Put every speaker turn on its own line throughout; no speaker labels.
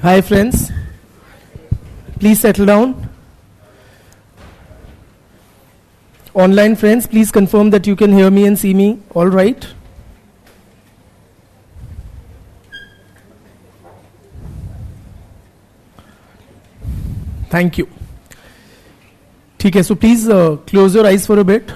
Hi friends, please settle down. Online friends, please confirm that you can hear me and see me all right. Thank you. Okay, so please close your eyes for a bit.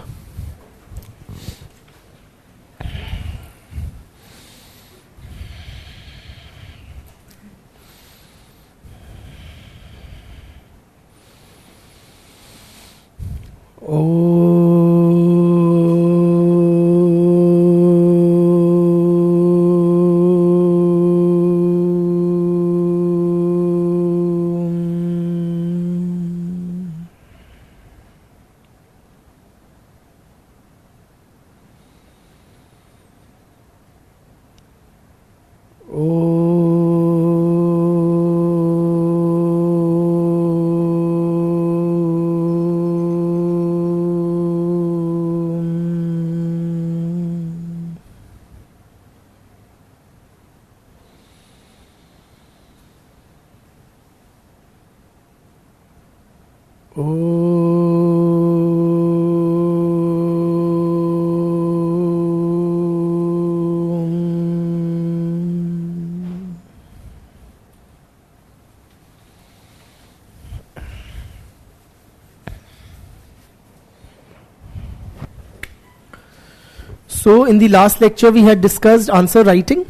So in the last lecture we had discussed answer writing.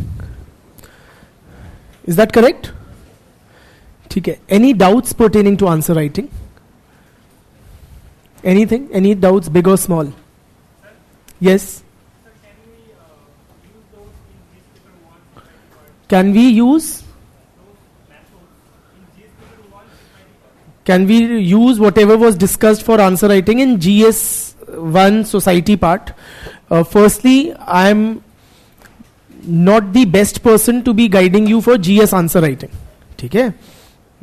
Is that correct? Okay. Any doubts pertaining to answer writing? Anything? Any doubts, big or small? Sir? Yes? Sir, can we use Can we use whatever was discussed for answer writing in GS1 society part? Firstly, I am not the best person to be guiding you for GS answer writing. Okay?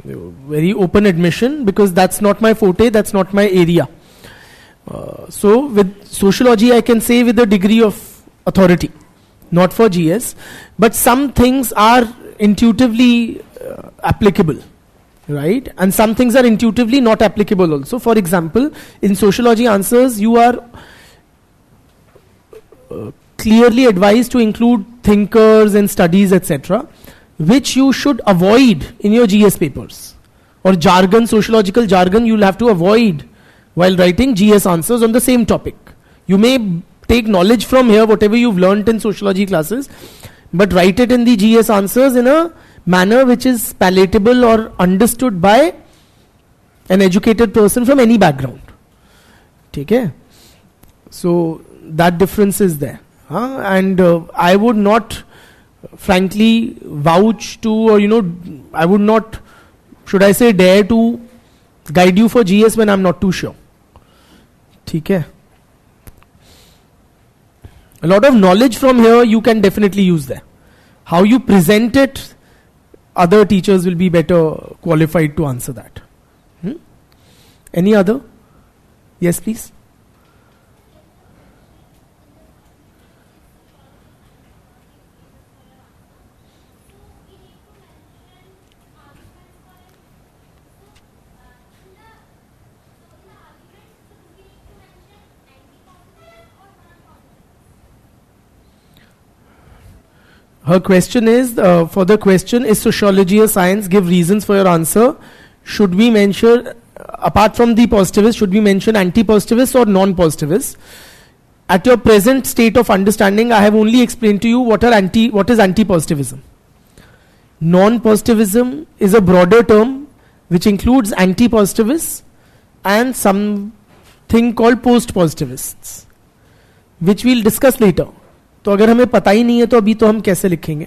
Very open admission, because that's not my forte, that's not my area. So with sociology I can say with a degree of authority, not for GS, but some things are intuitively applicable, right? And some things are intuitively not applicable also. For example, in sociology answers you are clearly advised to include thinkers and studies, etc., which you should avoid in your GS papers. Or jargon, sociological jargon, you'll have to avoid while writing GS answers on the same topic. You may take knowledge from here, whatever you've learnt in sociology classes, but write it in the GS answers in a manner which is palatable or understood by an educated person from any background. Okay? So that difference is there. And I would not frankly vouch to, or I would not, should I say, dare to guide you for GS when I'm not too sure. Okay? A lot of knowledge from here you can definitely use there. How you present it, other teachers will be better qualified to answer that. Any other? Yes, please. Her question is, for the question, is sociology a science? Give reasons for your answer. Should we mention, apart from the positivists, should we mention anti-positivists or non-positivists? At your present state of understanding, I have only explained to you what is anti-positivism. Non-positivism is a broader term which includes anti-positivists and something called post-positivists, which we'll discuss later. तो अगर हमें पता ही नहीं है तो अभी तो हम कैसे लिखेंगे?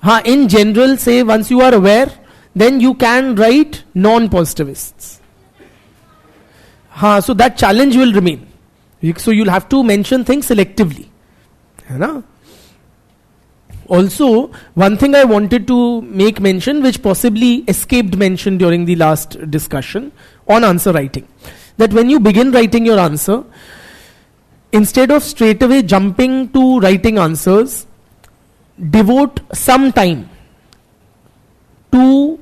हाँ, in general say once you are aware, then you can write non-positivists. हाँ, so that challenge will remain. So you'll have to mention things selectively. है ना? Also, one thing I wanted to make mention, which possibly escaped mention during the last discussion on answer writing, that when you begin writing your answer, instead of straight away jumping to writing answers, devote some time to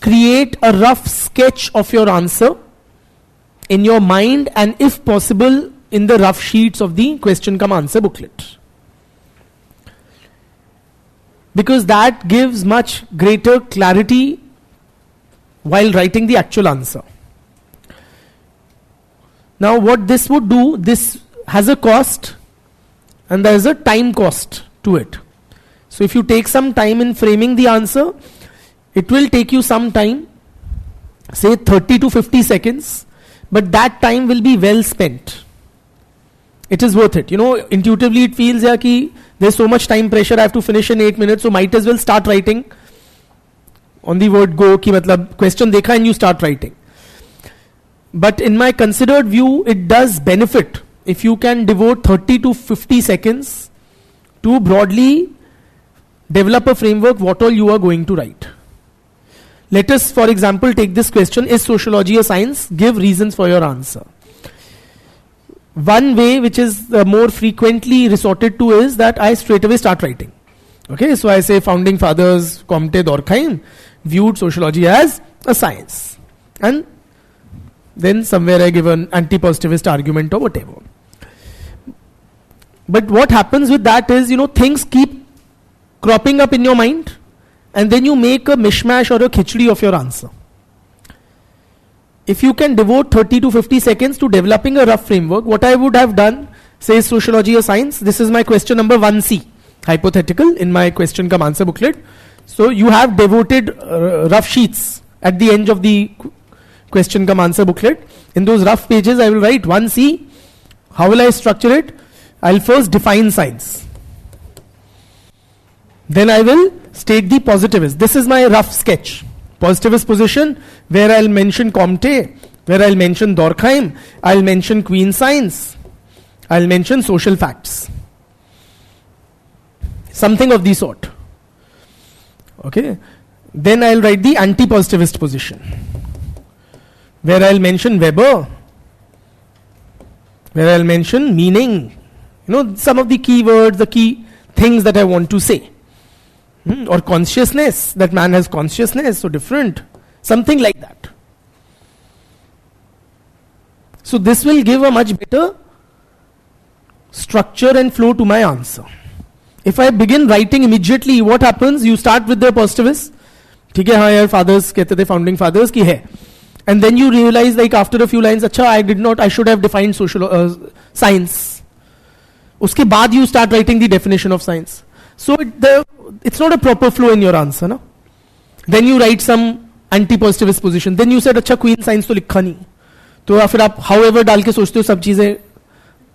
create a rough sketch of your answer in your mind, and if possible in the rough sheets of the question cum answer booklet, because that gives much greater clarity while writing the actual answer. Now what this would do, this has a cost and there is a time cost to it. So if you take some time in framing the answer, it will take you some time, say 30 to 50 seconds, but that time will be well spent. It is worth it. You know, intuitively it feels ki there's so much time pressure, I have to finish in 8 minutes, so might as well start writing on the word go, ki matlab question dekha and you start writing. But in my considered view, it does benefit if you can devote 30 to 50 seconds to broadly develop a framework what all you are going to write. Let us, for example, take this question: is sociology a science? Give reasons for your answer. One way, which is more frequently resorted to, is that I straight away start writing. Okay, so I say founding fathers, Comte, Durkheim viewed sociology as a science, and then somewhere I give an anti-positivist argument or whatever. But what happens with that is, you know, things keep cropping up in your mind, and then you make a mishmash or a khichdi of your answer. If you can devote 30 to 50 seconds to developing a rough framework, what I would have done, says sociology a science, this is my question number 1C, hypothetical, in my question cum answer booklet. So you have devoted rough sheets at the end of the question cum answer booklet. In those rough pages I will write 1C. How will I structure it? I will first define science. Then I will state the positivist. This is my rough sketch. Positivist position, where I will mention Comte, where I will mention Durkheim, I will mention Queen Science, I will mention social facts. Something of the sort. Okay. Then I will write the anti-positivist position, where I will mention Weber, where I will mention meaning. You know, some of the key words, the key things that I want to say. Or consciousness, that man has consciousness, so different. Something like that. So this will give a much better structure and flow to my answer. If I begin writing immediately, what happens? You start with the positivist. ठीक है, हाँ यार, fathers कहते थे, founding fathers की है. And then you realize, like after a few lines, अच्छा, I should have defined science. उसके बाद you start writing the definition of science. So it's not a proper flow in your answer, no? Then you write some anti-positivist position. Then you said, अच्छा, Queen Science तो लिखा नहीं. तो फिर आप however डाल के सोचते हो सब चीजें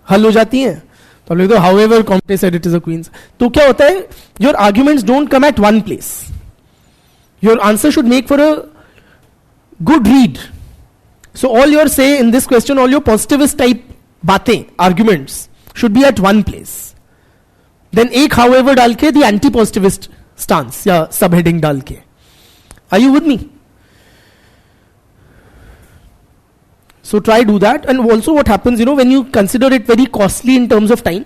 हल हो जाती हैं. तो आप लिखते हो however Comte said it is a Queen. तो क्या होता है? Your arguments don't come at one place. Your answer should make for a good read. So all your say in this question, all your positivist type बातें, arguments should be at one place. Then एक however डाल के the anti-positivist stance या subheading डाल के. Are you with me? So try do that. And also what happens, you know, when you consider it very costly in terms of time,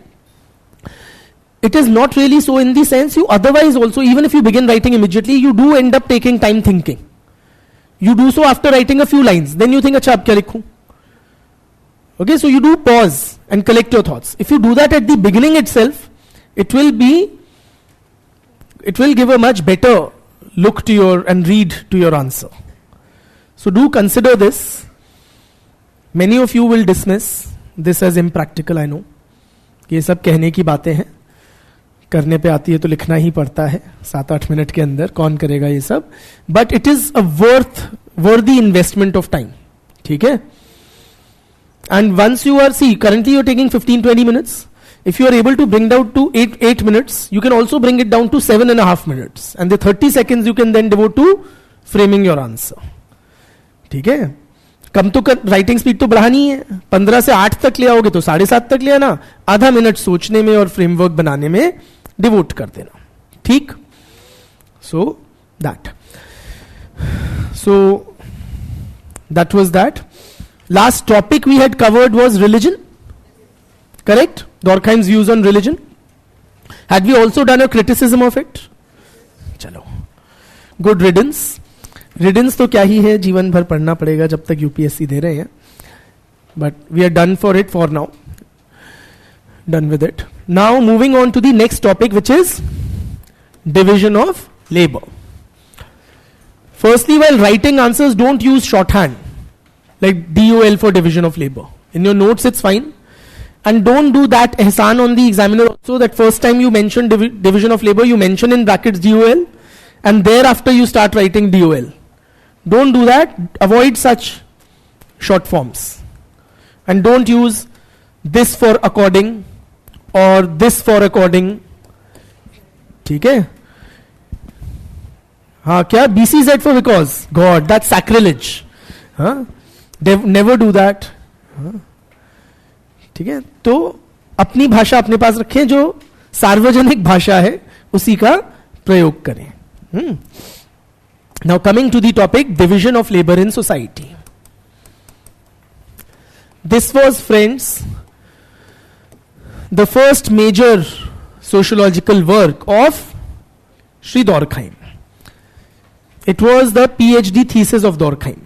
it is not really so in the sense you otherwise also, even if you begin writing immediately, you do end up taking time thinking. You do so after writing a few lines. Then you think, अच्छा अब क्या लिखूं? Okay, so you do pause and collect your thoughts. If you do that at the beginning itself, it will give a much better look to your and read to your answer. So do consider this. Many of you will dismiss this as impractical, I know. ये सब कहने की बातें हैं, करने पे आती है तो लिखना ही पड़ता है 7-8 मिनट के अंदर, कौन करेगा ये सब? But it is a worthy investment of time. ठीक है? And once you are, currently you are taking 15-20 minutes. If you are able to bring down to 8 minutes, you can also bring it down to 7.5 minutes. And the 30 seconds you can then devote to framing your answer. ठीक है? कम तो writing speed तो बढ़ानी है. 15 से 8 तक ले आओगे तो 7.5 तक ले आना. आधा मिनट सोचने में और फ्रेमवर्क बनाने में डिवोट कर देना. ठीक? So that was that. Last topic we had covered was religion. Correct? Durkheim's views on religion. Had we also done a criticism of it? Chalo. Good riddance. Riddance तो क्या ही है, जीवन भर पढ़ना पड़ेगा जब तक यूपीएससी दे रहे हैं. But we are done for it for now. Done with it. Now moving on to the next topic, which is division of labor. Firstly, while writing answers, don't use shorthand like DOL for division of labor. In your notes it's fine, and don't do that ihsan on the examiner also, that first time you mention division of labor you mention in brackets DOL and thereafter you start writing DOL. Don't do that. Avoid such short forms, and don't use this for according और this for according. ठीक है. हाँ, क्या BCZ for because God, that's sacrilege. हाँ, never do that. ठीक है. तो अपनी भाषा अपने पास रखें, जो सार्वजनिक भाषा है उसी का प्रयोग करें. Now coming to the topic, division of labor in society. This was, friends, the first major sociological work of Sri Durkheim. It was the PhD thesis of Durkheim,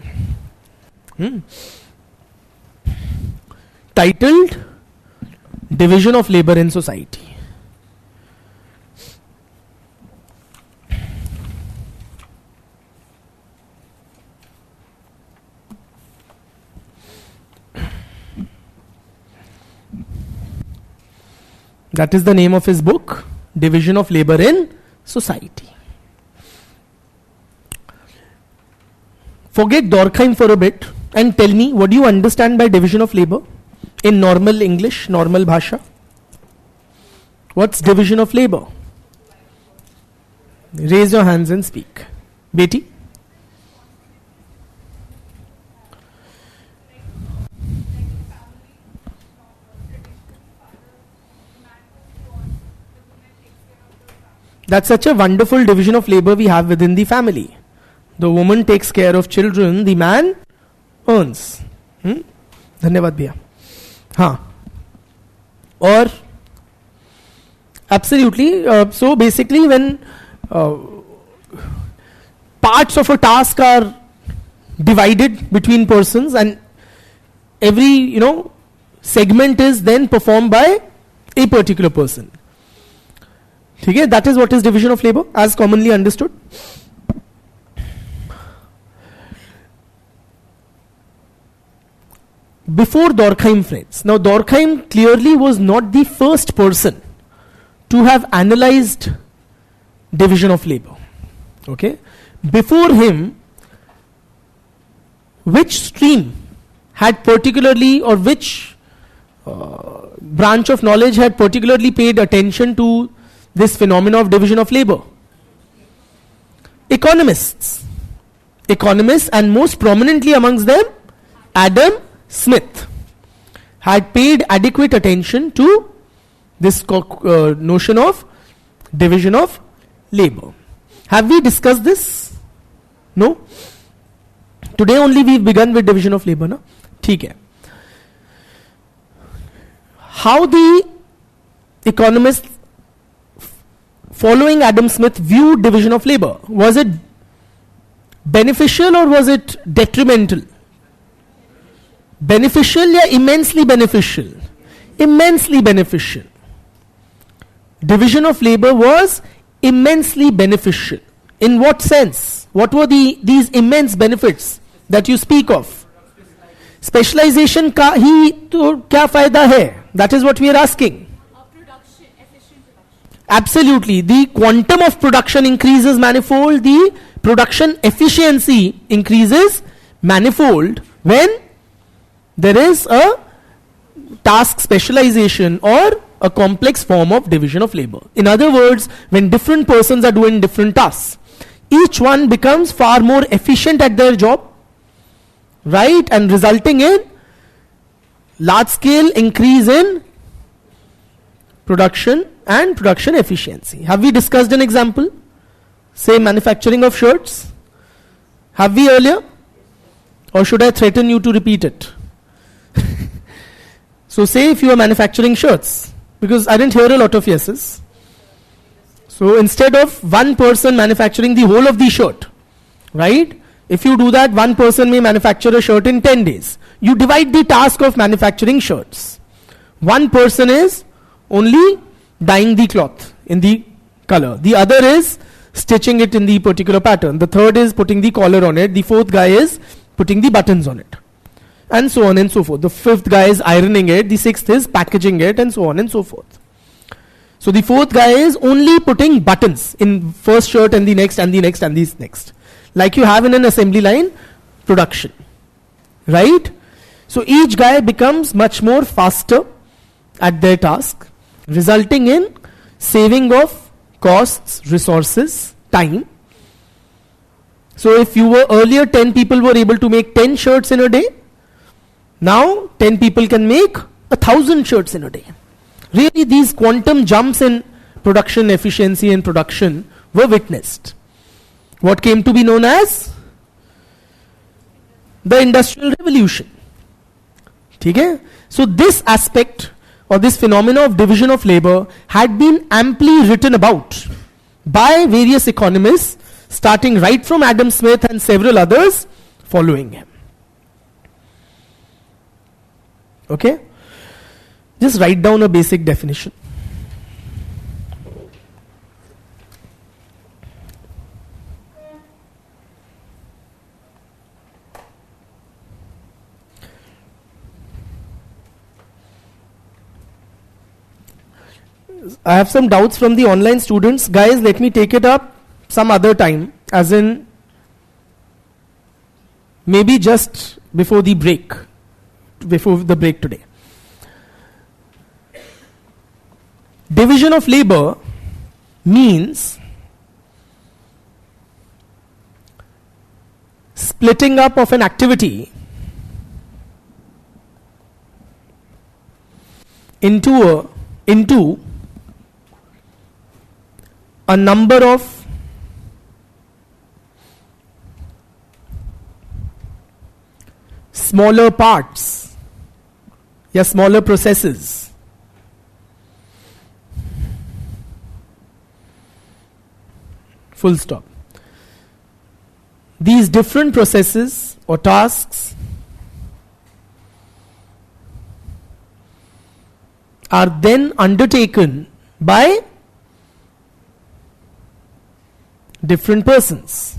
titled Division of Labor in Society. That is the name of his book, Division of Labor in Society. Forget Durkheim for a bit and tell me, what do you understand by division of labor in normal English, normal bhasha? What's division of labor? Raise your hands and speak. Beti? That's such a wonderful division of labor we have within the family. The woman takes care of children, the man earns. धन्यवाद भैया. हाँ. और absolutely. So basically, when parts of a task are divided between persons and every segment is then performed by a particular person. Okay, that is what is division of labor as commonly understood. Before Durkheim, friends, now Durkheim clearly was not the first person to have analyzed division of labor. Okay, before him, which stream had particularly, or which branch of knowledge had particularly paid attention to this phenomena of division of labor? Economists, and most prominently amongst them, Adam Smith, had paid adequate attention to this notion of division of labor. Have we discussed this? No? Today only we've begun with division of labor, na? ठीक है. How the economists following Adam Smith viewed division of labor? Was it beneficial or was it detrimental? Beneficial या immensely beneficial? Immensely beneficial. Division of labor was immensely beneficial. In what sense? What were these immense benefits that you speak of? Specialization का ही तो क्या फायदा है? That is what we are asking. Absolutely. The quantum of production increases manifold. The production efficiency increases manifold when there is a task specialization or a complex form of division of labor. In other words, when different persons are doing different tasks, each one becomes far more efficient at their job, right? And resulting in large scale increase in production and production efficiency. Have we discussed an example? Say manufacturing of shirts. Have we earlier? Or should I threaten you to repeat it? So say if you are manufacturing shirts, because I didn't hear a lot of yeses. So instead of one person manufacturing the whole of the shirt, right? If you do that, one person may manufacture a shirt in 10 days. You divide the task of manufacturing shirts. One person is only dyeing the cloth in the color. The other is stitching it in the particular pattern. The third is putting the collar on it. The fourth guy is putting the buttons on it. And so on and so forth. The fifth guy is ironing it. The sixth is packaging it, and so on and so forth. So the fourth guy is only putting buttons in first shirt and the next and the next and the next. Like you have in an assembly line production. Right? So each guy becomes much more faster at their task, resulting in saving of costs, resources, time. So if you were earlier 10 people were able to make 10 shirts in a day, now 10 people can make 1,000 shirts in a day. Really, these quantum jumps in production efficiency and production were witnessed. What came to be known as the Industrial Revolution. Okay? So this aspect or this phenomena of division of labor had been amply written about by various economists, starting right from Adam Smith and several others following him. Okay? Just write down a basic definition. I have some doubts from the online students. Guys, let me take it up some other time, as in maybe just before the break today. Division of labor means splitting up of an activity into a number of smaller parts, smaller processes. Full stop. These different processes or tasks are then undertaken by different persons.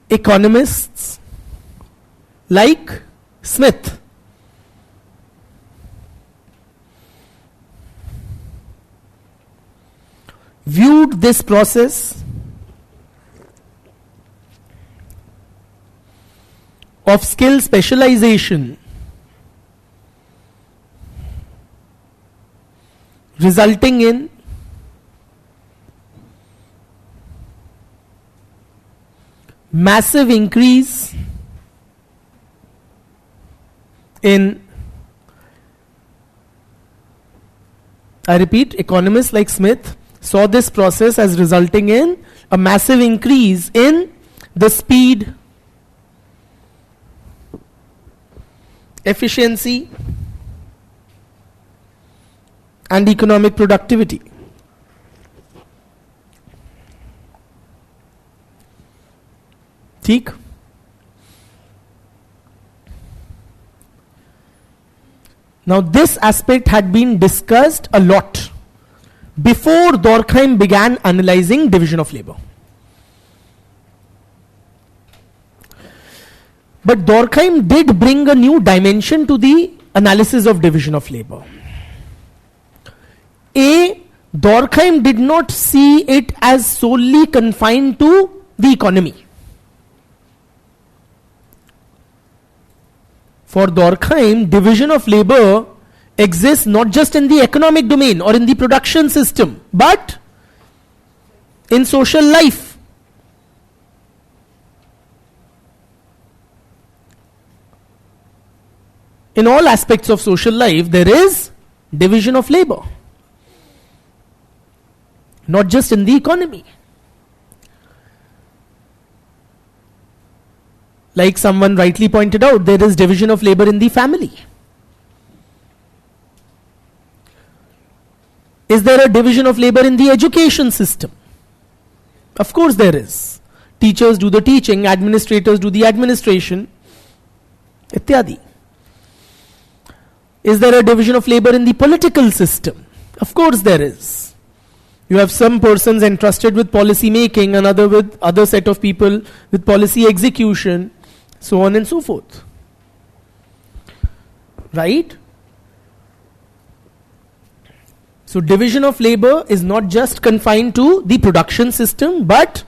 Economists like Smith viewed this process of skill specialization resulting in massive increase in, I repeat, economists like Smith saw this process as resulting in a massive increase in the speed, efficiency, and economic productivity. ठीक? Now this aspect had been discussed a lot before Durkheim began analyzing division of labor. But Durkheim did bring a new dimension to the analysis of division of labor. Durkheim did not see it as solely confined to the economy. For Durkheim, division of labor exists not just in the economic domain or in the production system, but in social life. In all aspects of social life, there is division of labor. Not just in the economy. like someone rightly pointed out, there is division of labor in the family. Is there a division of labor in the education system? Of course there is. Teachers do the teaching, administrators do the administration, ityadi. Is there a division of labor in the political system? Of course there is. You have some persons entrusted with policy making, another with other set of people with policy execution, so on and so forth. Right? So division of labor is not just confined to the production system, but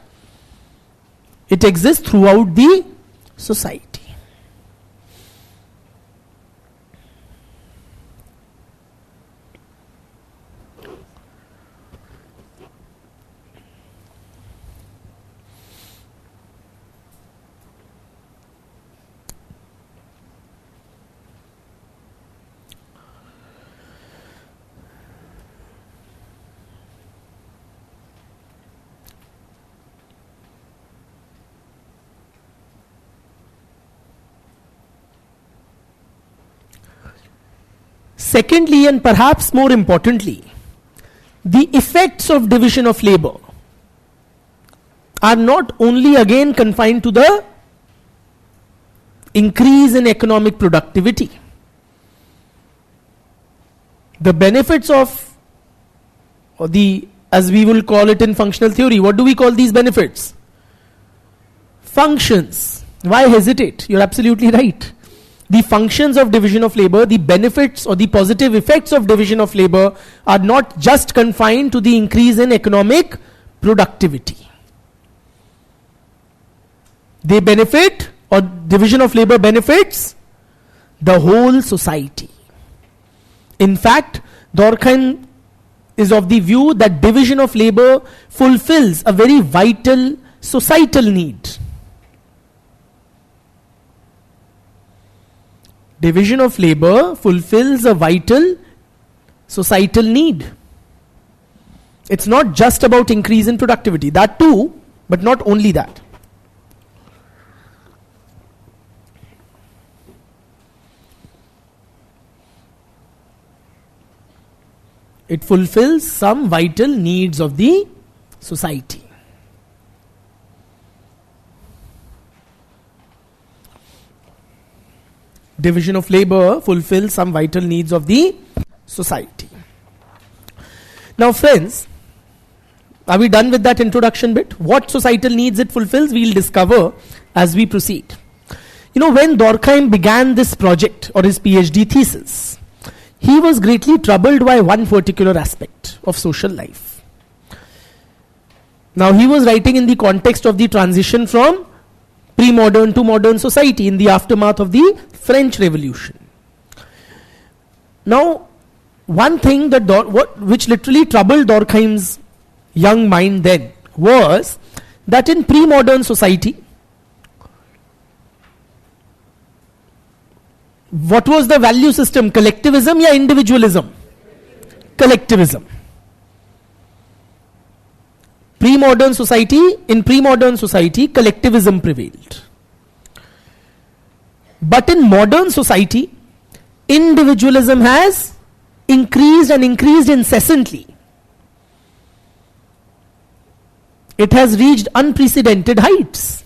it exists throughout the society. Secondly, and perhaps more importantly, the effects of division of labor are not only again confined to the increase in economic productivity. The benefits of, or the, as we will call it in functional theory, what do we call these benefits? Functions. Why hesitate? You're absolutely right. The functions of division of labor, the benefits or the positive effects of division of labor are not just confined to the increase in economic productivity. They benefit, or division of labor benefits, the whole society. In fact, Durkheim is of the view that division of labor fulfills a very vital societal need. Division of labor fulfills a vital societal need. It's not just about increase in productivity, that too, but not only that. It fulfills some vital needs of the society. Division of labor fulfills some vital needs of the society. Now friends, are we done with that introduction bit? What societal needs it fulfills, we'll discover as we proceed. You know, when Durkheim began this project or his PhD thesis, he was greatly troubled by one particular aspect of social life. Now he was writing in the context of the transition from pre-modern to modern society in the aftermath of the French Revolution. Now, one thing that which literally troubled Durkheim's young mind then was that in pre-modern society, what was the value system? Collectivism or individualism? Collectivism. In pre-modern society, collectivism prevailed. But in modern society, individualism has increased and increased incessantly. It has reached unprecedented heights.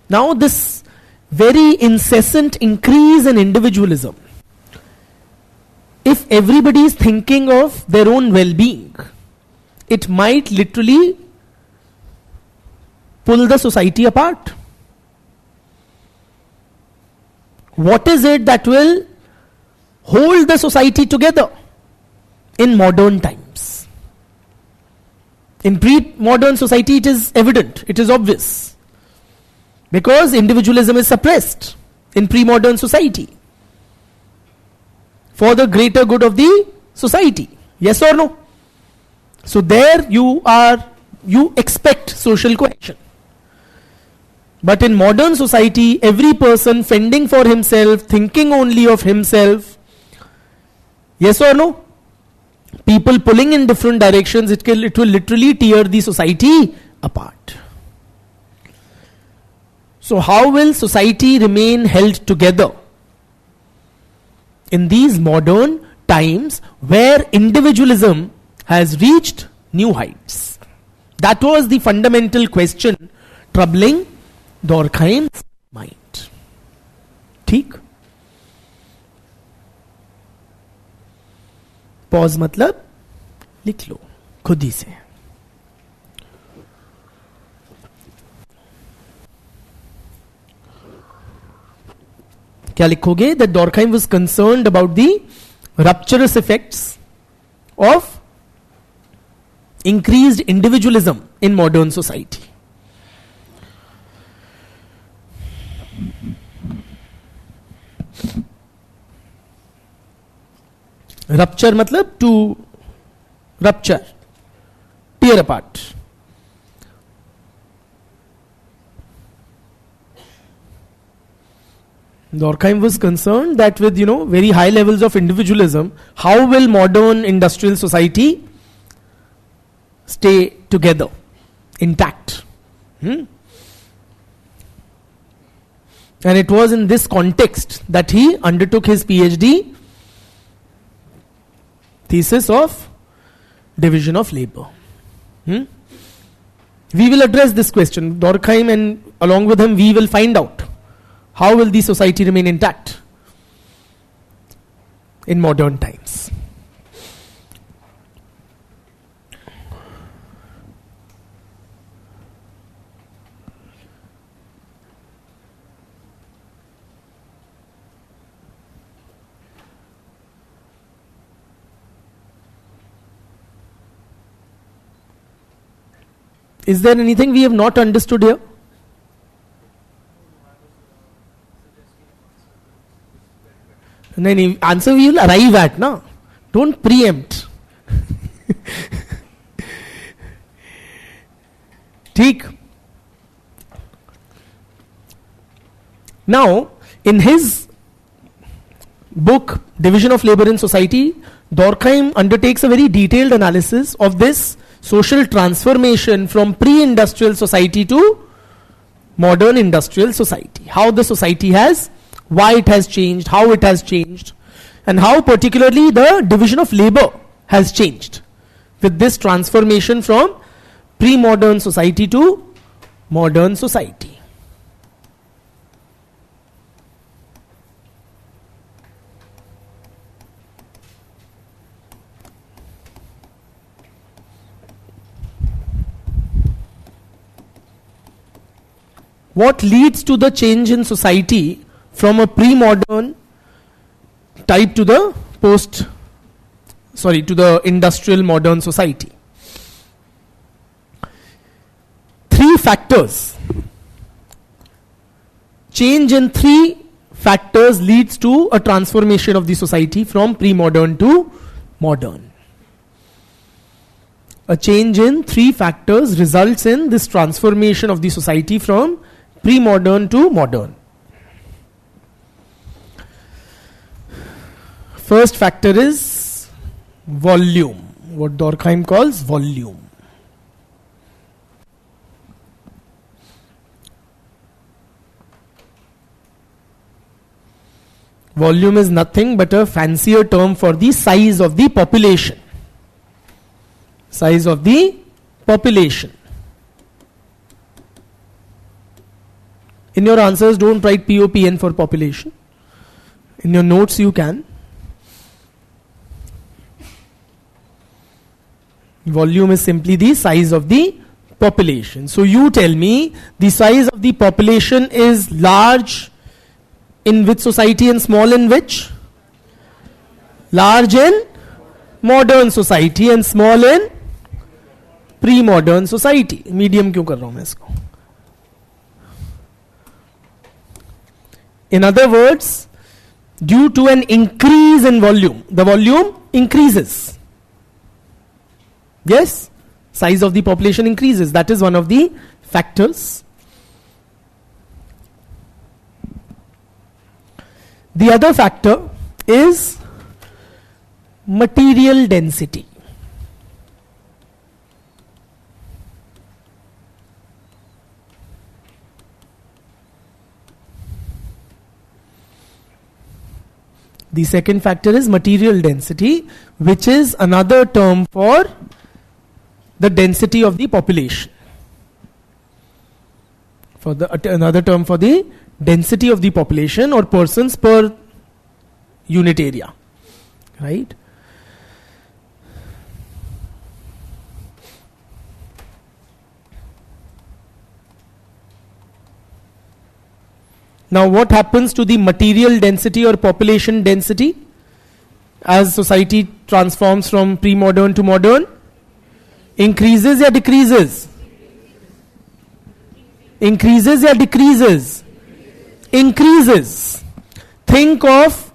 Now this very incessant increase in individualism, if everybody is thinking of their own well-being, it might literally pull the society apart. What is it that will hold the society together in modern times? In pre-modern society, it is evident, it is obvious, because individualism is suppressed in pre-modern society for the greater good of the society. Yes or no? So there you expect social cohesion. But in modern society, every person fending for himself, thinking only of himself. Yes or no? People pulling in different directions, it will literally tear the society apart. So how will society remain held together in these modern times where individualism has reached new heights? That was the fundamental question troubling Durkheim's mind. ठीक? Pause मतलब लिख लो खुद ही से. क्या लिखोगे? That Durkheim was concerned about the rupturous effects of increased individualism in modern society. Rupture मतलब to rupture, tear apart. Durkheim was concerned that with very high levels of individualism, how will modern industrial society stay together, intact? And it was in this context that he undertook his PhD thesis of division of labor. We will address this question. Durkheim, and along with him we will find out how will the society remain intact in modern times. Is there anything we have not understood here? No, answer we will arrive at, no? Don't preempt. ठीक? Now, in his book, Division of Labor in Society, Durkheim undertakes a very detailed analysis of this social transformation from pre-industrial society to modern industrial society. How the society has, why it has changed, how it has changed, and how particularly the division of labor has changed with this transformation from pre-modern society to modern society. What leads to the change in society from a pre-modern type to the to the industrial modern society? 3 factors. Change in 3 factors leads to a transformation of the society from pre-modern to modern. A change in 3 factors results in this transformation of the society from pre-modern to modern. First factor is volume, what Durkheim calls volume. Volume is nothing but a fancier term for the size of the population. Size of the population. In your answers, don't write POPN for population. In your notes, you can. Volume is simply the size of the population. So you tell me the size of the population is large in which society and small in which? Large in modern society and small in pre-modern society. Medium क्यों कर रहा हूँ मैं इसको? In other words, due to an increase in volume, the volume increases. Yes, size of the population increases. That is one of the factors. The other factor is material density. The second factor is material density, which is another term for the density of the population. Another term for the density of the population or persons per unit area, right? Now what happens to the material density or population density as society transforms from pre-modern to modern? Increases or decreases? Increases or decreases? Increases. Think of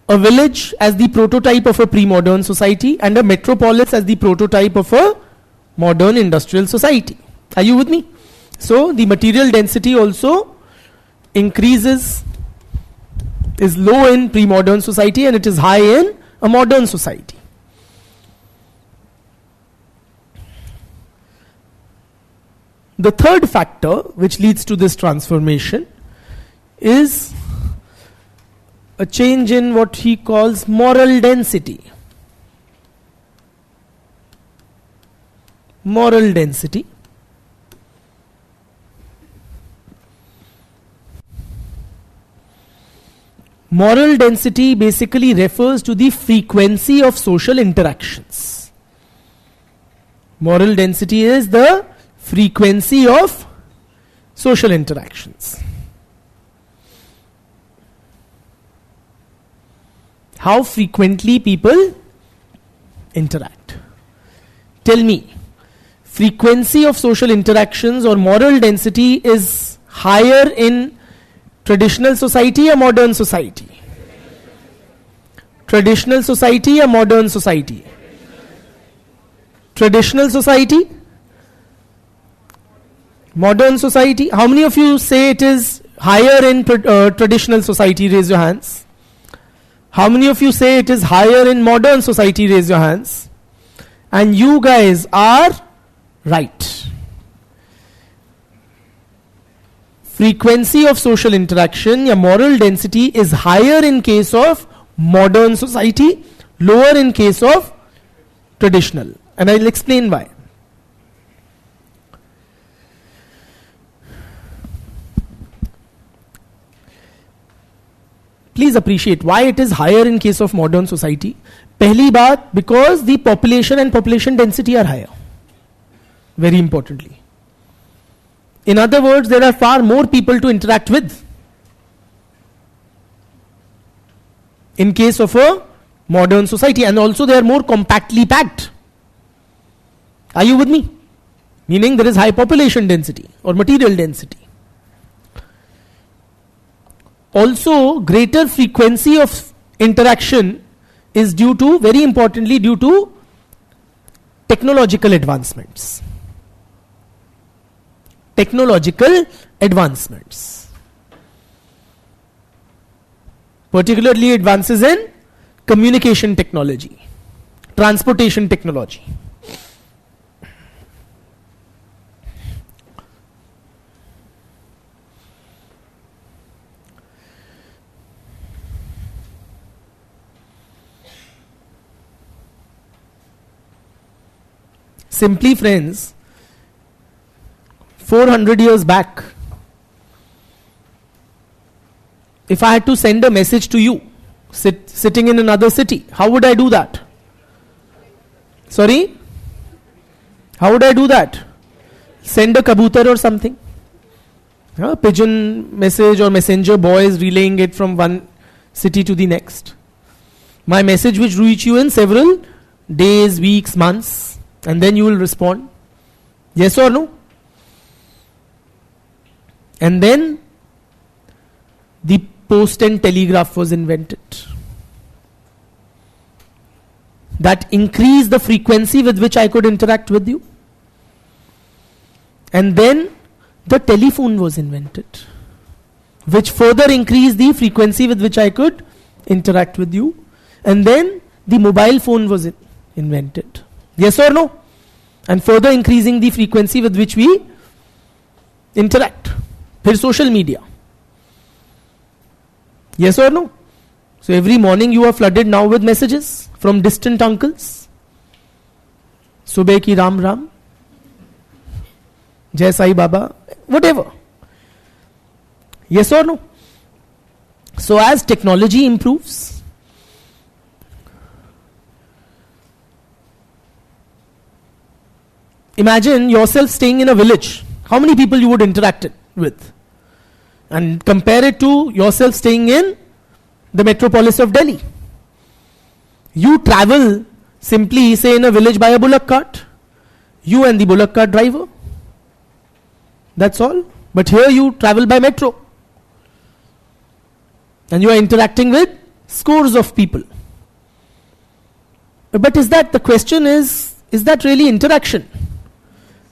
a village as the prototype of a pre-modern society and a metropolis as the prototype of a modern industrial society. Are you with me? So the material density also increases, is low in pre-modern society and it is high in a modern society. The third factor which leads to this transformation is a change in what he calls moral density. Moral density. Moral density basically refers to the frequency of social interactions. Moral density is the frequency of social interactions. How frequently people interact. Tell me, frequency of social interactions or moral density is higher in traditional society or modern society? Traditional society or modern society? Traditional society? Modern society? How many of you say it is higher in traditional society? Raise your hands. How many of you say it is higher in modern society? Raise your hands. And you guys are right. Frequency of social interaction, your moral density is higher in case of modern society, lower in case of traditional. And I'll explain why. Please appreciate why it is higher in case of modern society. Pehli baat, because the population and population density are higher. Very importantly. In other words, there are far more people to interact with. In case of a modern society, and also they are more compactly packed. Are you with me? Meaning there is high population density or material density. Also, greater frequency of interaction is due to, very importantly, due to technological advancements. Technological advancements. Particularly advances in communication technology, transportation technology. Simply, friends, 400 years back, if I had to send a message to you sitting in another city, how would I do that? Sorry? How would I do that? Send a kabutar or something? A pigeon message or messenger boys relaying it from one city to the next. My message which reach you in several days, weeks, months, and then you will respond. Yes or no? And then the post and telegraph was invented. That increased the frequency with which I could interact with you. And then the telephone was invented, which further increased the frequency with which I could interact with you. And then the mobile phone was invented. Yes or no? And further increasing the frequency with which we interact. फिर social media. Yes or no? So every morning you are flooded now with messages from distant uncles. Subah ki Ram Ram, Jai Sai Baba, whatever. Yes or no? So as technology improves, imagine yourself staying in a village. How many people you would interact with? And compare it to yourself staying in the metropolis of Delhi. You travel simply, say, in a village by a bullock cart. You and the bullock cart driver. That's all. But here you travel by metro. And you are interacting with scores of people. But the question is that really interaction?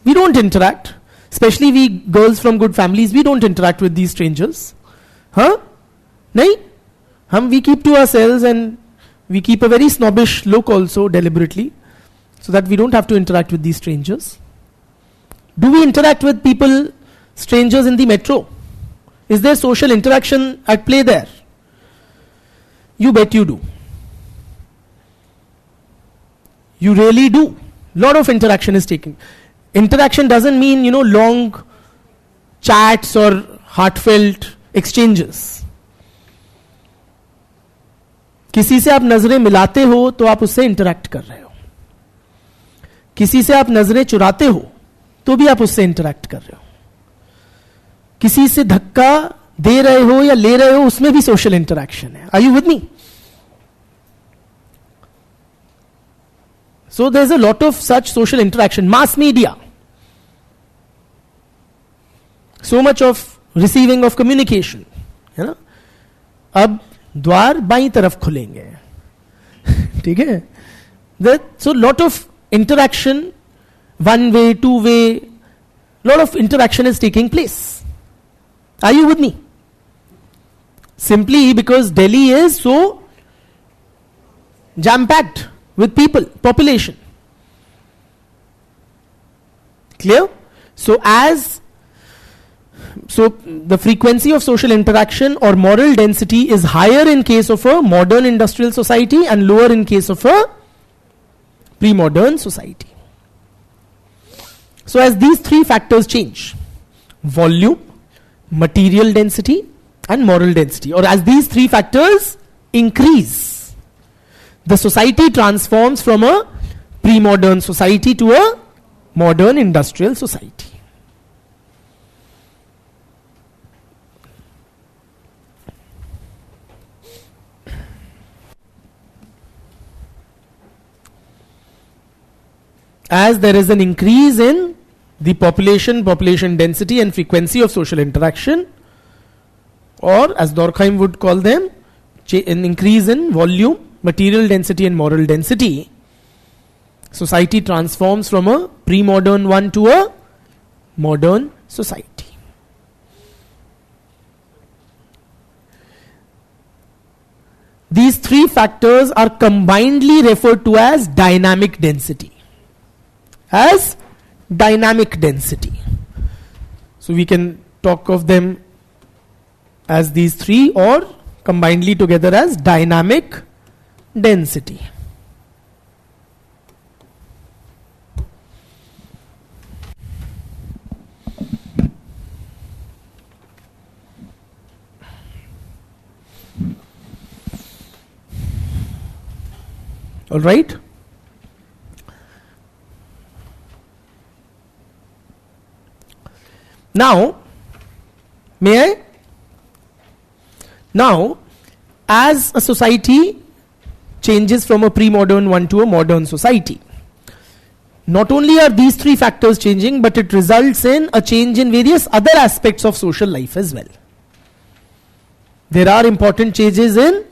We don't interact. Especially we girls from good families, we don't interact with these strangers. Huh? Nahin? We keep to ourselves, and we keep a very snobbish look also deliberately, so that we don't have to interact with these strangers. Do we interact with people, strangers in the metro? Is there social interaction at play there? You bet you do. You really do. Lot of interaction is taking. Interaction doesn't mean, long chats or heartfelt exchanges. किसी से आप नजरें मिलाते हो तो आप उससे interact कर रहे हो. किसी से आप नजरें चुराते हो तो भी आप उससे इंटरैक्ट कर रहे हो. किसी से धक्का दे रहे हो या ले रहे हो, उसमें भी सोशल इंटरैक्शन है. Are you with me? So there's a lot of such social interaction. Mass media. So much of receiving of communication. है ना? अब द्वार बाईं तरफ खुलेंगे. ठीक है? So lot of interaction, one way, two way, lot of interaction is taking place. Are you with me? Simply because Delhi is so jam-packed with people, population. Clear? So the frequency of social interaction or moral density is higher in case of a modern industrial society and lower in case of a pre-modern society. So as these three factors change, volume, material density and moral density, or as these three factors increase, the society transforms from a pre-modern society to a modern industrial society. As there is an increase in the population density and frequency of social interaction, or as Durkheim would call them, an increase in volume, material density and moral density, society transforms from a pre-modern one to a modern society. These three factors are combinedly referred to as dynamic density. As dynamic density. So we can talk of them as these three or combinedly together as dynamic density. All right? Now, may I? Now, as a society changes from a pre-modern one to a modern society, not only are these three factors changing, but it results in a change in various other aspects of social life as well. There are important changes in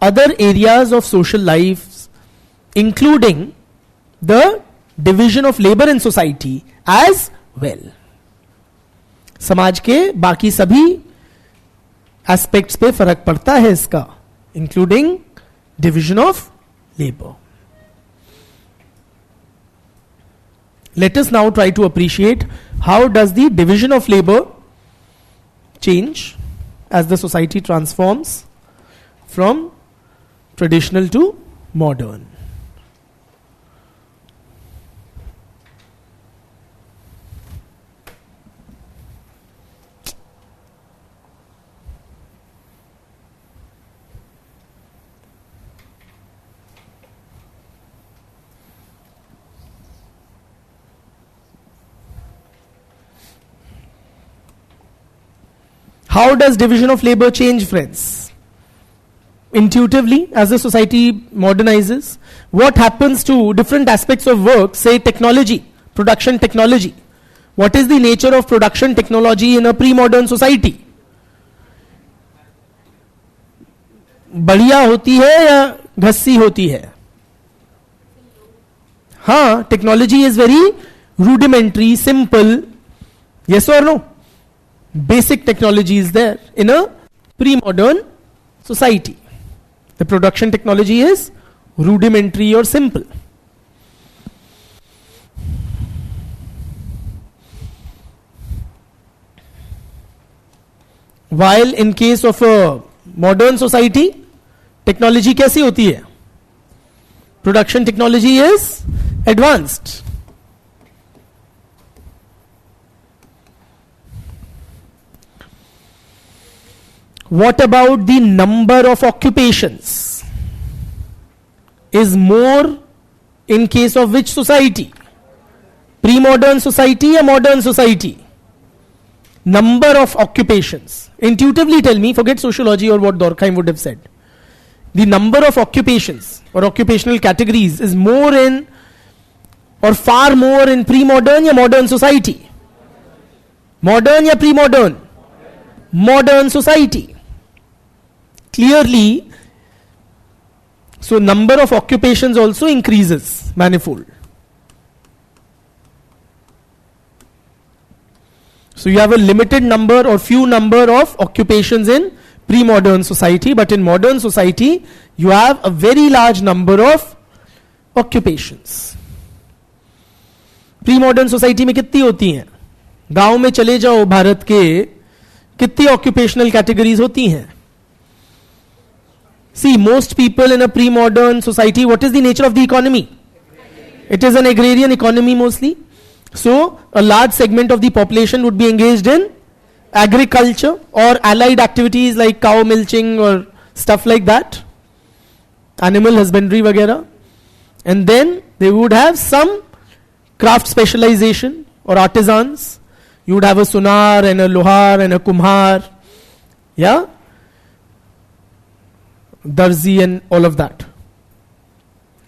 other areas of social life, including the division of labor in society as well. समाज के बाकी सभी aspects पे फर्क पड़ता है इसका, including division of labour. Let us now try to appreciate how does the division of labor change as the society transforms from traditional to modern. How does division of labor change, friends? Intuitively, as the society modernizes, what happens to different aspects of work, say technology, production technology? What is the nature of production technology in a pre-modern society? बढ़िया होती है या घस्सी होती है? हाँ, technology is very rudimentary, simple. Yes or no? Basic technology is there in a pre-modern society. The production technology is rudimentary or simple. While in case of a modern society, technology कैसी होती है? Production technology is advanced. What about the number of occupations? Is more in case of which society? Pre-modern society or modern society? Number of occupations. Intuitively tell me, forget sociology or what Durkheim would have said. The number of occupations or occupational categories is more in or far more in pre-modern or modern society? Modern or pre-modern? Modern society. Clearly, so number of occupations also increases manifold. So you have a limited number or few number of occupations in pre-modern society, but in modern society you have a very large number of occupations. Pre-modern society में कितनी होती हैं? गांव में चले जाओ भारत के, कितनी occupational categories होती हैं? See, most people in a pre-modern society, what is the nature of the economy? It is an agrarian economy mostly. So, a large segment of the population would be engaged in agriculture or allied activities like cow milching or stuff like that. Animal husbandry vagera. And then they would have some craft specialization or artisans. You would have a sunar and a lohar and a kumhar. Yeah? Darzi and all of that.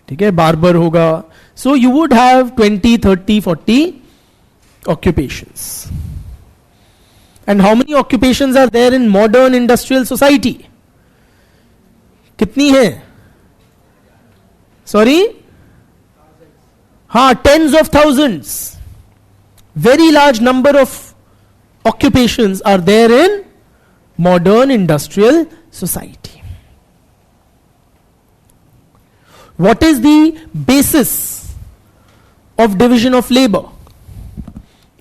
ठीक है, barber होगा. So you would have 20, 30, 40 occupations. And how many occupations are there in modern industrial society? कितनी है? Sorry? हाँ, tens of thousands. Very large number of occupations are there in modern industrial society. What is the basis of division of labor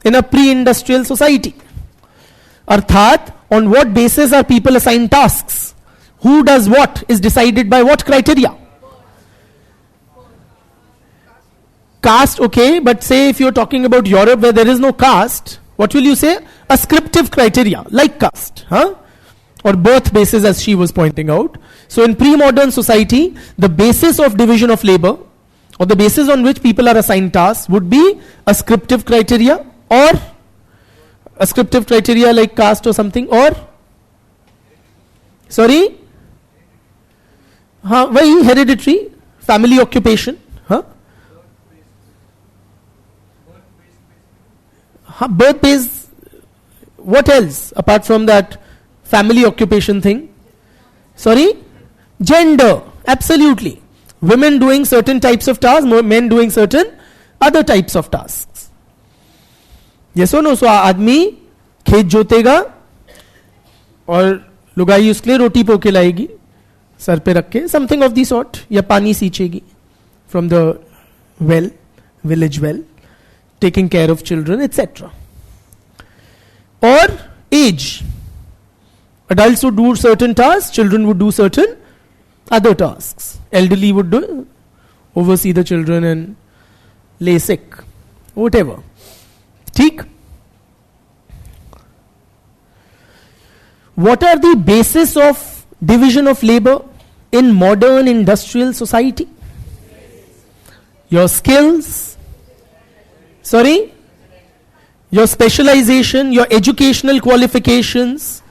in a pre-industrial society? Arthat, on what basis are people assigned tasks? Who does what is decided by what criteria? Caste, okay, but say if you're talking about Europe where there is no caste, what will you say? Ascriptive criteria, like caste, huh? Or birth basis, as she was pointing out. So in pre-modern society, the basis of division of labor, or the basis on which people are assigned tasks, would be ascriptive criteria, or ascriptive criteria like caste or something, or sorry, वही hereditary, family occupation, birth based. What else apart from that family occupation thing? Sorry, gender, absolutely. Women doing certain types of tasks, men doing certain other types of tasks. Yes or no? So आदमी खेत जोतेगा और लुगाई उसके लिए रोटी पोके लाएगी sir पे रख के, something of the sort, या पानी सींचेगी from the well, village well, taking care of children, etc. Or age. Adults would do certain tasks, children would do certain other tasks. Elderly would do, oversee the children and lay sick, whatever. ठीक? What are the basis of division of labor in modern industrial society? Your skills, your specialization, your educational qualifications,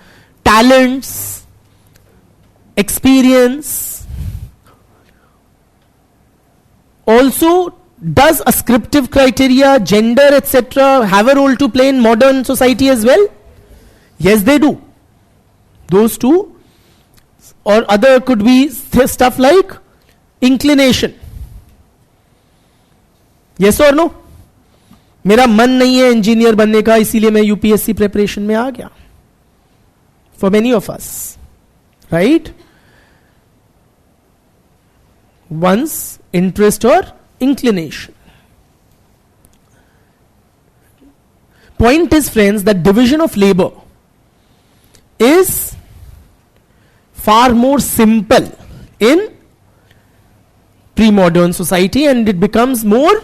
talents, experience. Also, does ascriptive criteria, gender, etc. have a role to play in modern society as well? Yes, they do. Those two, or other could be stuff like inclination. Yes or no? मेरा मन नहीं है engineer बनने का, इसीलिए मैं UPSC preparation में आ गया. For many of us, right? One's interest or inclination. Point is, friends, that division of labor is far more simple in pre-modern society, and it becomes more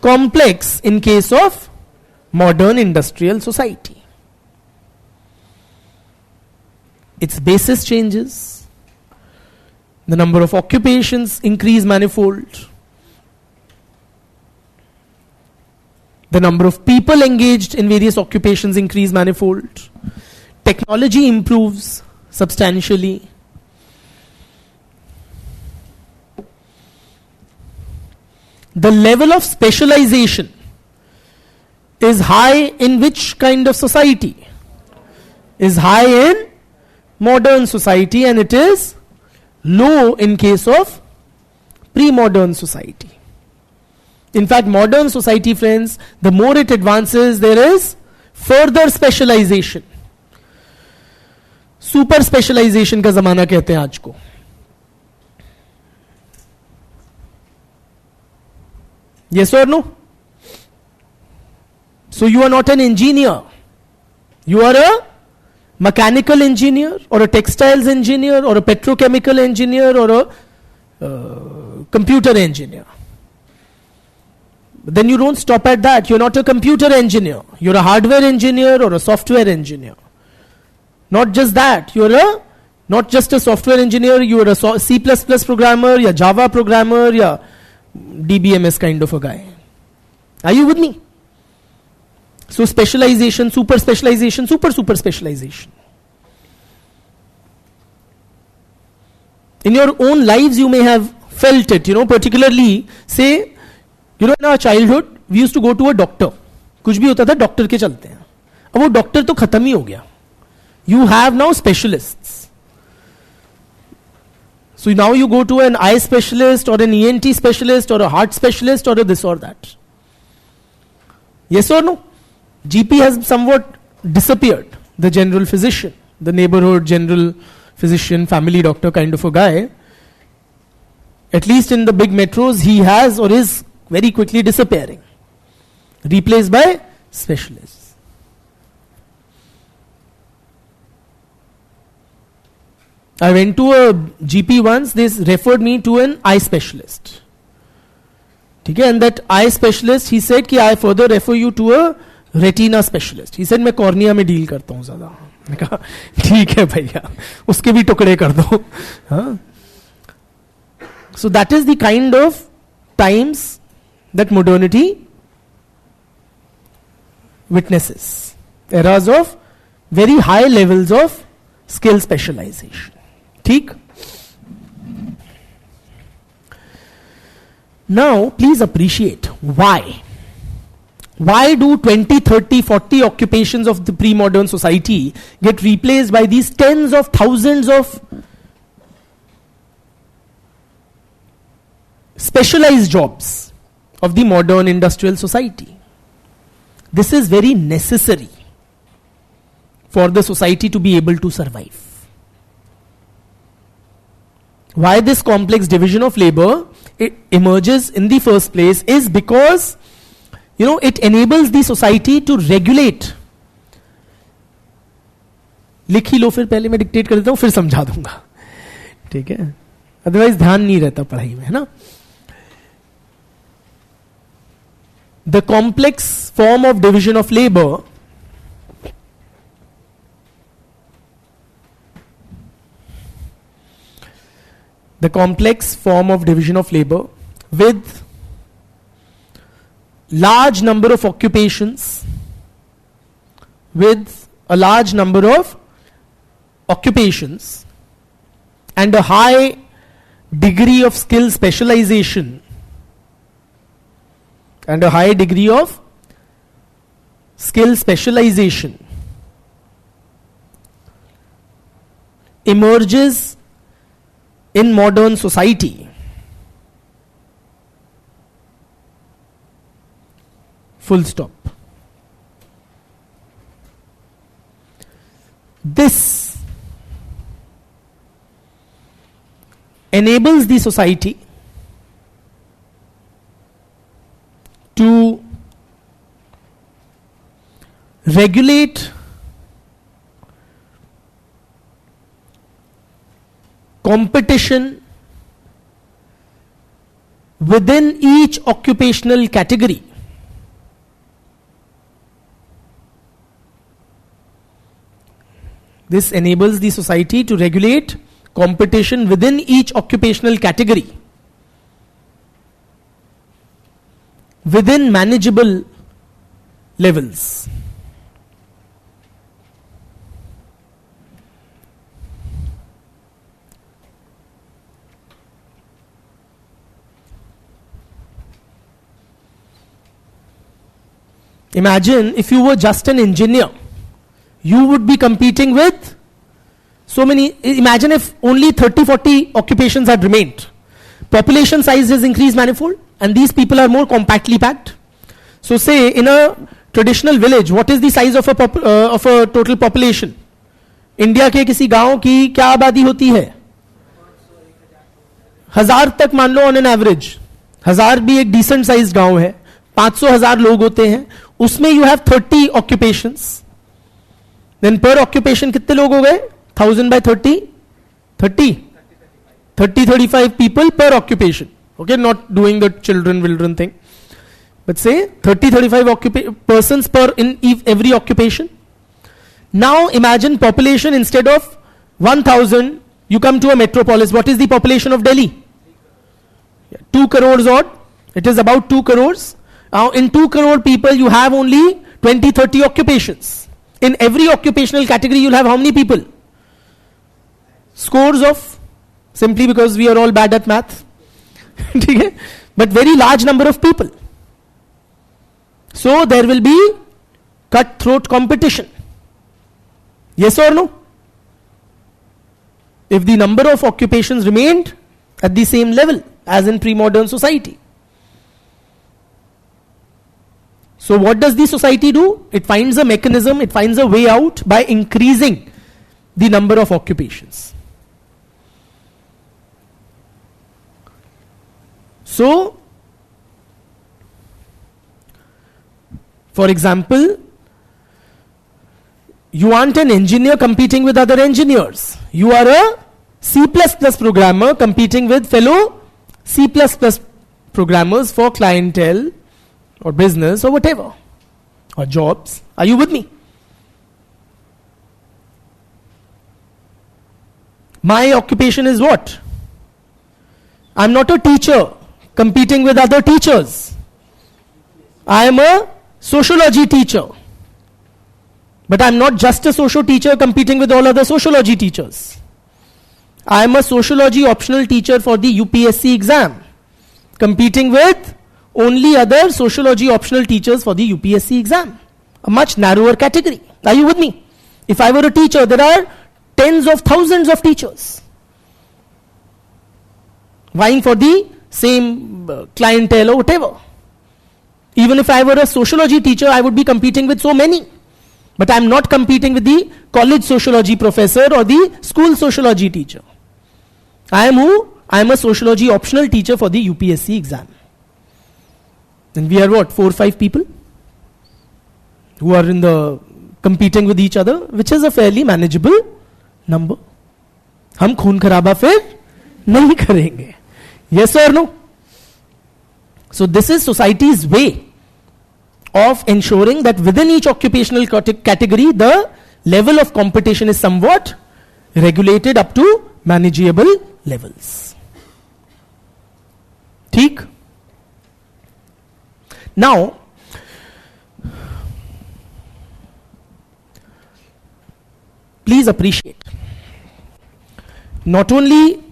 complex in case of modern industrial society. Its basis changes, the number of occupations increase manifold, the number of people engaged in various occupations increase manifold, technology improves substantially. The level of specialization is high in which kind of society? Is high in modern society, and it is low in case of pre-modern society. In fact, modern society, friends, the more it advances, there is further specialization. Super specialization का जमाना कहते हैं आज को. Yes or no? So you are not an engineer. You are a mechanical engineer or a textiles engineer or a petrochemical engineer or a computer engineer. But then you don't stop at that. You're not a computer engineer. You're a hardware engineer or a software engineer. Not just that. You're not just a software engineer. You're a C++ programmer, या Java programmer, या DBMS kind of a guy. Are you with me? So specialization, super specialization, super specialization. In your own lives you may have felt it, particularly say, in our childhood we used to go to a doctor. कुछ भी होता था doctor के चलते हैं. अब वो doctor तो खत्म ही हो गया. You have now specialists. So now you go to an eye specialist or an ENT specialist or a heart specialist or a this or that. Yes or no? GP has somewhat disappeared. The general physician, the neighborhood general physician, family doctor kind of a guy. At least in the big metros, he has or is very quickly disappearing. Replaced by specialists. I went to a GP once, they referred me to an eye specialist. Okay, and that eye specialist, he said कि I further refer you to a retina specialist. He said मैं cornea में deal करता हूँ ज़्यादा. मैंने कहा ठीक है भैया, उसके भी टुकड़े कर दो. हाँ. So that is the kind of times that modernity witnesses. Eras of very high levels of skill specialization. ठीक? Now, please appreciate why. Why do 20, 30, 40 occupations of the pre-modern society get replaced by these tens of thousands of specialized jobs of the modern industrial society? This is very necessary for the society to be able to survive. Why this complex division of labor emerges in the first place is because it enables the society to regulate. लिख ही लो फिर पहले मैं dictate कर देता हूँ फिर समझा दूंगा. ठीक है. अदरवाइज ध्यान नहीं रहता पढ़ाई में, है ना. The complex form of division of labor with large number of occupations, and a high degree of skill specialization emerges in modern society. Full stop. This enables the society to regulate competition within each occupational category. This enables the society to regulate competition within each occupational category within manageable levels. Imagine if you were just an engineer, you would be competing with so many. Imagine if only 30-40 occupations had remained. Population size has increased manifold, and these people are more compactly packed. So say in a traditional village, what is the size of a total population? India के किसी गांव की क्या आबादी होती है? 1000 तक मान लो ऑन एन एवरेज. 1000 भी एक डिसेंट साइज गांव है. 500,000 लोग होते हैं, उसमें यू हैव 30 ऑक्यूपेशंस. देन पर ऑक्यूपेशन कितने लोग हो गए? 1000 by 30 35 people per occupation. Okay, not doing the children thing, but say 35 persons per in every occupation. Now imagine population, instead of 1000, you come to a metropolis. What is the population of Delhi? 2 crores odd. It is about 2 crores. Now in 2 crore people you have only 20-30 occupations. In every occupational category you'll have how many people? Scores of, simply because we are all bad at math. But very large number of people. So there will be cutthroat competition. Yes or no? If the number of occupations remained at the same level as in pre-modern society. So what does the society do? It finds a mechanism, it finds a way out by increasing the number of occupations. So, for example, you want an engineer competing with other engineers. You are a C++ programmer competing with fellow C++ programmers for clientele or business or whatever, or jobs. Are you with me? My occupation is what? I'm not a teacher competing with other teachers. I am a sociology teacher. But I'm not just a socio teacher competing with all other sociology teachers. I am a sociology optional teacher for the UPSC exam, competing with only other sociology optional teachers for the UPSC exam. A much narrower category. Are you with me? If I were a teacher, there are tens of thousands of teachers vying for the same clientele or whatever. Even if I were a sociology teacher, I would be competing with so many. But I'm not competing with the college sociology professor or the school sociology teacher. I am who? I am a sociology optional teacher for the UPSC exam. And we are what? 4 or 5 people who are in the competing with each other, which is a fairly manageable number. हम खून खराबा फिर नहीं करेंगे. Yes or no? So this is society's way of ensuring that within each occupational category the level of competition is somewhat regulated up to manageable levels. ठीक? Now, please appreciate, not only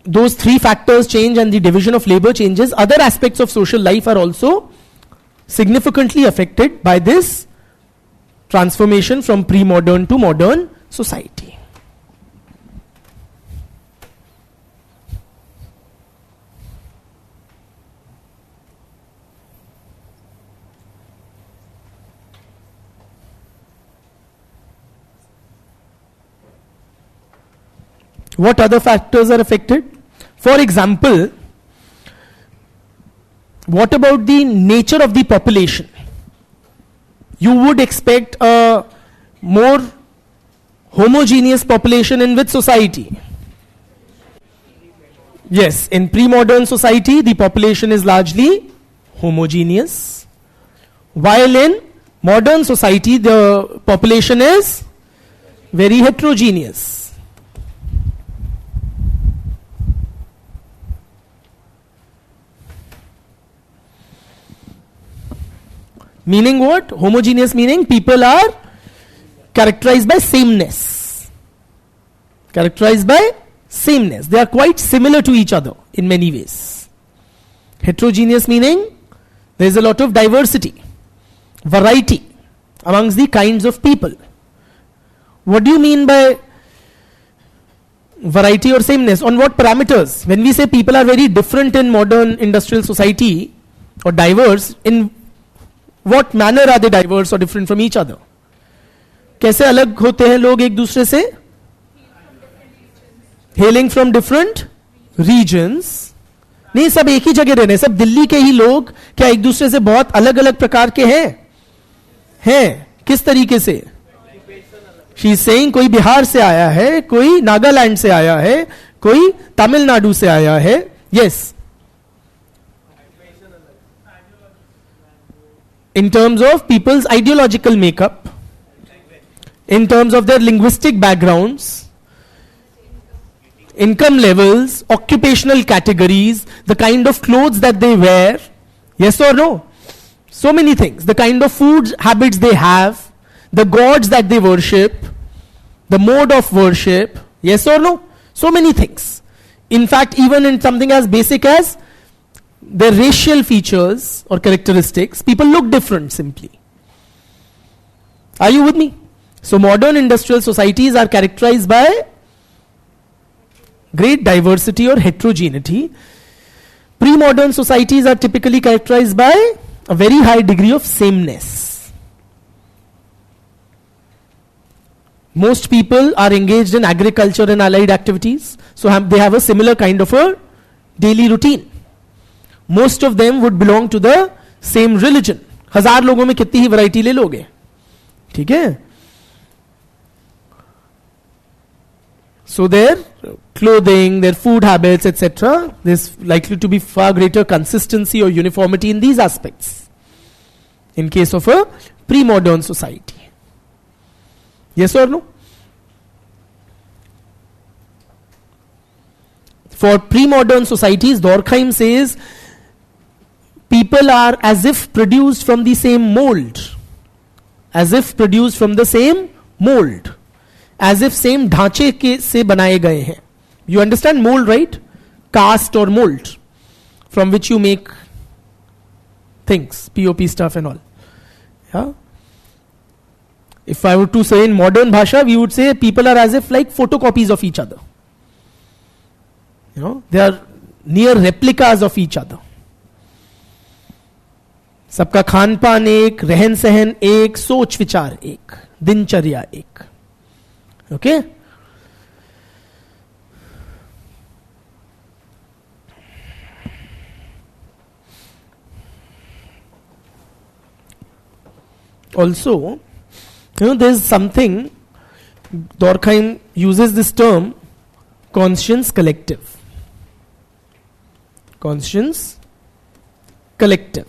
those three factors change and the division of labor changes, other aspects of social life are also significantly affected by this transformation from pre-modern to modern society. What other factors are affected? For example, what about the nature of the population? You would expect a more homogeneous population in which society? Yes, in pre-modern society, the population is largely homogeneous, while in modern society, the population is very heterogeneous. Meaning what? Homogeneous meaning people are characterized by sameness. Characterized by sameness. They are quite similar to each other in many ways. Heterogeneous meaning there is a lot of diversity, variety amongst the kinds of people. What do you mean by variety or sameness? On what parameters? When we say people are very different in modern industrial society or diverse, in what manner are they diverse or different from each other? कैसे अलग होते हैं लोग एक दूसरे से? Hailing from different regions. नहीं, सब एक ही जगह रहने, सब दिल्ली के ही लोग क्या एक दूसरे से बहुत अलग अलग प्रकार के हैं? किस तरीके से? She is saying कोई बिहार से आया है, कोई नागालैंड से आया है, कोई तमिलनाडु से आया है. Yes. In terms of people's ideological makeup, in terms of their linguistic backgrounds, income levels, occupational categories, the kind of clothes that they wear, yes or no? So many things. The kind of food habits they have, the gods that they worship, the mode of worship, yes or no? So many things. In fact, even in something as basic as their racial features or characteristics, people look different simply. Are you with me? So modern industrial societies are characterized by great diversity or heterogeneity. Pre-modern societies are typically characterized by a very high degree of sameness. Most people are engaged in agriculture and allied activities, so they have a similar kind of a daily routine. Most of them would belong to the same religion. 1000 लोगों में कितनी ही variety ले लोगे? ठीक है? So their clothing, their food habits, etc., there's likely to be far greater consistency or uniformity in these aspects in case of a pre-modern society. Yes or no? For pre-modern societies, Durkheim says people are as if produced from the same mold. As if produced from the same mold. As if same ढांचे के से बनाए गए हैं. You understand mold, right? Cast or mold from which you make things, POP stuff and all. Yeah. If I were to say in modern bhasha, we would say people are as if like photocopies of each other. You know, they are near replicas of each other. सबका खान पान एक, रहन सहन एक, सोच विचार एक, दिनचर्या एक. Okay? Also, there's something, Durkheim uses this term conscience collective. Conscience collective.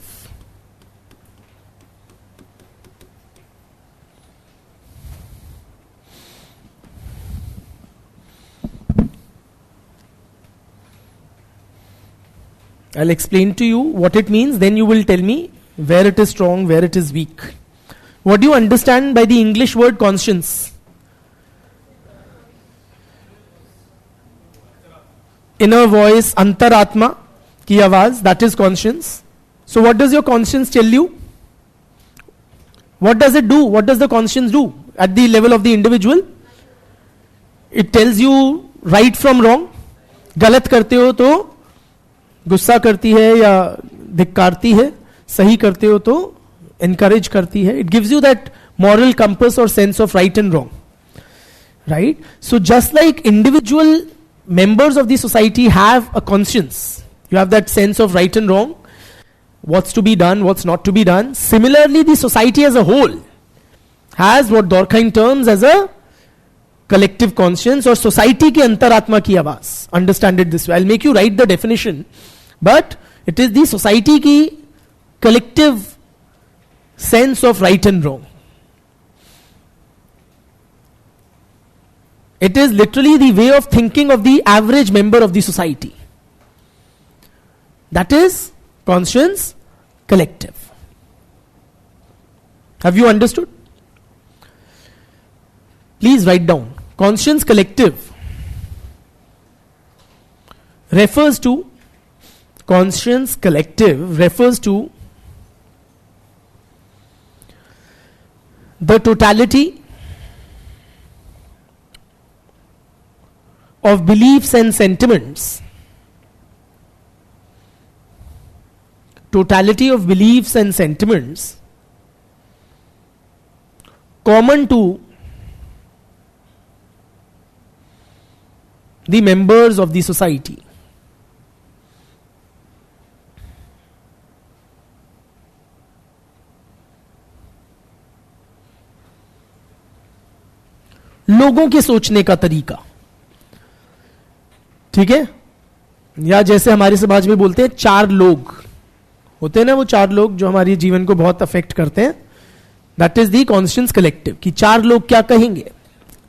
I'll explain to you what it means, then you will tell me where it is strong, where it is weak. What do you understand by the English word conscience? Inner voice, antaratma ki आवाज, that is conscience. So what does your conscience tell you? What does it do? What does the conscience do at the level of the individual? It tells you right from wrong. गलत करते हो तो गुस्सा करती है या धिक्कारती है, सही करते हो तो encourage करती है. It gives you that moral compass or sense of right and wrong. Right? So just like individual members of the society have a conscience, you have that sense of right and wrong, what's to be done, what's not to be done. Similarly, the society as a whole has what Durkheim terms as a collective conscience or society ki antaratma ki आवाज. Understand it this way. I'll make you write the definition, but it is the society ki collective sense of right and wrong. It is literally the way of thinking of the average member of the society. That is conscience collective. Have you understood? Please write down. Conscience collective refers to the totality of beliefs and sentiments. Totality of beliefs and sentiments common to the members of the society. लोगों के सोचने का तरीका, ठीक है? या जैसे हमारे समाज में बोलते हैं चार लोग होते हैं ना, वो चार लोग जो हमारे जीवन को बहुत अफेक्ट करते हैं. That is the conscious collective, कि चार लोग क्या कहेंगे.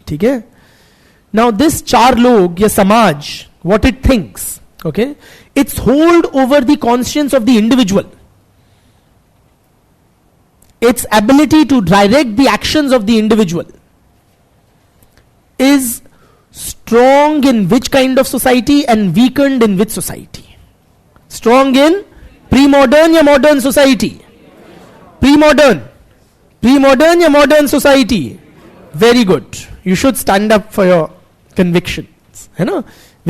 ठीक है? नाउ दिस चार लोग या समाज, what it thinks, okay, its hold over the conscience of the individual, its ability to direct the actions of the individual is strong in which kind of society and weakened in which society? Strong in pre-modern या modern society? Pre-modern या modern society? Very good. You should stand up for your convictions. है ना?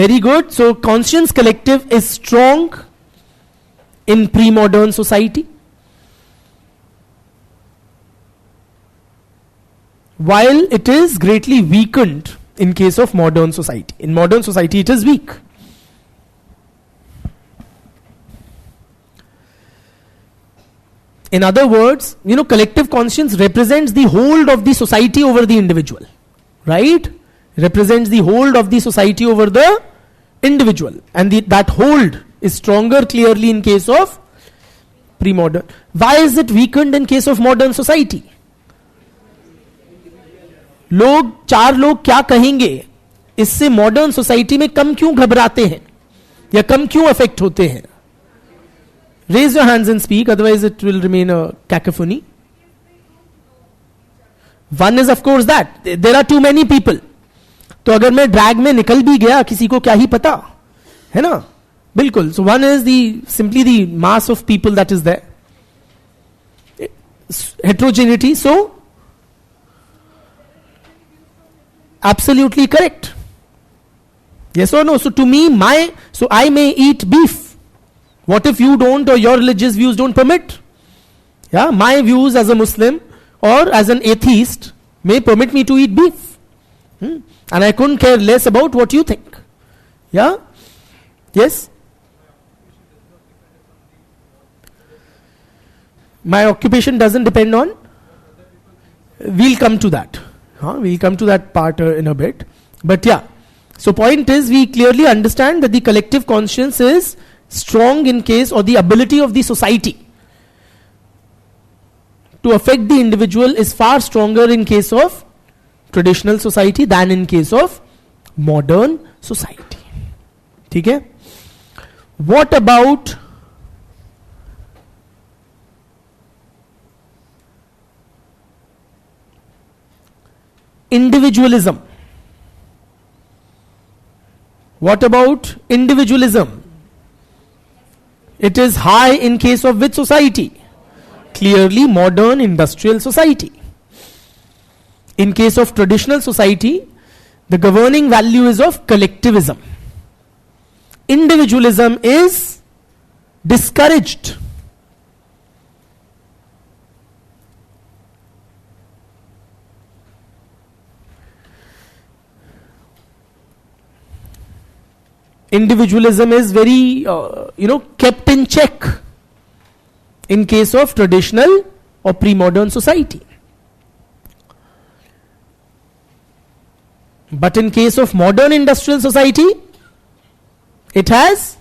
Very good. So conscience collective is strong in pre-modern society, while it is greatly weakened in case of modern society. In modern society it is weak. In other words, collective conscience represents the hold of the society over the individual. Right? Represents the hold of the society over the individual. And that hold is stronger clearly in case of pre-modern. Why is it weakened in case of modern society? चार लोग क्या कहेंगे, इससे modern society में कम क्यों घबराते हैं या कम क्यों अफेक्ट होते हैं? Raise your hands and speak, otherwise it will remain a cacophony. One is of course that there are too many people. तो अगर मैं ड्रैग में निकल भी गया, किसी को क्या ही पता, है ना? बिल्कुल. So one is the simply the mass of people that is there, heterogeneity. So absolutely correct. Yes or no? So to me, so I may eat beef. What if you don't, or your religious views don't permit? Yeah, my views as a Muslim or as an atheist may permit me to eat beef. And I couldn't care less about what you think. Yeah? Yes? My occupation doesn't depend on? We'll come to that. We'll come to that part in a bit. But yeah, So point is, we clearly understand that the collective conscience is strong in case, or the ability of the society to affect the individual is far stronger in case of traditional society than in case of modern society. ठीक है? What about individualism? What about individualism? It is high in case of which society? Clearly modern industrial society. In case of traditional society, the governing value is of collectivism. Individualism is discouraged. Individualism is very, kept in check in case of traditional or pre-modern society. But in case of modern industrial society, it has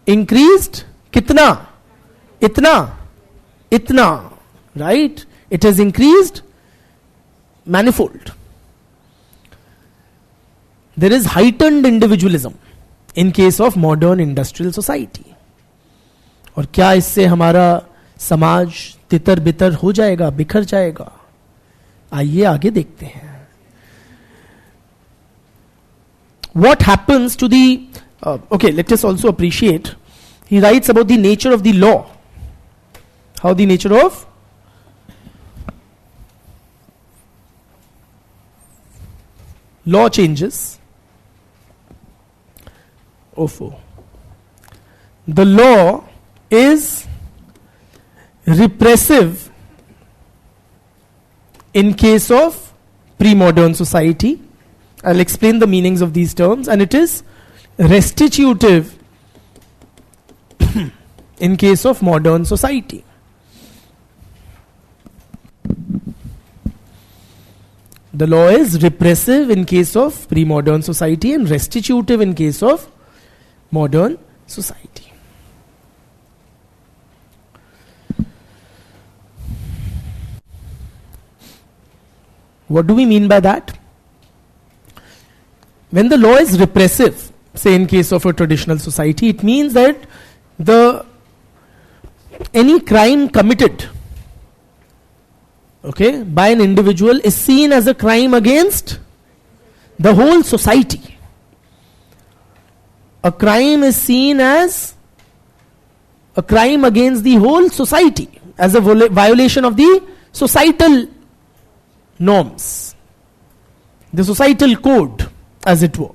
increased kitna? Itna, right? It has increased manifold. There is heightened individualism in case of modern industrial society. और क्या इससे हमारा समाज तितर बितर हो जाएगा, बिखर जाएगा? आइए आगे देखते हैं. What happens to the okay, let us also appreciate, he writes about the nature of the law, how the nature of law changes. The law is repressive in case of pre-modern society. I'll explain the meanings of these terms. And it is restitutive in case of modern society. The law is repressive in case of pre-modern society and restitutive in case of modern society. What do we mean by that? When the law is repressive, say in case of a traditional society, it means that any crime committed, okay, by an individual is seen as a crime against the whole society. A crime is seen as a crime against the whole society, as a violation of the societal norms, the societal code, as it were.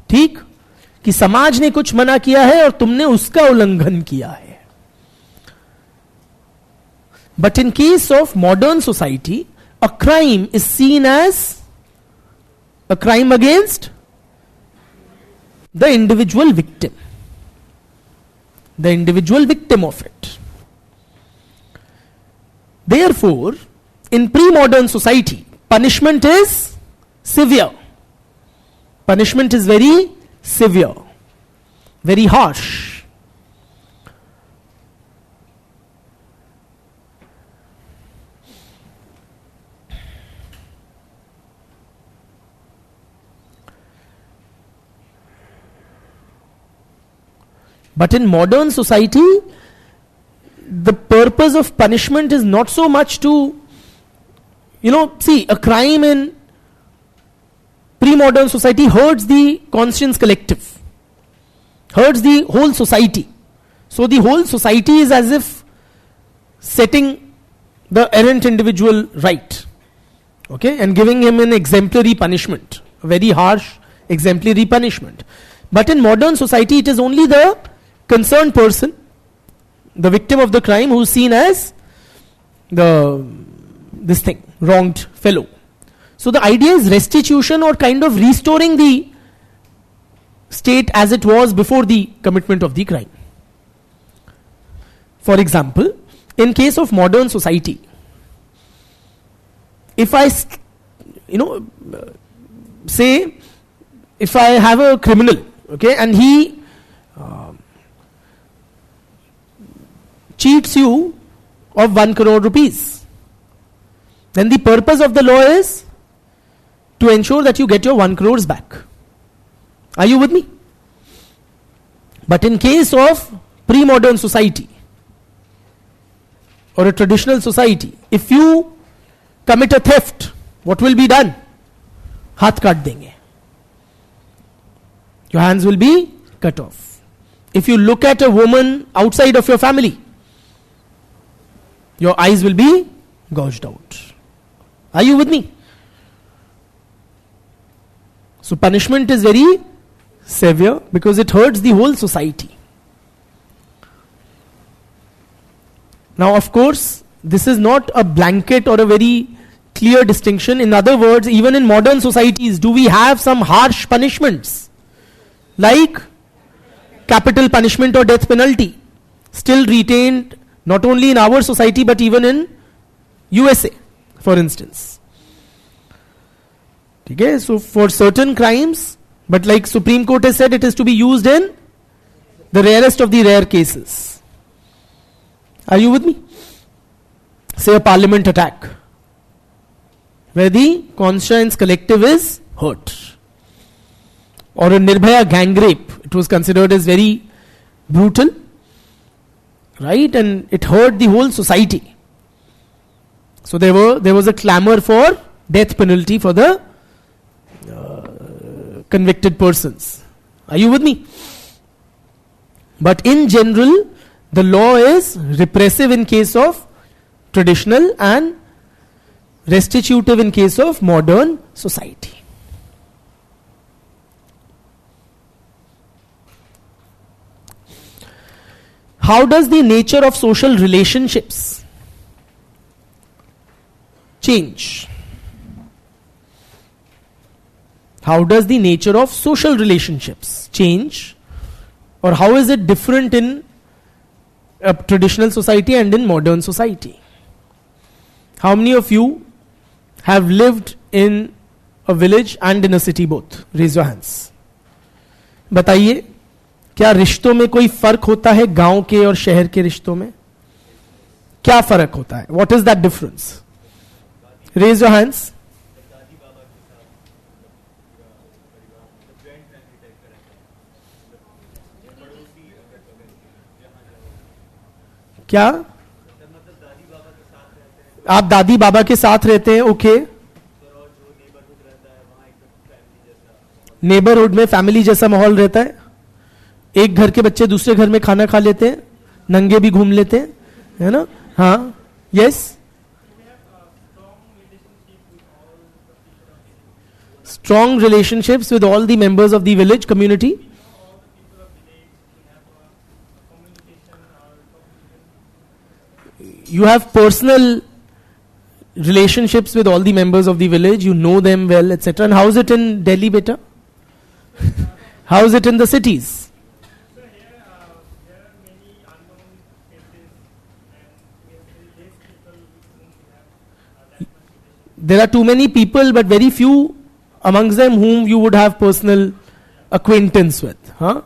ठीक? कि समाज ने कुछ मना किया है और तुमने उसका उल्लंघन किया है. But in case of modern society, a crime is seen as a crime against the individual victim. The individual victim of it. Therefore, in pre-modern society, punishment is severe. Punishment is very severe, very harsh. But in modern society, the purpose of punishment is not so much to, see, a crime in pre-modern society hurts the conscience collective, hurts the whole society. So the whole society is as if setting the errant individual right, okay, and giving him an exemplary punishment, a very harsh exemplary punishment. But in modern society, it is only the concerned person, the victim of the crime, who is seen as this wronged fellow. So the idea is restitution, or kind of restoring the state as it was before the commitment of the crime. For example, in case of modern society, if I say if I have a criminal, okay, and he cheats you of 1 crore rupees, then the purpose of the law is to ensure that you get your 1 crores back. Are you with me? But in case of pre-modern society or a traditional society, if you commit a theft, what will be done? Haath kaat denge. Your hands will be cut off. If you look at a woman outside of your family, your eyes will be gouged out. Are you with me? So punishment is very severe because it hurts the whole society. Now, of course, this is not a blanket or a very clear distinction. In other words, even in modern societies, do we have some harsh punishments like capital punishment or death penalty still retained not only in our society but even in USA, for instance? Okay, so for certain crimes, but like Supreme Court has said, it is to be used in the rarest of the rare cases. Are you with me? Say a parliament attack where the conscience collective is hurt, or a Nirbhaya gang rape. It was considered as very brutal, right? And it hurt the whole society. So there was a clamor for death penalty for the convicted persons. Are you with me? But in general, the law is repressive in case of traditional and restitutive in case of modern society. How does the nature of social relationships change? How does the nature of social relationships change, or how is it different in a traditional society and in modern society? How many of you have lived in a village and in a city both? Raise your hands. बताइए, क्या रिश्तों में कोई फर्क होता है गांव के और शहर के रिश्तों में? क्या फर्क होता है? What is that difference? Raise your hands. क्या आप दादी बाबा के साथ रहते हैं? ओके, नेबरहुड में फैमिली जैसा माहौल रहता है. एक घर के बच्चे दूसरे घर में खाना खा लेते हैं, नंगे भी घूम लेते हैं, है ना? हाँ, yes. Strong relationships with all the members of the village community. You have personal relationships with all the members of the village. You know them well, etc. And how is it in Delhi, beta? How is it in the cities? There are too many people, but very few amongst them whom you would have personal acquaintance with. Huh?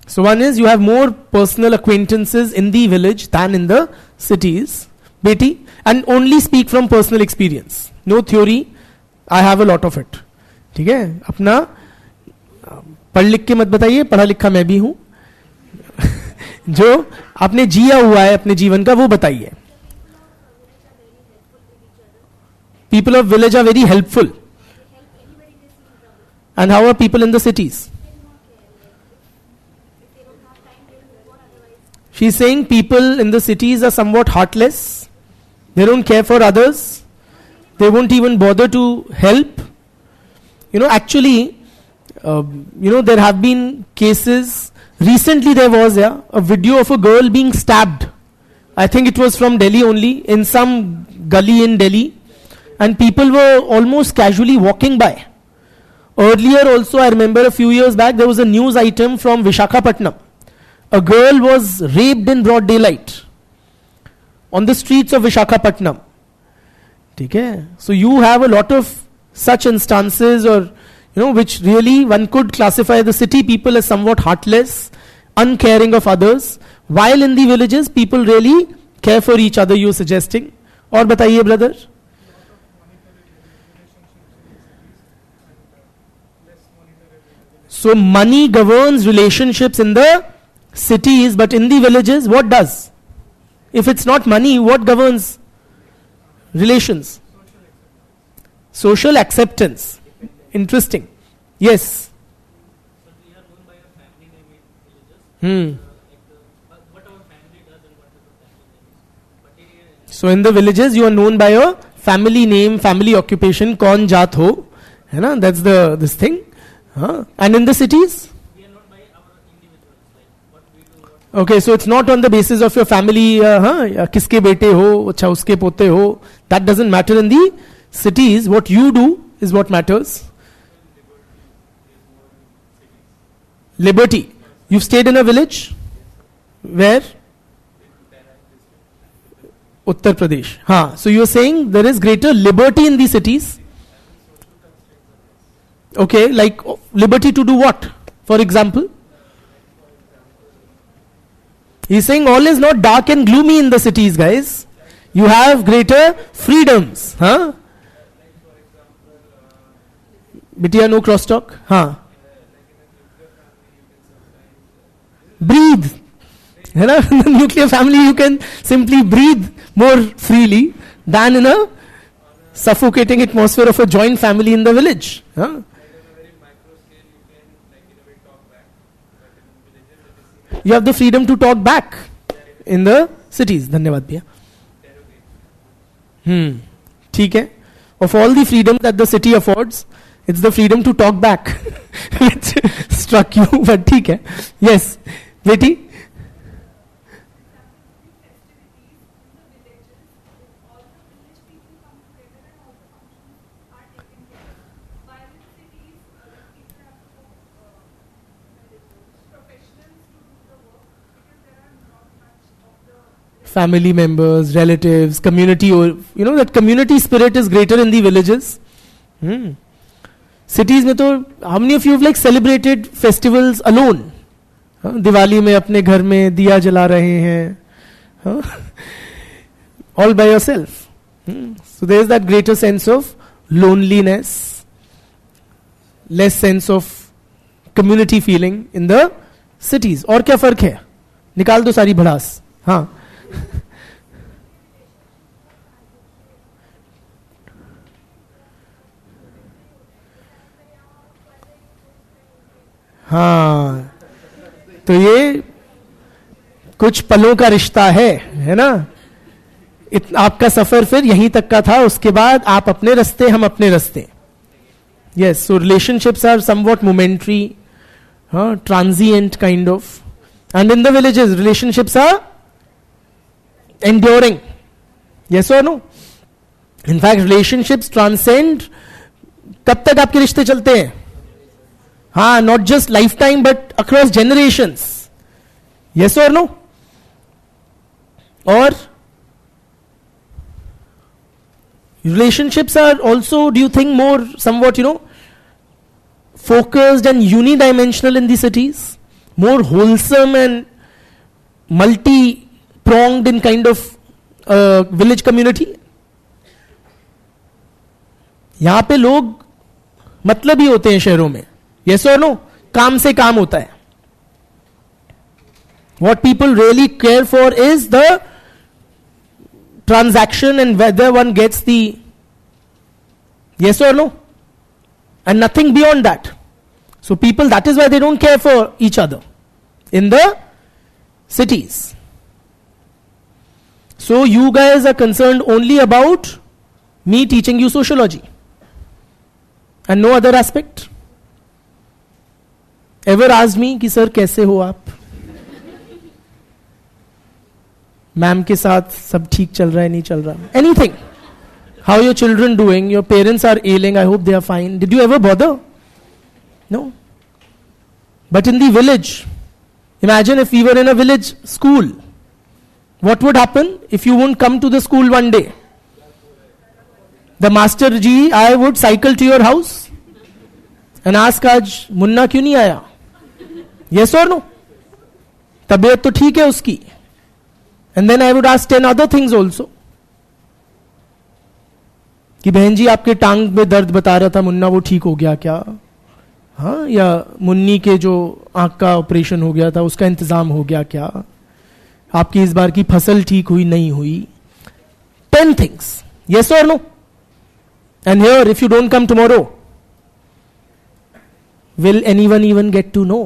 So one is you have more personal acquaintances in the village than in the cities. Beti, and only speak from personal experience. No theory. I have a lot of it. ठीक है? अपना पढ़ लिख के मत बताइए, पढ़ा लिखा मैं भी हूँ. जो आपने जिया हुआ है अपने जीवन का वो बताइए. People of village are very helpful. And how are people in the cities? She's saying people in the cities are somewhat heartless. They don't care for others. They won't even bother to help. Actually, there have been cases. Recently there was a video of a girl being stabbed. I think it was from Delhi only, in some gully in Delhi. And people were almost casually walking by. Earlier also, I remember a few years back, there was a news item from Visakhapatnam. A girl was raped in broad daylight on the streets of Visakhapatnam. Okay? So you have a lot of such instances, or which really one could classify the city people as somewhat heartless, uncaring of others, while in the villages people really care for each other, you're suggesting. और बताइए brother. So money governs relationships in the cities, but in the villages, what does? If it's not money, what governs relations? Social acceptance. Interesting. Yes.
So we are known by a family name in villages. What our family does and what the family name is. But
So in the villages, you are known by your family name, family occupation, kaun jaat ho, है ना? That's this thing. And in the cities?
we are known by our individuals, like what we do. What
Okay, so it's not on the basis of your family, kiske bete ho, acha uske pote ho. That doesn't matter in the cities. What you do is what matters. Liberty. You've stayed in a village? Where? Uttar Pradesh. So you're saying there is greater liberty in the cities? Okay, like liberty to do what? For example? He's saying all is not dark and gloomy in the cities, guys. You have greater freedoms. Bitia, no crosstalk. Breathe. In the nuclear family, you can simply breathe more freely than in a suffocating atmosphere of a joint family in the village. You have the freedom to talk back in the cities. Dhanyavad bhaiya. ठीक है. Of all the freedom that the city affords, it's the freedom to talk back which struck you, but ठीक है. Yes, बेटी. Family members, relatives, community, that community spirit is greater in the villages. Cities में तो how many of you have like celebrated festivals alone? Diwali में अपने घर में दिया जला रहे हैं, all by yourself. So there is that greater sense of loneliness, less sense of community feeling in the cities. और क्या फर्क है? निकाल दो सारी भड़ास. तो ये कुछ पलों का रिश्ता है ना? आपका सफर फिर यहीं तक का था, उसके बाद आप अपने रास्ते, हम अपने रास्ते. Yes, so relationships are somewhat momentary, transient kind of. And in the villages, relationships are enduring. Yes or no? In fact, relationships transcend. कब तक आपके रिश्ते चलते हैं? Not just lifetime but across generations. Yes or no? Or relationships are also, do you think, more somewhat, focused and unidimensional in the cities? More wholesome and multi-pronged in kind of village community? यहाँ पे लोग मतलब ही होते हैं शहरों में. Yes or no? काम से काम होता है. What people really care for is the transaction and whether one gets the yes or no, and nothing beyond that. So people, that is why they don't care for each other in the cities. So you guys are concerned only about me teaching you sociology and no other aspect. Ever asked me कि sir कैसे हो आप? Ma'am के साथ सब ठीक चल रहा है, नहीं चल रहा? Anything. How are your children doing? Your parents are ailing. I hope they are fine. Did you ever bother? No. But in the village, imagine if we were in a village school. What would happen if you won't come to the school one day? The master ji, I would cycle to your house and ask आज मुन्ना क्यों नहीं आया? Yes और no? तबीयत तो ठीक है उसकी. And then I would ask 10 other things also कि बहन जी आपके टांग में दर्द बता रहा था मुन्ना, वो ठीक हो गया क्या? हाँ, या मुन्नी के जो आंख का ऑपरेशन हो गया था उसका इंतजाम हो गया क्या? आपकी इस बार की फसल ठीक हुई नहीं हुई? 10 थिंग्स. यस और no? And here if you don't come tomorrow, will anyone even get to know?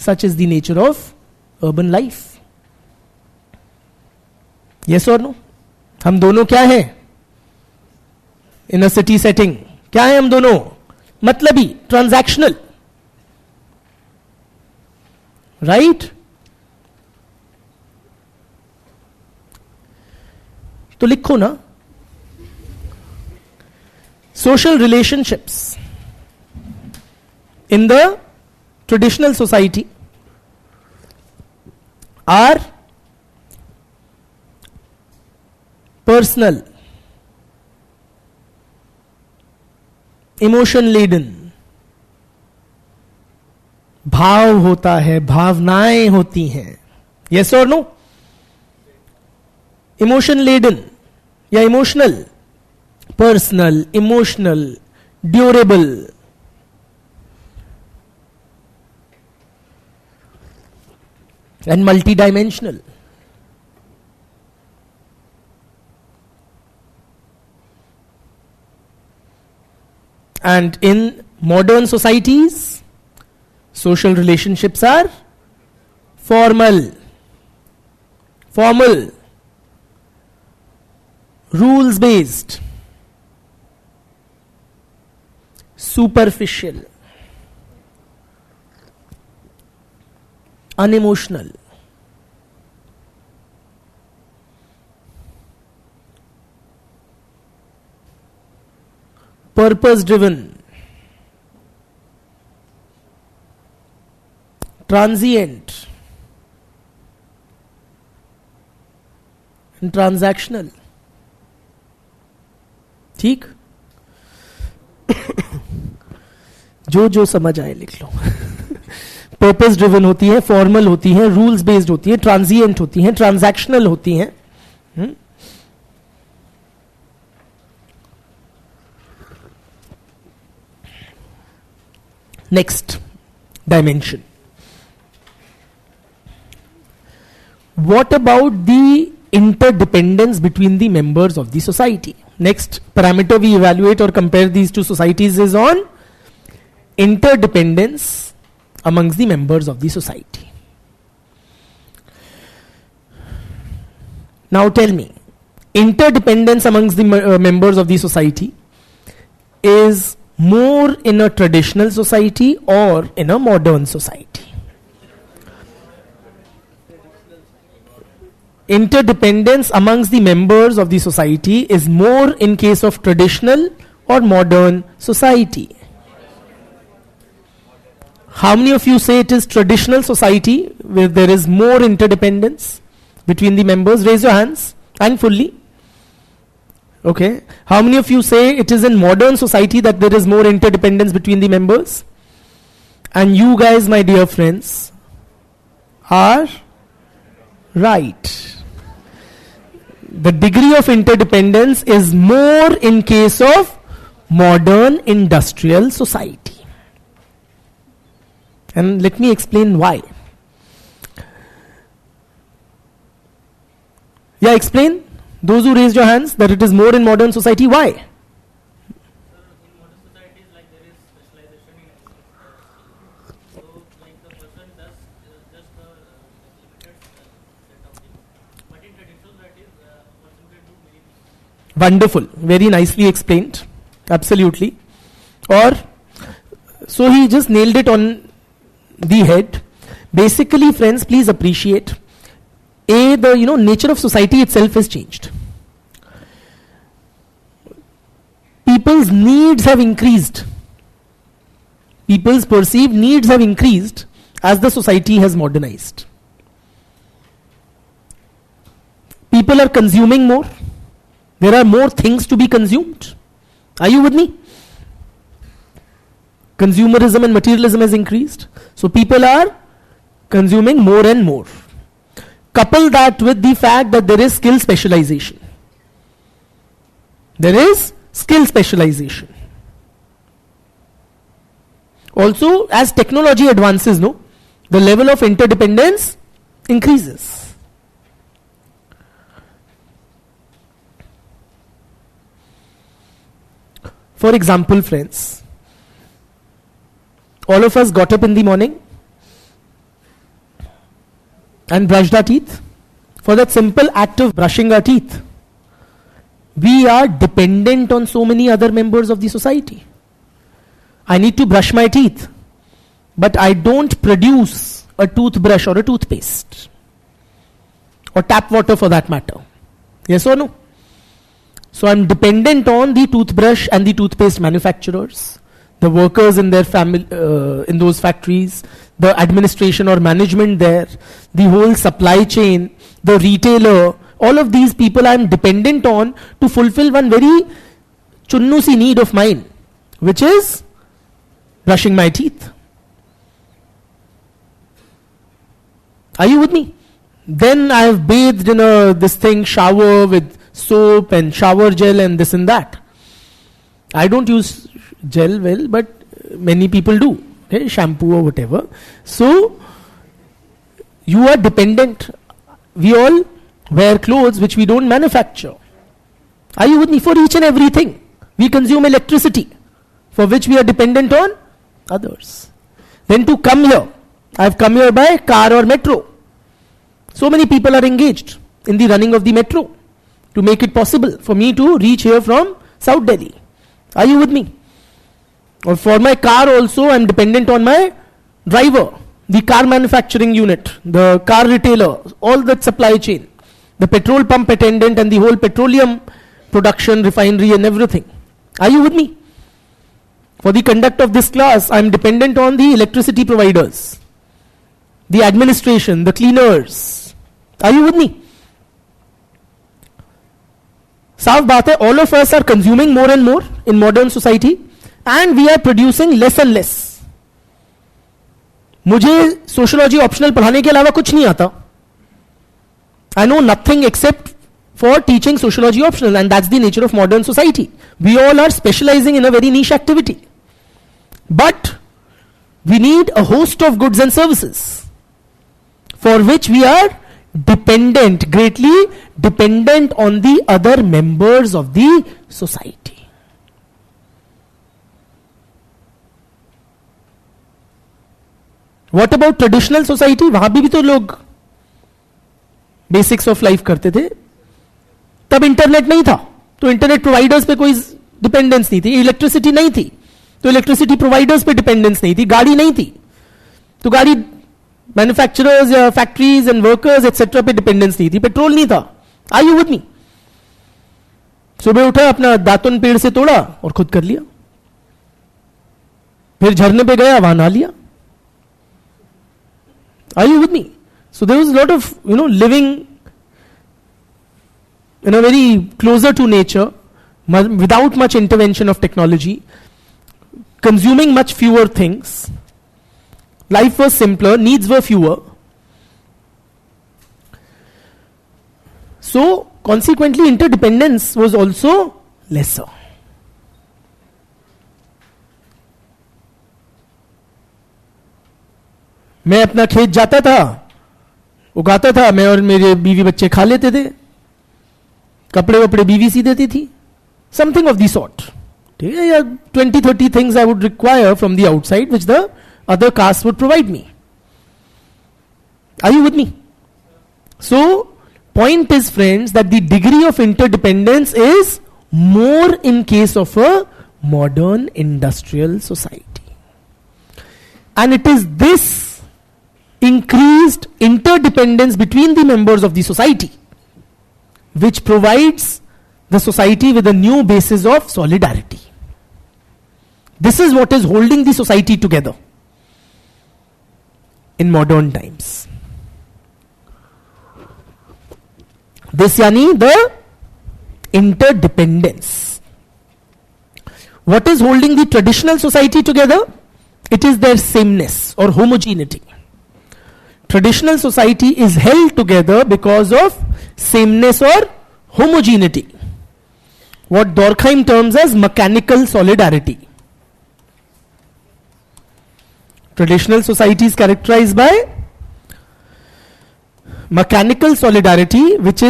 Such is the nature of urban life. Yes or no? हम दोनों क्या हैं? In a city setting क्या है हम दोनों? मतलबी, ट्रांजैक्शनल, राइट? तो लिखो ना, social relationships in the traditional society are personal, emotion laden. भाव होता है, भावनाएं होती हैं. यस और नो? इमोशन लेडन या emotional, personal, emotional, durable. And multidimensional. And in modern societies, social relationships are formal, rules based, superficial, unemotional. Purpose driven, transient, and transactional. ठीक? जो जो समझ आए लिख लो. पर्पस ड्रिवन होती है, फॉर्मल होती है, रूल्स बेस्ड होती है, ट्रांजिएंट होती है, ट्रांजैक्शनल होती हैं. Next dimension. What about the interdependence between the members of the society? Next parameter we evaluate or compare these two societies is on interdependence amongst the members of the society. Now tell me, interdependence amongst the members of the society is more in a traditional society or in a modern society? Interdependence amongst the members of the society is more in case of traditional or modern society? How many of you say it is traditional society where there is more interdependence between the members? Raise your hands. And fully. Okay. How many of you say it is in modern society that there is more interdependence between the members? And you guys, my dear friends, are right. The degree of interdependence is more in case of modern industrial society. And let me explain why. Yeah, explain. Those who raised your hands that it is more in modern society. Why?
In modern societies, like there is specialization in so like the person does just a limited set of things. But in traditional societies, person can do many things.
Wonderful. Very nicely explained. Absolutely. Or, so he just nailed it on the head. Basically, friends, please appreciate. The nature of society itself has changed. People's needs have increased. People's perceived needs have increased as the society has modernized. People are consuming more. There are more things to be consumed. Are you with me? Consumerism and materialism has increased. So people are consuming more and more. Couple that with the fact that there is skill specialization. There is skill specialization. Also, as technology advances, no, the level of interdependence increases. For example, friends, all of us got up in the morning and brushed our teeth. For that simple act of brushing our teeth, we are dependent on so many other members of the society. I need to brush my teeth, but I don't produce a toothbrush or a toothpaste or tap water for that matter. Yes or no? So I'm dependent on the toothbrush and the toothpaste manufacturers, the workers in their family, in those factories, the administration or management there, the whole supply chain, the retailer. All of these people I'm dependent on to fulfill one very chunnusi need of mine, which is brushing my teeth. Are you with me? Then I have bathed in this thing, shower with soap and shower gel and this and that. I don't use gel well, but many people do. Okay? Shampoo or whatever. So, you are dependent. We all wear clothes which we don't manufacture. Are you with me? For each and everything. We consume electricity, for which we are dependent on others. Then to come here, I have come here by car or metro. So many people are engaged in the running of the metro to make it possible for me to reach here from South Delhi. Are you with me? Or for my car also, I am dependent on my driver, the car manufacturing unit, the car retailer, all that supply chain, the petrol pump attendant and the whole petroleum production, refinery and everything. Are you with me? For the conduct of this class, I am dependent on the electricity providers, the administration, the cleaners. Are you with me? साफ बात है, all of us are consuming more and more in modern society and we are producing less and less. मुझे sociology optional पढ़ाने के अलावा कुछ नहीं आता. I know nothing except for teaching sociology optional, and that's the nature of modern society. We all are specializing in a very niche activity. But we need a host of goods and services for which we are dependent, greatly dependent on the other members of the society. What about traditional society? वहां भी तो लोग basics of life करते थे. तब internet नहीं था, तो इंटरनेट प्रोवाइडर्स पे कोई डिपेंडेंस नहीं थी. इलेक्ट्रिसिटी नहीं थी, तो इलेक्ट्रिसिटी प्रोवाइडर्स पे डिपेंडेंस नहीं थी. गाड़ी नहीं थी, तो गाड़ी मैन्युफैक्चरर्स या फैक्ट्रीज एंड वर्कर्स एक्सेट्रा पे डिपेंडेंस नहीं थी. पेट्रोल नहीं था. Are you with me? सुबह उठा, अपना दातुन पेड़ से तोड़ा और खुद कर लिया. फिर झरने पे गया, वहां नहा लिया. Are you with me? So there was a lot of, living in a very closer to nature, without much intervention of technology, consuming much fewer things. Life was simpler, needs were fewer. So consequently, interdependence was also lesser. मैं अपना खेत जाता था, उगाता था, मैं और मेरे बीवी बच्चे खा लेते थे. कपड़े वपड़े बीवी सी देती थी. Something of the sort. ठीक है, या 20-30 things I would require from the outside which the other caste would provide me. Are you with me? So point is, friends, that the degree of interdependence is more in case of a modern industrial society. And it is this increased interdependence between the members of the society which provides the society with a new basis of solidarity. This is what is holding the society together in modern times. This yani the interdependence. What is holding the traditional society together? It is their sameness or homogeneity. Traditional society is held together because of sameness or homogeneity. What Durkheim terms as mechanical solidarity. Traditional society is characterized by mechanical solidarity, which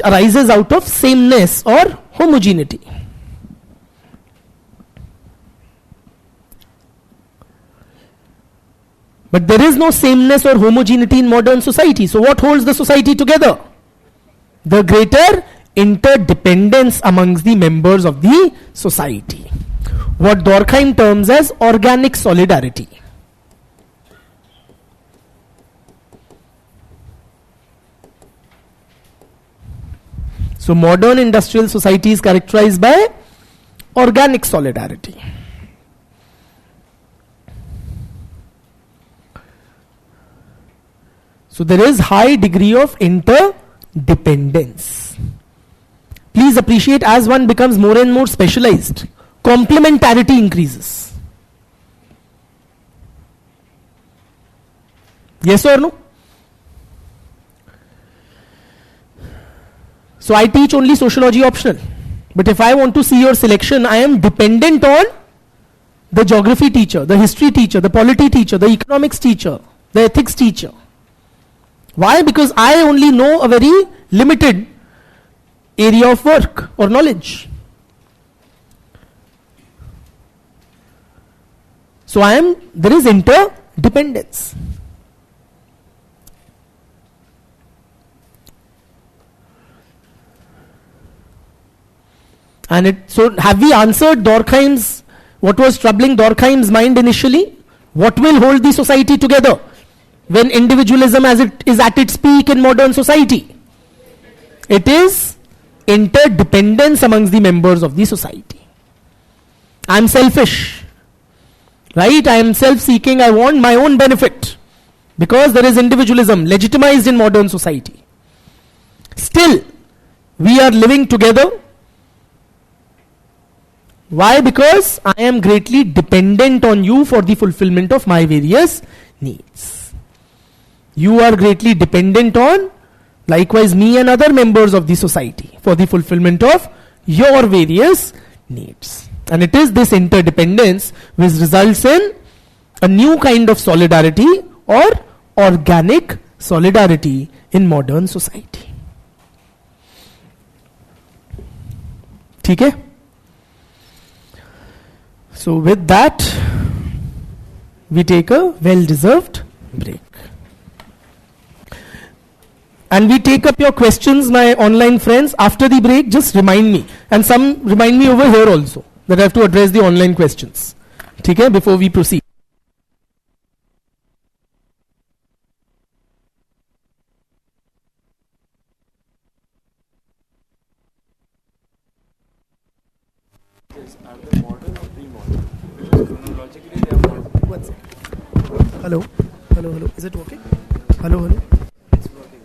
arises out of sameness or homogeneity. But there is no sameness or homogeneity in modern society. So what holds the society together? The greater interdependence amongst the members of the society. What Durkheim terms as organic solidarity. So modern industrial society is characterized by organic solidarity. So there is high degree of interdependence. Please appreciate, as one becomes more and more specialized, complementarity increases. Yes or no? So I teach only sociology optional. But if I want to see your selection, I am dependent on the geography teacher, the history teacher, the polity teacher, the economics teacher, the ethics teacher. Why? Because I only know a very limited area of work or knowledge. So there is interdependence. So have we answered Durkheim's, what was troubling Durkheim's mind initially? What will hold the society together when individualism as it is at its peak in modern society? It is interdependence amongst the members of the society. I am selfish, right? I am self-seeking, I want my own benefit because there is individualism legitimized in modern society. Still, we are living together. Why? Because I am greatly dependent on you for the fulfillment of my various needs. You are greatly dependent on, likewise, me and other members of the society for the fulfillment of your various needs. And it is this interdependence which results in a new kind of solidarity or organic solidarity in modern society. Okay? So with that, we take a well-deserved break. And we take up your questions, my online friends. After the break, just remind me. And some remind me over here also, that I have to address the online questions. Okay, before we proceed.
Are they modern or pre-modern? Because chronologically they are modern.
One second. Hello? Hello, hello. Is it working? Hello, hello?
It's working.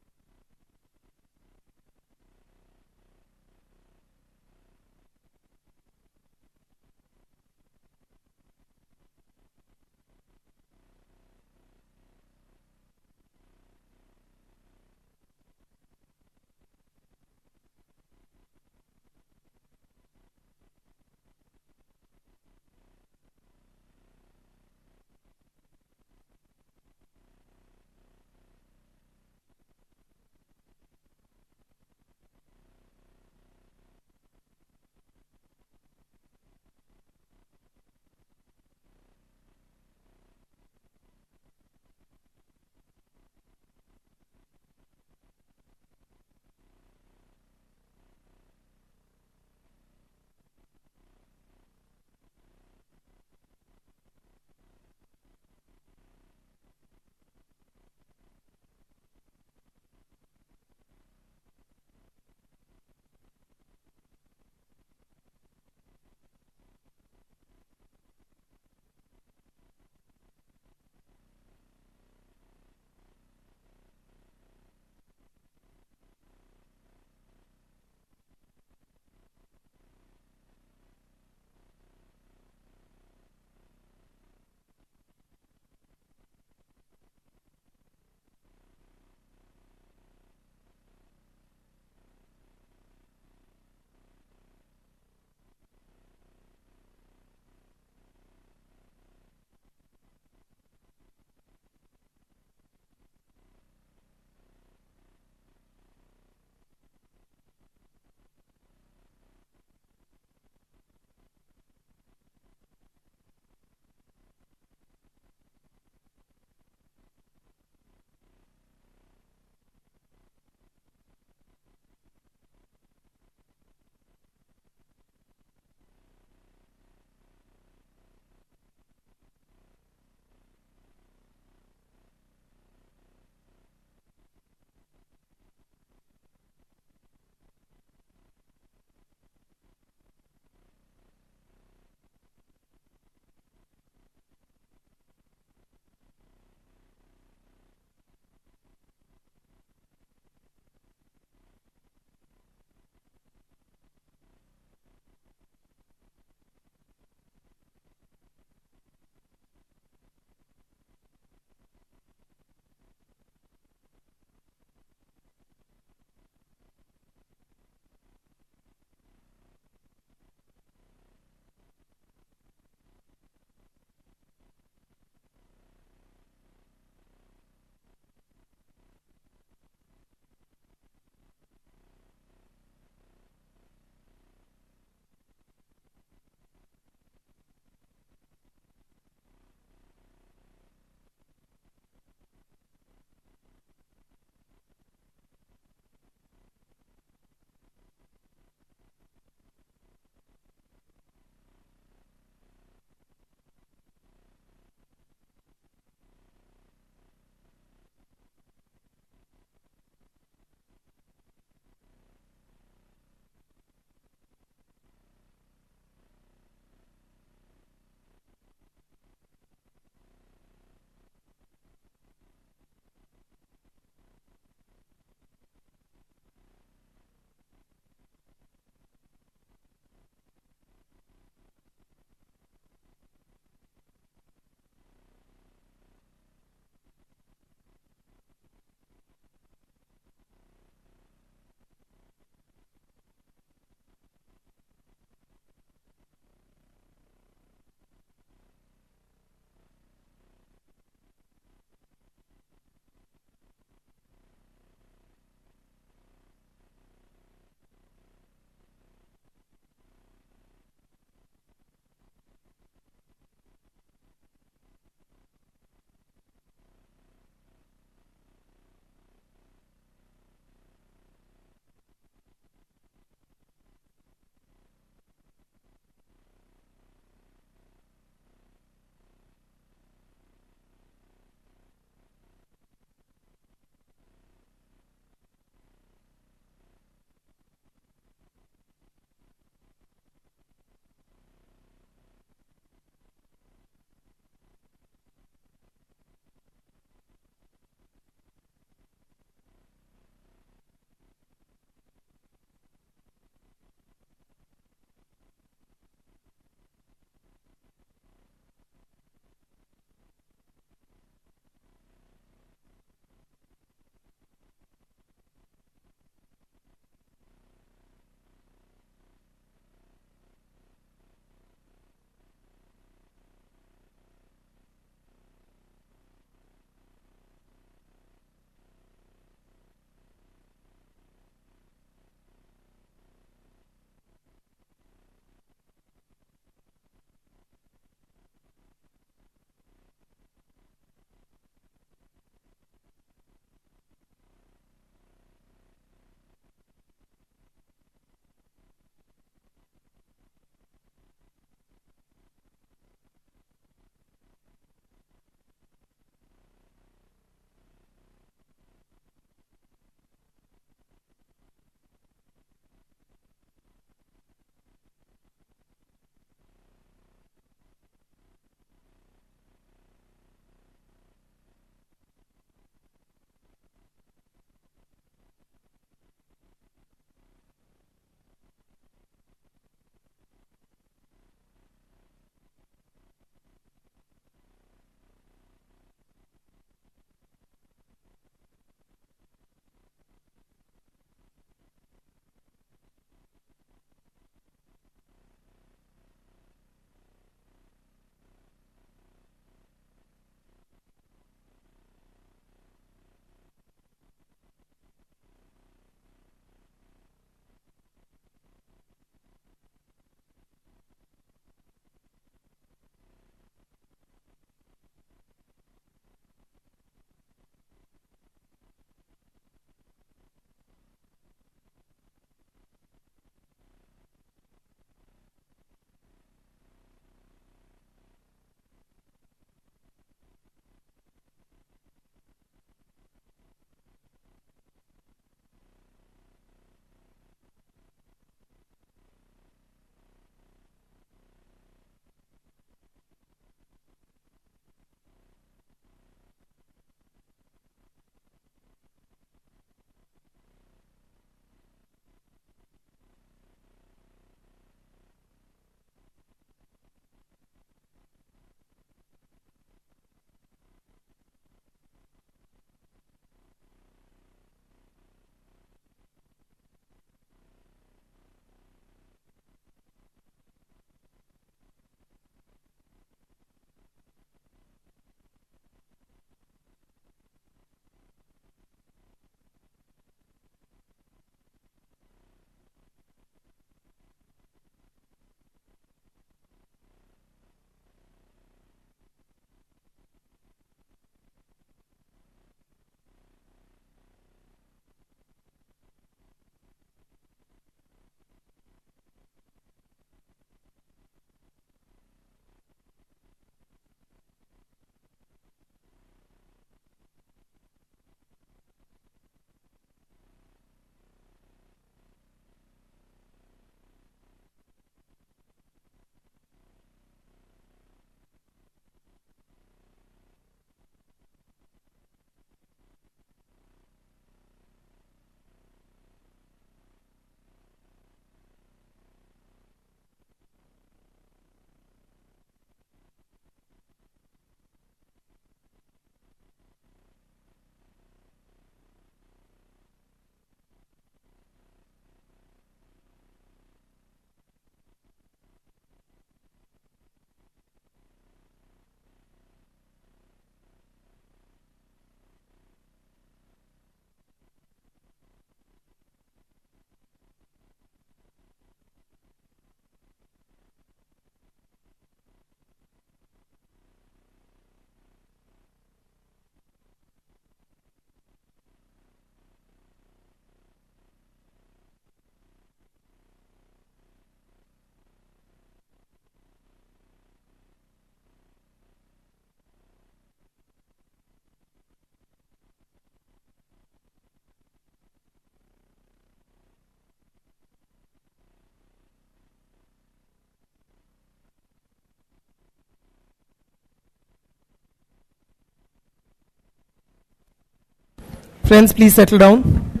Friends, please settle down.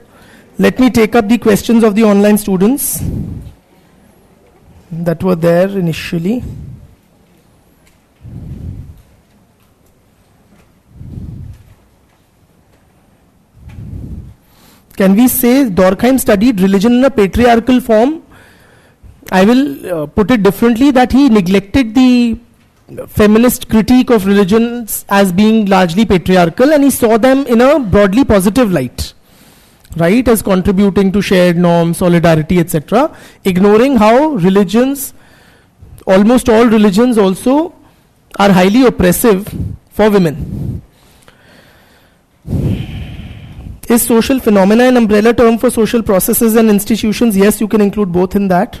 Let me take up the questions of the online students that were there initially. Can we say Durkheim studied religion in a patriarchal form? I will put it differently, that he neglected the feminist critique of religions as being largely patriarchal, and he saw them in a broadly positive light, right, as contributing to shared norms, solidarity, etc., ignoring how religions, almost all religions also, are highly oppressive for women. Is social phenomena an umbrella term for social processes and institutions? Yes, you can include both in that.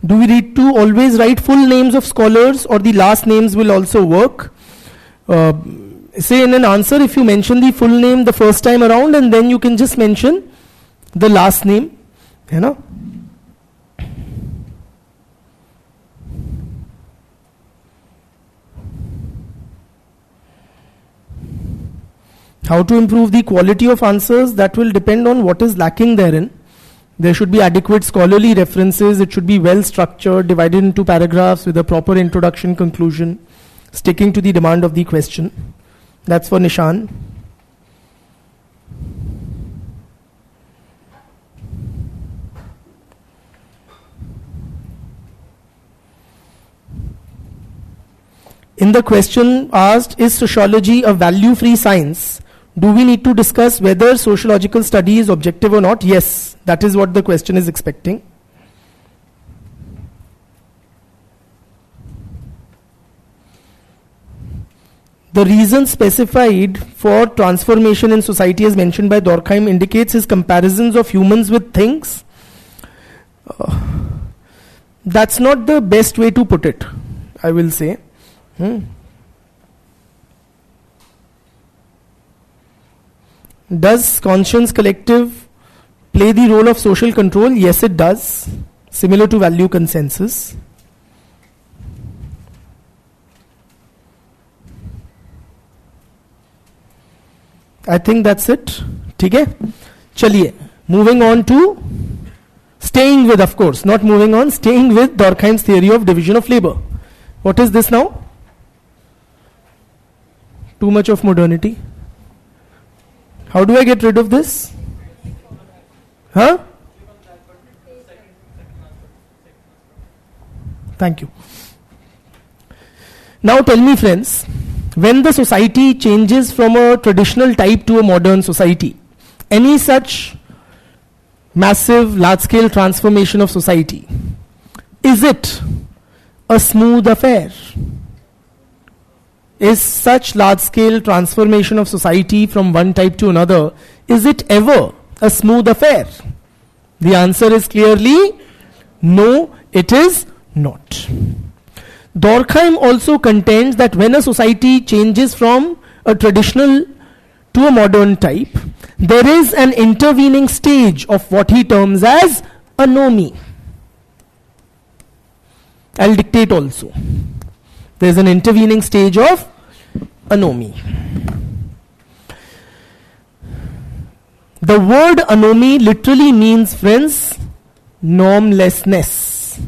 Do we need to always write full names of scholars, or the last names will also work? Say in an answer, if you mention the full name the first time around, and then you can just mention the last name. You know? How to improve the quality of answers? That will depend on what is lacking therein. There should be adequate scholarly references. It should be well structured, divided into paragraphs with a proper introduction, conclusion, sticking to the demand of the question. That's for Nishan. In the question asked, is sociology a value-free science? Do we need to discuss whether sociological study is objective or not? Yes, that is what the question is expecting. The reason specified for transformation in society as mentioned by Durkheim indicates his comparisons of humans with things. That's not the best way to put it, I will say. Does conscience collective play the role of social control? Yes, it does. Similar to value consensus. I think that's it. Okay? Chaliye. Moving on to staying with, of course, not moving on, staying with Durkheim's theory of division of labor. What is this now? Too much of modernity. How do I get rid of this? Huh? Thank you. Now tell me, friends, when the society changes from a traditional type to a modern society, any such massive, large-scale transformation of society, is it a smooth affair? Is such large-scale transformation of society from one type to another, is it ever a smooth affair? The answer is clearly no, it is not. Durkheim also contends that when a society changes from a traditional to a modern type, there is an intervening stage of what he terms as anomy. I'll dictate also. There's an intervening stage of anomy. The word anomy literally means, friends, normlessness.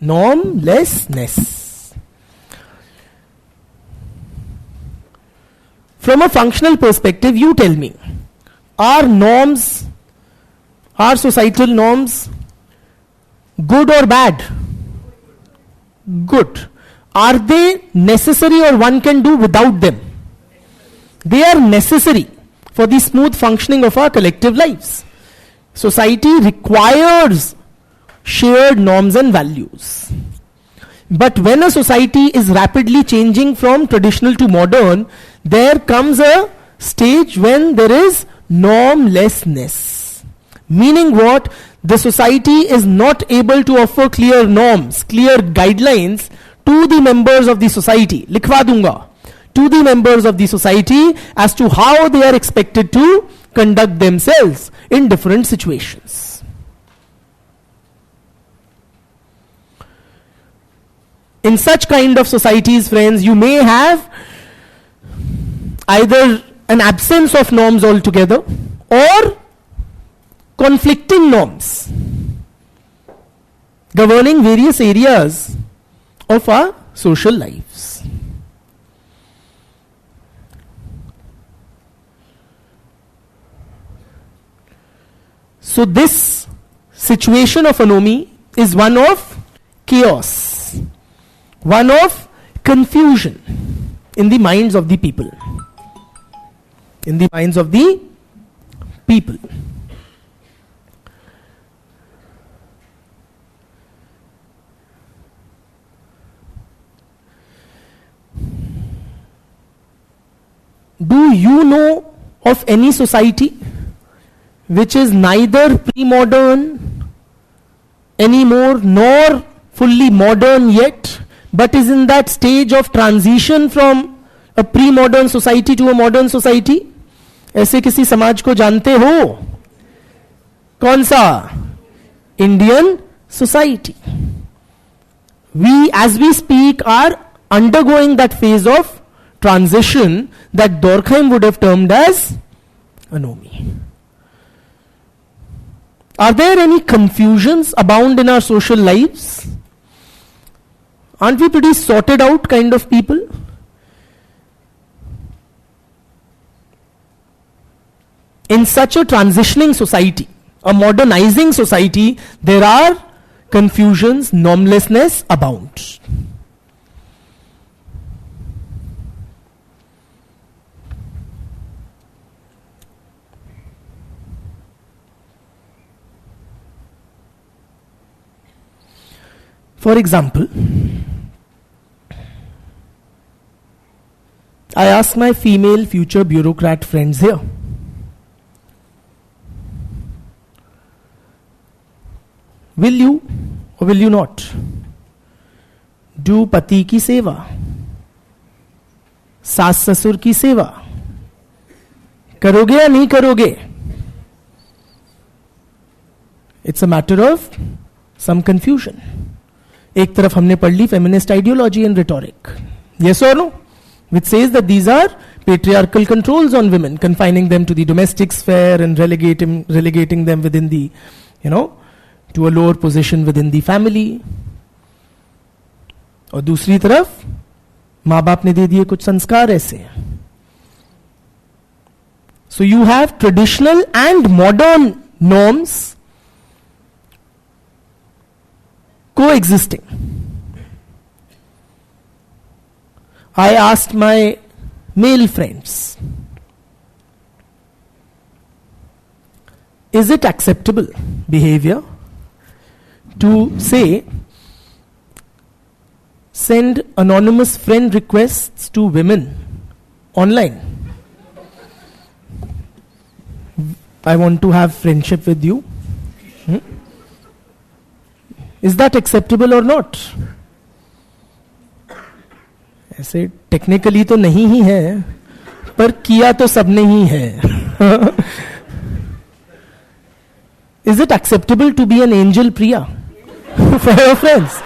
Normlessness. From a functional perspective, you tell me, are norms, are societal norms good or bad? Good. Are they necessary or one can do without them? They are necessary for the smooth functioning of our collective lives. Society requires shared norms and values. But when a society is rapidly changing from traditional to modern, there comes a stage when there is normlessness. Meaning what? The society is not able to offer clear norms, clear guidelines to the members of the society. Likhwa dunga. To the members of the society as to how they are expected to conduct themselves in different situations. In such kind of societies, friends, you may have either an absence of norms altogether or conflicting norms governing various areas of our social lives. So this situation of anomie is one of chaos, one of confusion in the minds of the people. In the minds of the people. Do you know of any society which is neither pre-modern anymore nor fully modern yet, but is in that stage of transition from a pre-modern society to a modern society? ऐसे किसी समाज को जानते हो? कौन सा? Indian society. We, as we speak, are undergoing that phase of transition that Durkheim would have termed as anomie. Are there any confusions abound in our social lives? Aren't we pretty sorted out kind of people? In such a transitioning society, a modernizing society, there are confusions, normlessness abounds. For example, I ask my female future bureaucrat friends here, will you or will you not do पति की सेवा, सास ससुर की सेवा? करोगे या नहीं करोगे? It's a matter of some confusion. एक तरफ हमने पढ़ ली feminist ideology and rhetoric. Yes or no? Which says that these are patriarchal controls on women, confining them to the domestic sphere and relegating them within the, to a lower position within the family. और दूसरी तरफ माँ बाप ने दे दिए कुछ संस्कार ऐसे. So you have traditional and modern norms coexisting. I asked my male friends, is it acceptable behavior to say, send anonymous friend requests to women online? I want to have friendship with you. Is that acceptable or not? ऐसे technically तो नहीं ही है, पर किया तो सबने ही है. Is it acceptable to be an angel Priya for your friends?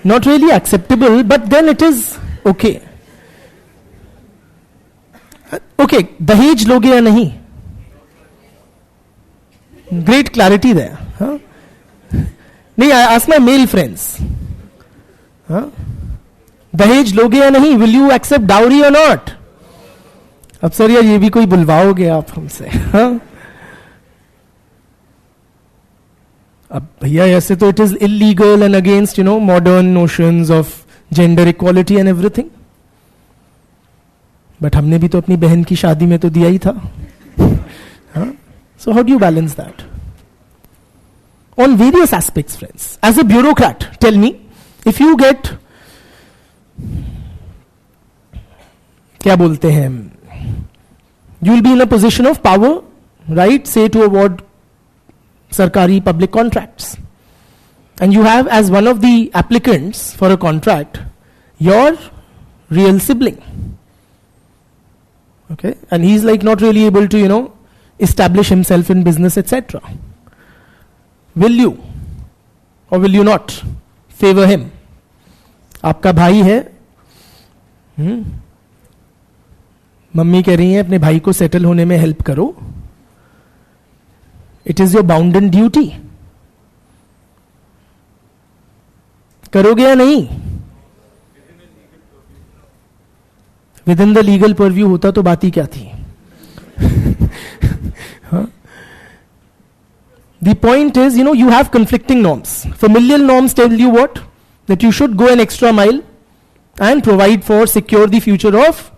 Not really acceptable, but then it is okay. Okay, दहेज लोगे या नहीं? Great clarity there. Huh? नहीं, I ask my male friends. Huh? दहेज लोगे या नहीं? Will you accept dowry or not? अब सर यार ये भी कोई बुलवाओगे आप हमसे? हाँ? अब भैया ऐसे तो it is illegal and against modern notions of gender equality and everything. But हमने भी तो अपनी बहन की शादी में तो दिया ही था. हाँ? So how do you balance that? On various aspects, friends. As a bureaucrat, tell me, if you get, क्या बोलते हैं, you will be in a position of power, right? Say to award sarkari public contracts. And you have as one of the applicants for a contract, your real sibling. Okay? And he's like not really able to, establish himself in business, etc. Will you or will you not favour him. आपका भाई है, mummy कह रही है अपने भाई को settle होने में हेल्प करो. It is your bounden duty. करोगे या नहीं? Within the legal purview होता तो बात ही क्या थी. The point is, you have conflicting norms. Familial norms tell you what? That you should go an extra mile and provide for, secure the future of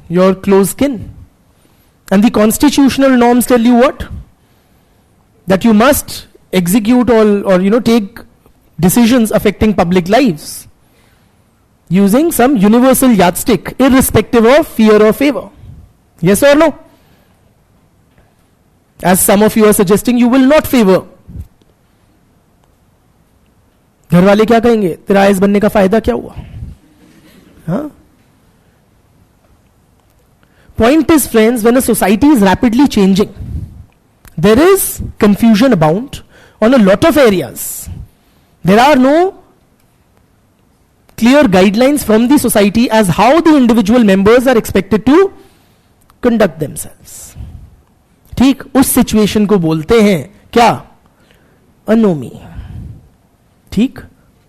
your close kin. And the constitutional norms tell you what? That you must execute all, or take decisions affecting public lives using some universal yardstick, irrespective of fear or favor. Yes or no? As some of you are suggesting, you will not favor. घर वाले क्या कहेंगे? तेरा IAS बनने का फायदा क्या हुआ? हाँ? Point is, friends, when a society is rapidly changing, there is confusion abound on a lot of areas. There are no clear guidelines from the society as how the individual members are expected to conduct themselves. ठीक, उस situation को बोलते हैं क्या? अनोमी. ठीक,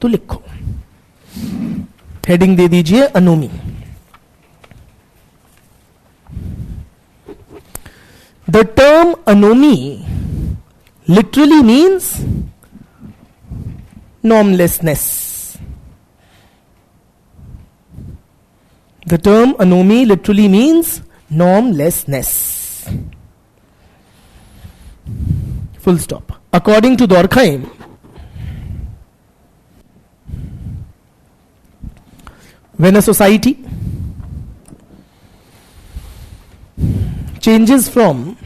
तो लिखो, heading दे दीजिए anomie. The term anomie literally means normlessness. The term anomy literally means normlessness. Full stop. According to Durkheim, when a society changes from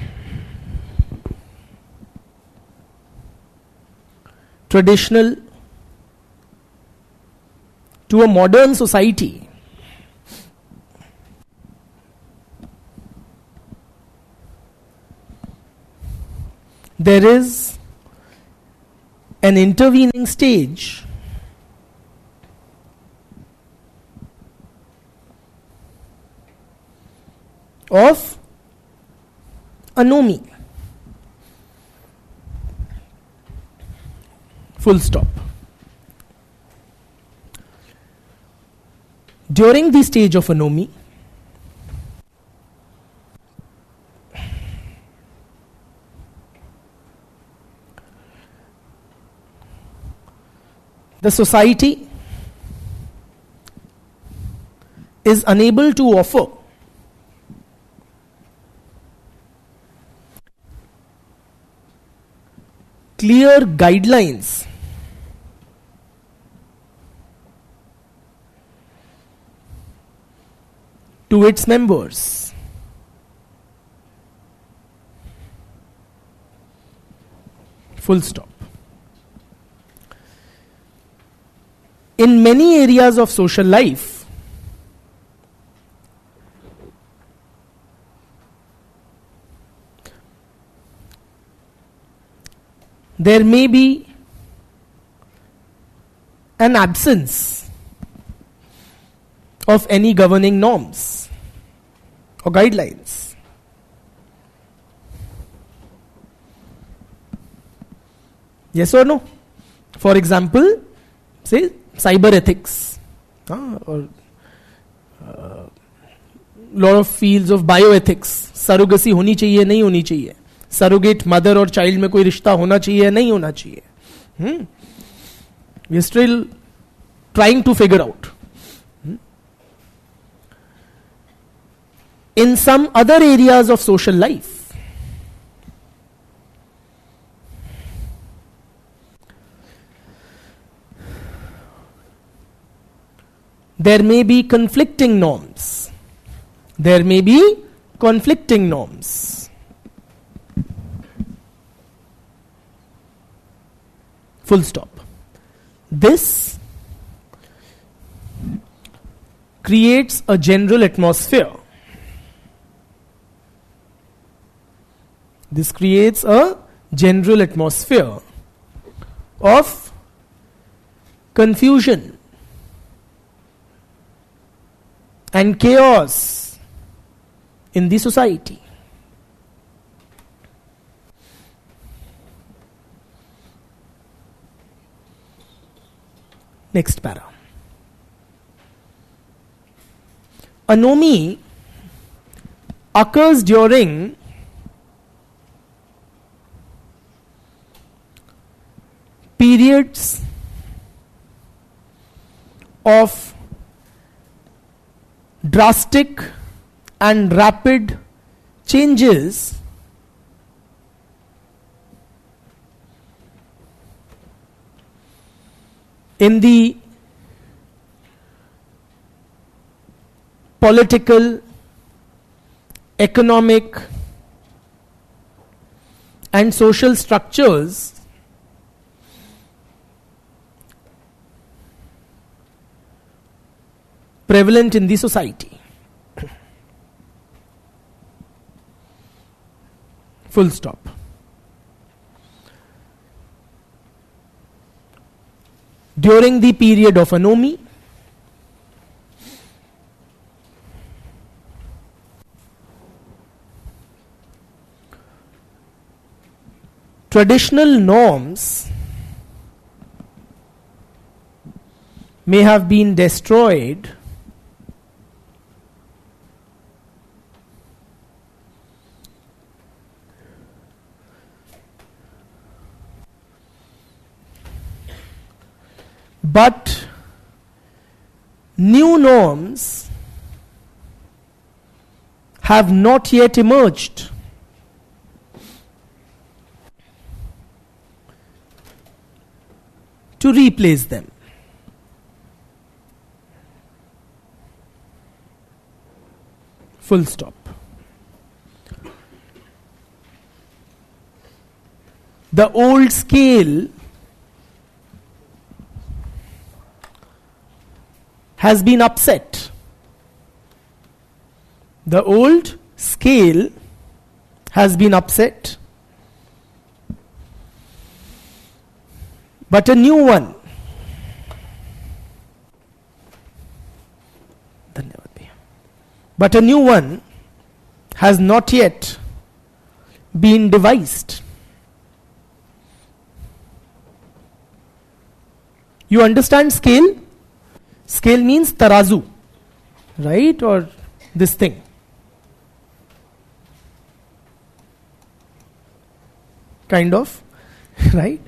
traditional to a modern society, there is an intervening stage of anomy. Full stop. During the stage of anomy, the society is unable to offer clear guidelines to its members. Full stop. In many areas of social life, there may be an absence of any governing norms or guidelines. Yes or no? For example, say cyber ethics, or lot of fields of bioethics. Surrogacy होनी चाहिए नहीं होनी चाहिए, surrogate mother और child में कोई रिश्ता होना चाहिए नहीं होना चाहिए. We are still trying to figure out. In some other areas of social life, there may be conflicting norms. There may be conflicting norms. Full stop. This creates a general atmosphere. This creates a general atmosphere of confusion and chaos in the society. Next para. Anomy occurs during periods of drastic and rapid changes in the political, economic, and social structures prevalent in the society. Full stop. During the period of anomy, traditional norms may have been destroyed but new norms have not yet emerged. To replace them. Full stop. The old scale has been upset. The old scale has been upset, but a new one has not yet been devised. You understand scale? Scale means tarazu, right? Or this thing. Kind of, right?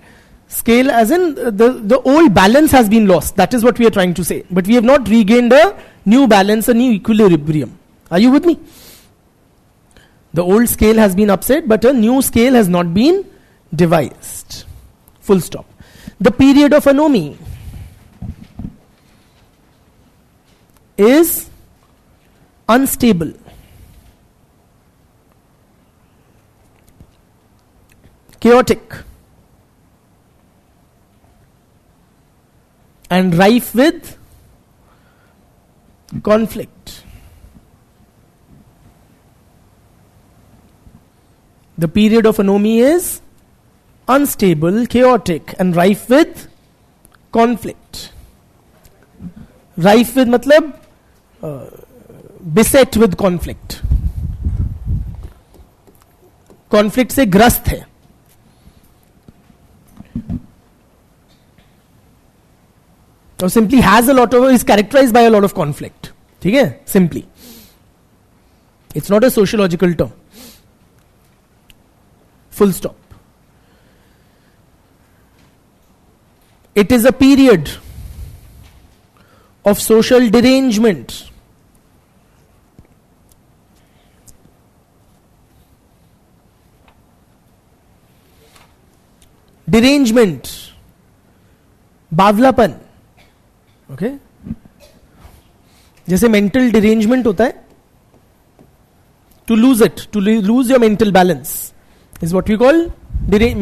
Scale as in the old balance has been lost. That is what we are trying to say. But we have not regained a new balance, a new equilibrium. Are you with me? The old scale has been upset, but a new scale has not been devised. Full stop. The period of anomy is unstable. Chaotic. And rife with conflict. The period of anomy is unstable, chaotic, and rife with conflict. Rife with matlab beset with conflict. Conflict से ग्रस्त है. Or simply has a lot of, is characterized by a lot of conflict. ठीक है? Simply. It's not a sociological term. Full stop. It is a period of social derangement. Derangement. बावलापन. Okay जैसे mental derangement होता है, to lose it, to lose your mental balance is what we call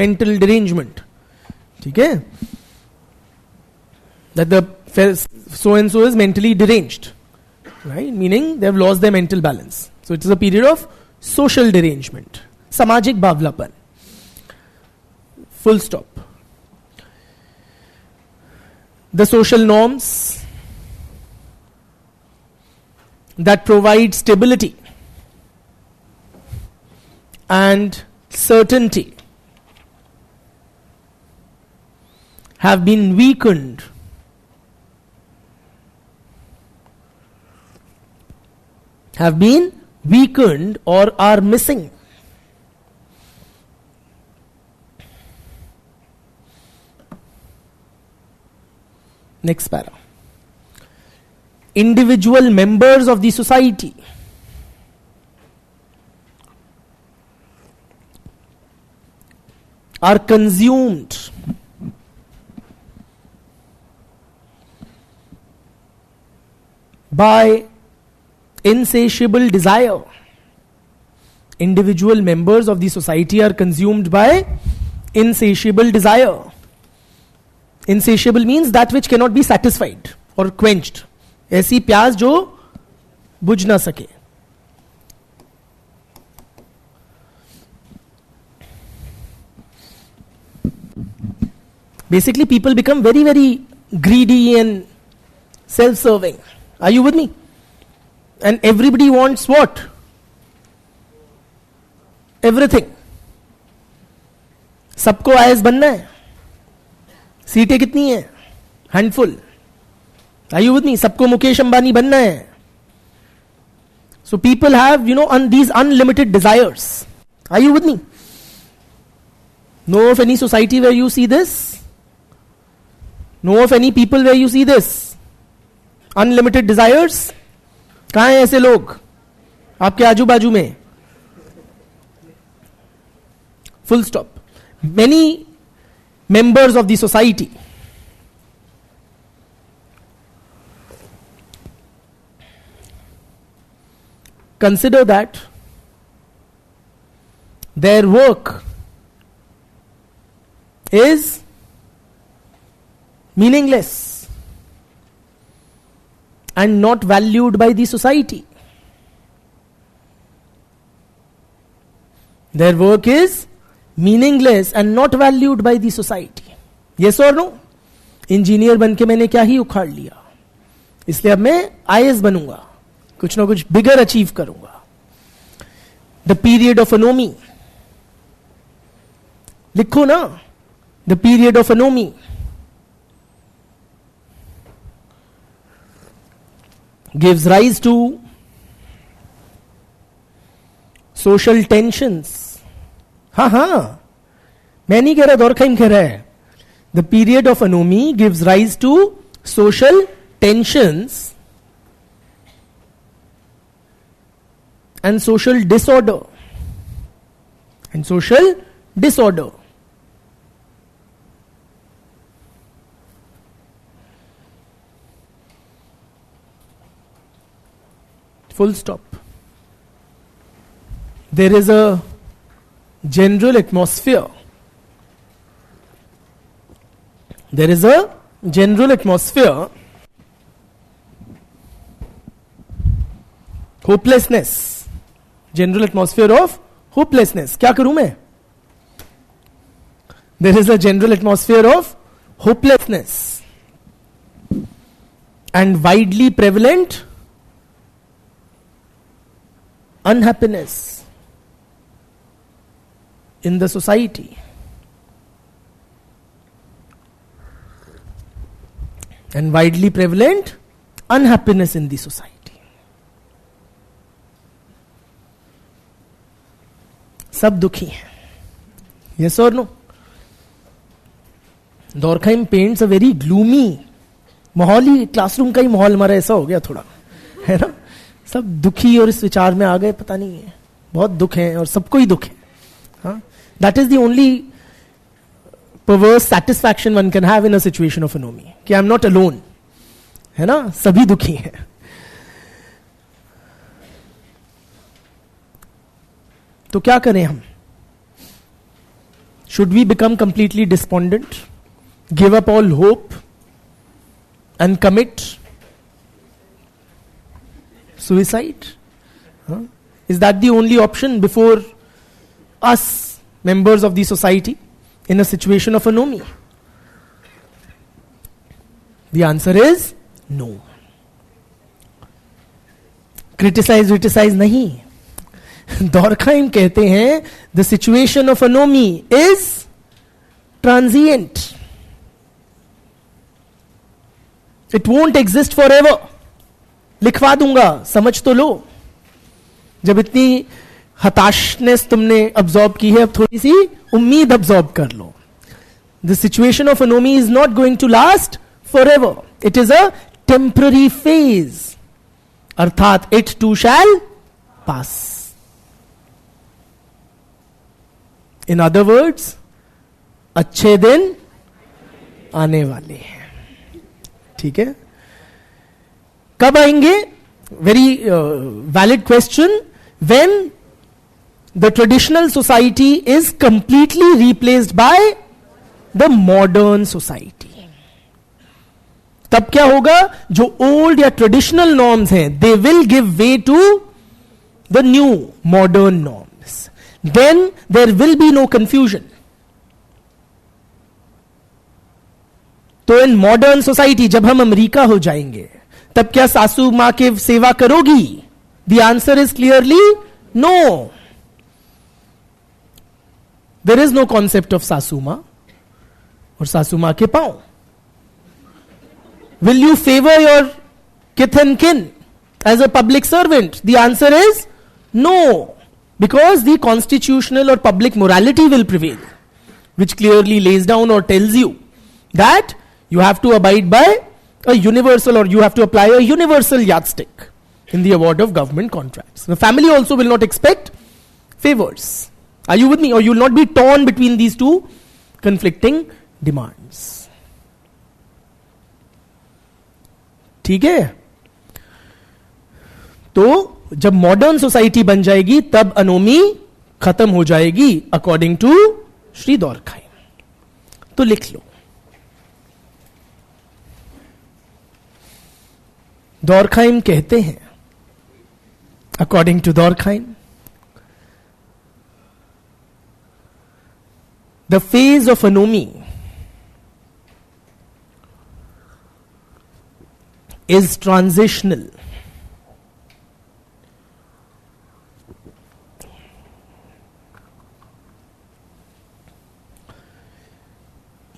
mental derangement. ठीक है, that the so and so is mentally deranged, right, meaning they have lost their mental balance. So it is a period of social derangement, सामाजिक बावलापन. Full stop. the social norms that provide stability and certainty have been weakened or are missing. Next para. Individual members of the society are consumed by insatiable desire. Individual members of the society are consumed by insatiable desire. Insatiable means that which cannot be satisfied or quenched. ऐसी प्यास जो बुझ ना सके. Basically, people become very, very greedy and self-serving. Are you with me? And everybody wants what? Everything. सबको IAS बनना है. सीटें कितनी है? Handful. Are you with me? सबको मुकेश अंबानी बनना है. So people have, these unlimited desires. Are you with me? Know of any society where you see this? Know of any people where you see this? Unlimited desires? कहाँ हैं ऐसे लोग? आपके आजू बाजू में? Full stop. Many members of the society consider that their work is meaningless and not valued by the society. Their work is meaningless and not valued by the society. Yes or no? Engineer बन के मैंने क्या ही उखाड़ लिया, इसलिए अब मैं IAS बनूंगा, कुछ ना कुछ बिगर अचीव करूंगा. द पीरियड ऑफ अनोमी, लिखो ना, the period of anomie gives rise to social tensions. हाँ, मैं नहीं कह रहा, दौरखाइम कह रहा है. The period of anomie gives rise to social tensions and social disorder. Full stop. There is a general atmosphere. Hopelessness. General atmosphere of hopelessness. क्या करूं मैं? There is a general atmosphere of hopelessness and widely prevalent unhappiness in the society. And widely prevalent unhappiness in the society. सब दुखी हैं. Yes or no? Durkheim paints a very gloomy माहौल ही, classroom का ही माहौल हमारा ऐसा हो गया थोड़ा, है ना. सब दुखी और इस विचार में आ गए, पता नहीं है, बहुत दुख है और सबको ही दुख है. हाँ, that is the only perverse satisfaction one can have in a situation of anomie, कि I am not alone, है ना, सभी दुखी हैं. तो क्या करें हम? Should we become completely despondent, give up all hope and commit suicide? Huh? Is that the only option before us, members of the society, in a situation of anomie? The answer is no. Criticise नहीं. Durkheim कहते हैं the situation of anomie is transient. It won't exist forever. लिखवा दूंगा, समझ तो लो. जब इतनी हताशनेस तुमने अब्सॉर्ब की है, अब थोड़ी सी उम्मीद अब्सॉर्ब कर लो. The situation of anomie is not going to last forever. It is a temporary phase. अर्थात it too shall pass. In other words, अच्छे दिन आने वाले हैं. ठीक है, कब आएंगे? Very valid question. When the traditional society is completely replaced by the modern society. तब क्या होगा? जो ओल्ड या ट्रेडिशनल नॉर्म्स हैं, they will give way to the new modern norms. Then there will be no confusion. तो in modern society जब हम America हो जाएंगे, तब क्या सासू मां की सेवा करोगी? The answer is clearly no. There is no concept of सासू मां और सासू मां के पांव. Will you favor your kith and kin as a public servant? The answer is no, because the constitutional or public morality will prevail, which clearly lays down or tells you that you have to abide by a universal, or you have to apply a universal yardstick in the award of government contracts. The family also will not expect favors. Are you with me? Or you will not be torn between these two conflicting demands. ठीक है, तो जब modern society बन जाएगी तब अनोमी खत्म हो जाएगी, अकॉर्डिंग टू श्री डॉर्कहाइम. तो लिख लो, डॉर्कहाइम कहते हैं, according to Durkheim, the phase of anomie is transitional.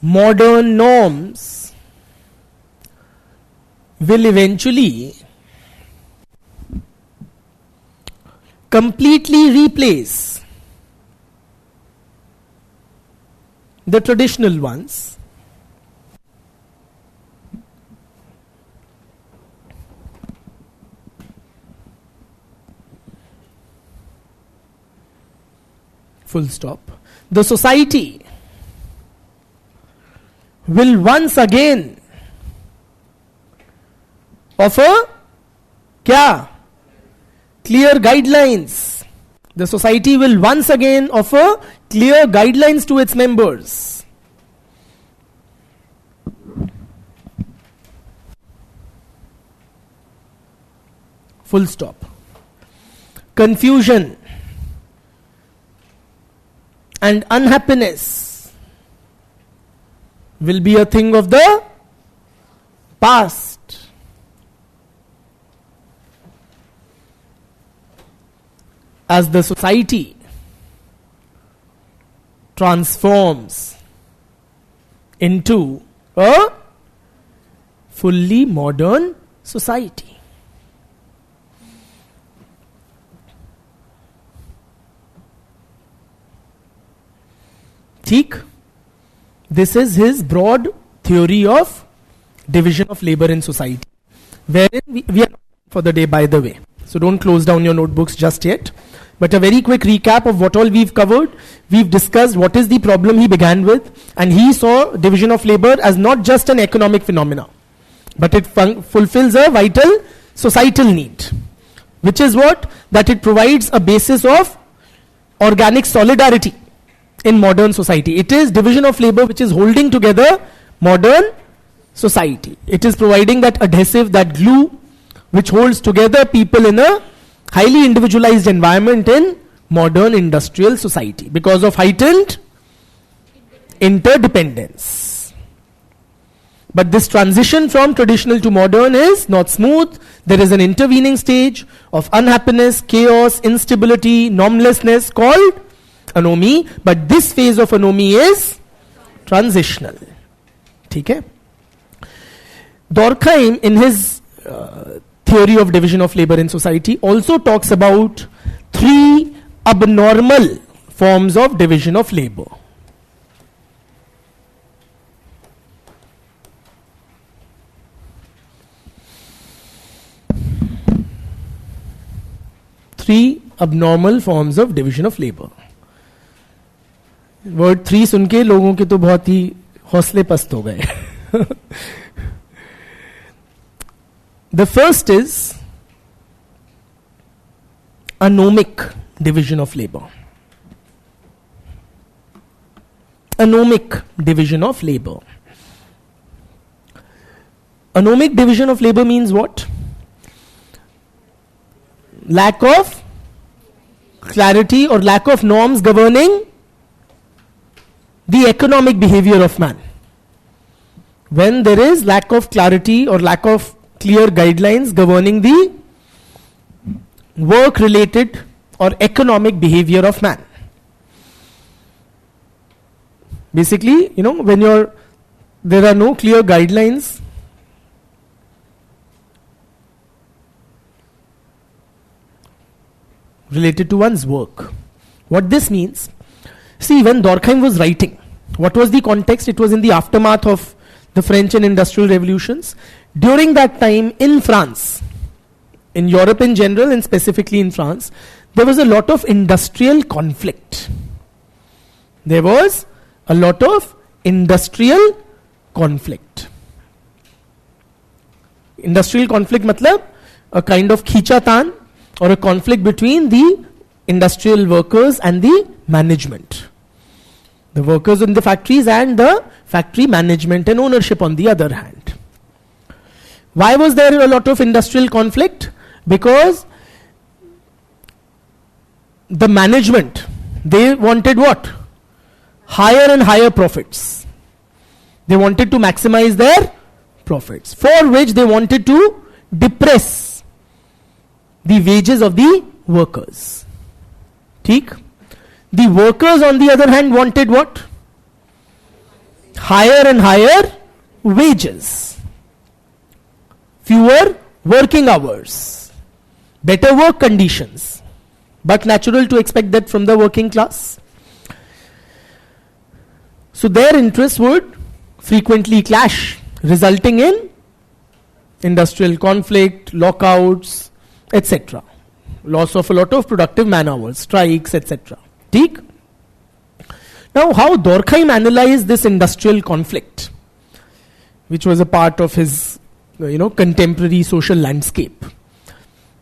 Modern norms will eventually completely replace the traditional ones. Full stop. The society will once again offer क्या? Clear guidelines. The society will once again offer clear guidelines to its members. Full stop. Confusion and unhappiness will be a thing of the past. As the society transforms into a fully modern society. ठीक, this is his broad theory of division of labor in society, wherein we are for the day, by the way, so don't close down your notebooks just yet, but a very quick recap of what all we've covered. We've discussed what is the problem he began with, and he saw division of labor as not just an economic phenomena, but it fulfills a vital societal need, which is what? That it provides a basis of organic solidarity in modern society. It is division of labor which is holding together modern society. It is providing that adhesive, that glue, which holds together people in a highly individualized environment in modern industrial society because of heightened interdependence. But this transition from traditional to modern is not smooth. There is an intervening stage of unhappiness, chaos, instability, normlessness called anomy. But this phase of anomy is transitional. Okay? Durkheim, in his theory of division of labor in society, also talks about 3 abnormal forms of division of labor. Three abnormal forms of division of labor. Word 3 सुन के लोगों के तो बहुत ही हौसले पस्त हो गए. The first is anomic division of labor. Anomic division of labor. Anomic division of labor means what? Lack of clarity or lack of norms governing the economic behavior of man. When there is lack of clarity or lack of clear guidelines governing the work related or economic behavior of man. Basically, when there are no clear guidelines related to one's work. What this means, see, when Durkheim was writing, what was the context? It was in the aftermath of the French and industrial revolutions. During that time in France, in Europe in general and specifically in France, there was a lot of industrial conflict. There was a lot of industrial conflict. Industrial conflict matlab a kind of khichatan or a conflict between the industrial workers and the management. The workers in the factories and the factory management and ownership on the other hand. Why was there a lot of industrial conflict? Because the management, they wanted what? Higher and higher profits. They wanted to maximize their profits, for which they wanted to depress the wages of the workers. ठीक? The workers on the other hand wanted what? Higher and higher wages, fewer working hours, better work conditions, but natural to expect that from the working class. So their interests would frequently clash, resulting in industrial conflict, lockouts, etc. Loss of a lot of productive man hours, strikes, etc. ठीक? Now, how Durkheim analyzed this industrial conflict, which was a part of his, contemporary social landscape.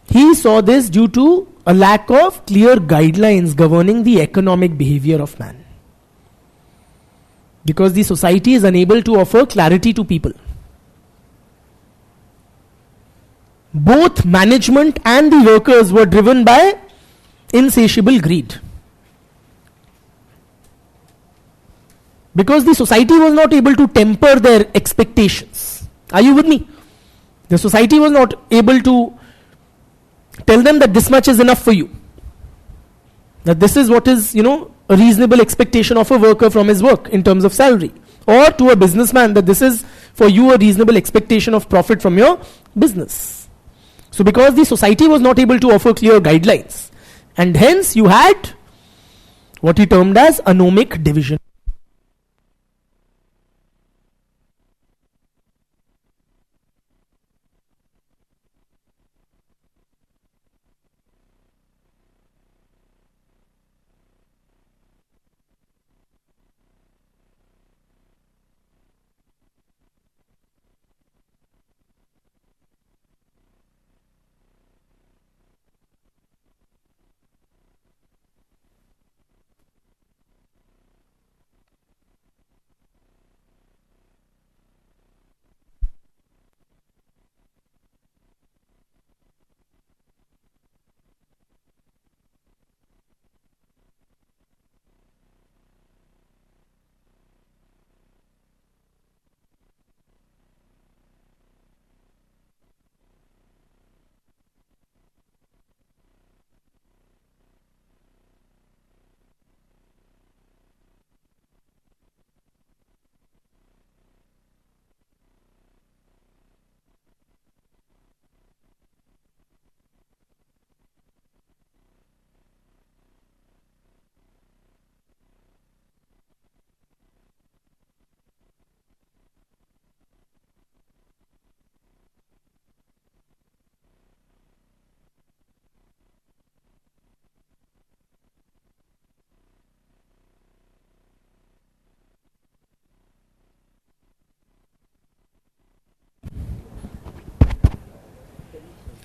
He saw this due to a lack of clear guidelines governing the economic behavior of man. Because the society is unable to offer clarity to people. Both management and the workers were driven by insatiable greed. Because the society was not able to temper their expectations. Are you with me? The society was not able to tell them that this much is enough for you. That this is what is, a reasonable expectation of a worker from his work in terms of salary. Or to a businessman that this is for you a reasonable expectation of profit from your business. So because the society was not able to offer clear guidelines, and hence you had what he termed as anomic division.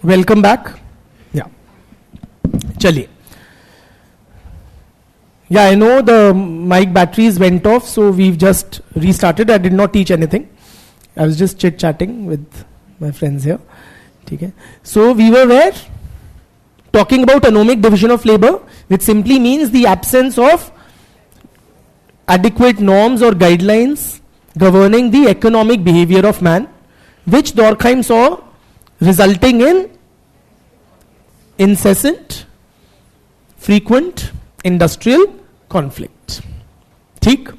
Welcome back. Yeah. Chaliye. Yeah, I know the mic batteries went off, so we've just restarted. I did not teach anything. I was just chit-chatting with my friends here. Okay. So we were where? Talking about anomic division of labor, which simply means the absence of adequate norms or guidelines governing the economic behavior of man, which Durkheim saw resulting in incessant, frequent industrial conflict. ठीक?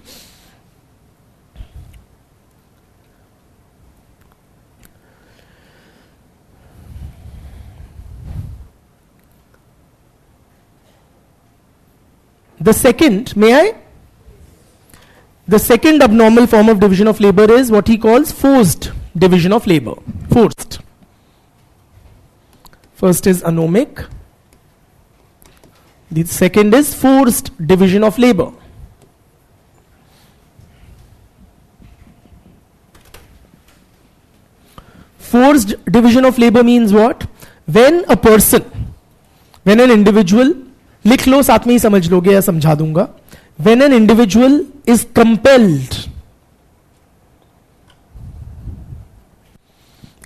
The second, may I? The second abnormal form of division of labor is what he calls forced division of labor. Forced. First is anomic. The second is forced division of labor. Forced division of labor means what? When a person, when an individual, लिख लो साथ में ही समझ लोगे या समझा दूंगा. When an individual is compelled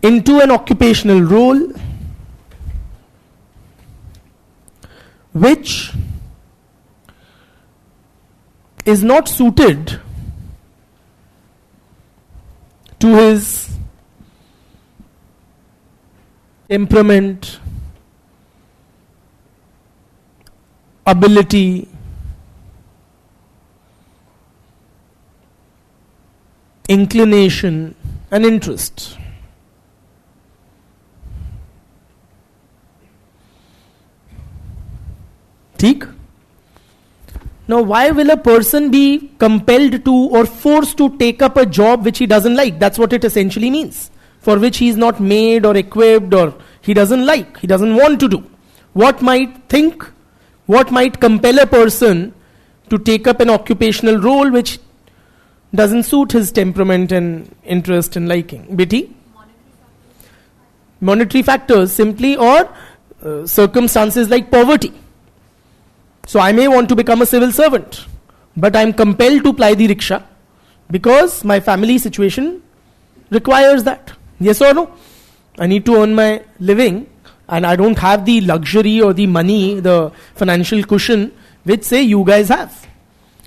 into an occupational role which is not suited to his temperament, ability, inclination, and interest. ठीक? Now, why will a person be compelled to or forced to take up a job which he doesn't like? That's what it essentially means. For which he is not made or equipped or he doesn't like, he doesn't want to do. What might compel a person to take up an occupational role which doesn't suit his temperament and interest and liking? Betty? Monetary factors simply, or circumstances like poverty. So I may want to become a civil servant, but I am compelled to ply the rickshaw because my family situation requires that. Yes or no? I need to earn my living and I don't have the luxury or the money, the financial cushion which say you guys have.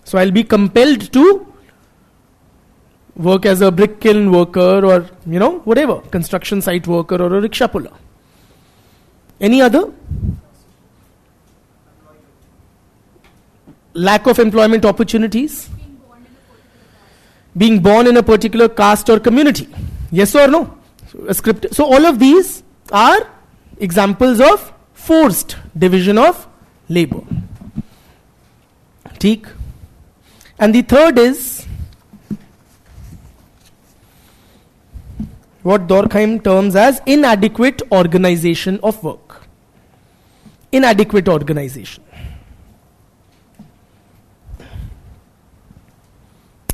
So I'll be compelled to work as a brick kiln worker or whatever, construction site worker or a rickshaw puller. Any other? Lack of employment opportunities. Being born in a particular caste or community. Yes or no? So all of these are examples of forced division of labor. ठीक? And the third is what Durkheim terms as inadequate organization of work. Inadequate organization.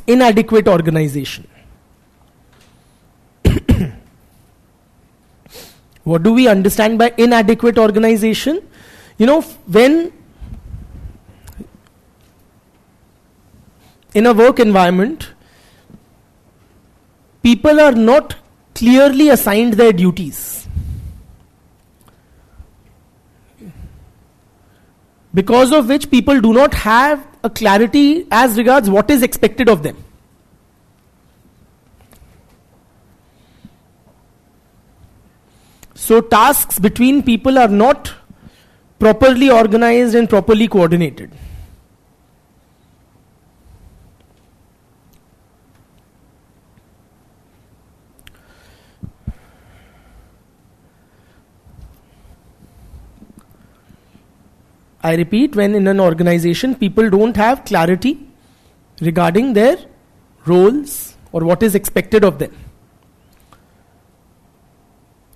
Inadequate organization. What do we understand by inadequate organization? When in a work environment, people are not clearly assigned their duties. Because of which people do not have a clarity as regards what is expected of them. So tasks between people are not properly organized and properly coordinated. I repeat, when in an organization people don't have clarity regarding their roles or what is expected of them,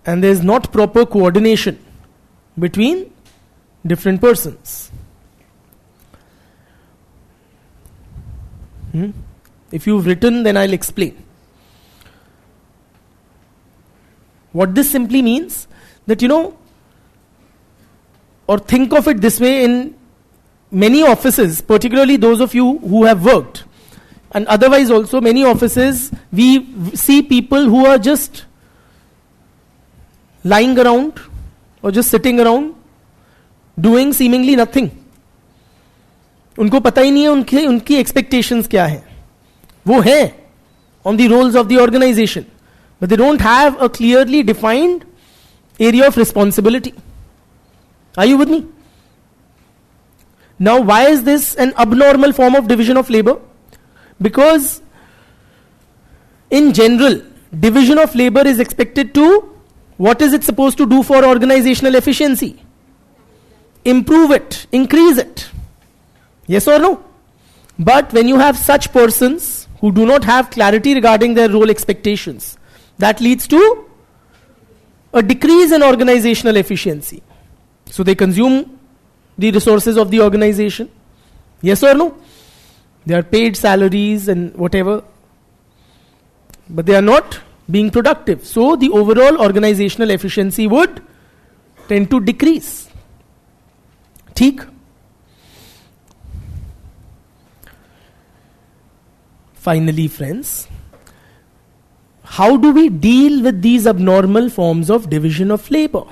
and there is not proper coordination between different persons. If you've written, then I'll explain. What this simply means, that or think of it this way, in many offices, particularly those of you who have worked, and otherwise also many offices, we see people who are just lying around or just sitting around doing seemingly nothing. उनको पता ही नहीं है उनकी expectations क्या है. वो है on the roles of the organization, but they don't have a clearly defined area of responsibility. Are you with me? Now, why is this an abnormal form of division of labor? Because in general, division of labor is expected to, what is it supposed to do for organizational efficiency? Improve it, increase it. Yes or no? But when you have such persons who do not have clarity regarding their role expectations, that leads to a decrease in organizational efficiency. So they consume the resources of the organization. Yes or no? They are paid salaries and whatever, but they are not being productive. So the overall organizational efficiency would tend to decrease. ठीक? Finally, friends, how do we deal with these abnormal forms of division of labor?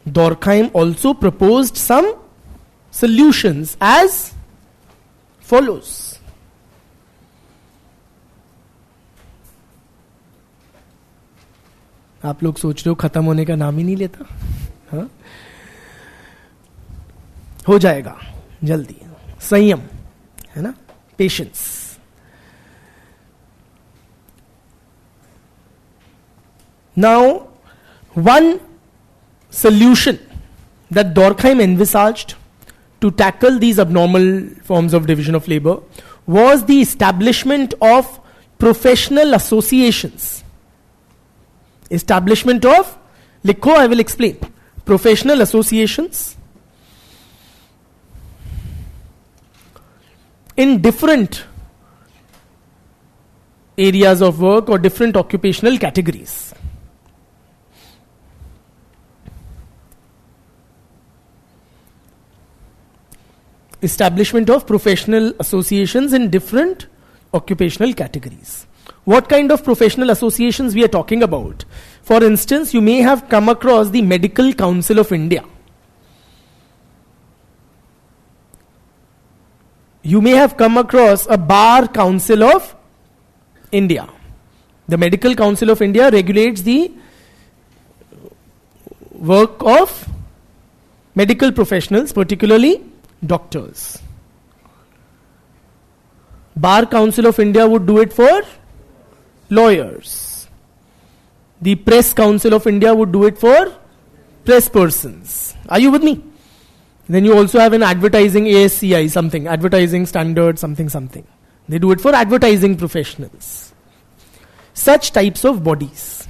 Durkheim also proposed some solutions as follows. आप लोग सोच रहे हो खत्म होने का नाम ही नहीं लेता? हाँ? हो जाएगा जल्दी. संयम है ना, patience. Now, one solution that Durkheim envisaged to tackle these abnormal forms of division of labor was the establishment of professional associations. Establishment of, likho, I will explain. Professional associations in different areas of work or different occupational categories. Establishment of professional associations in different occupational categories. What kind of professional associations we are talking about? For instance, you may have come across the Medical Council of India. You may have come across a Bar Council of India. The Medical Council of India regulates the work of medical professionals, particularly doctors. Bar Council of India would do it for lawyers. The Press Council of India would do it for press persons. Are you with me? Then you also have an advertising ASCI, something, advertising standard, something. They do it for advertising professionals. Such types of bodies.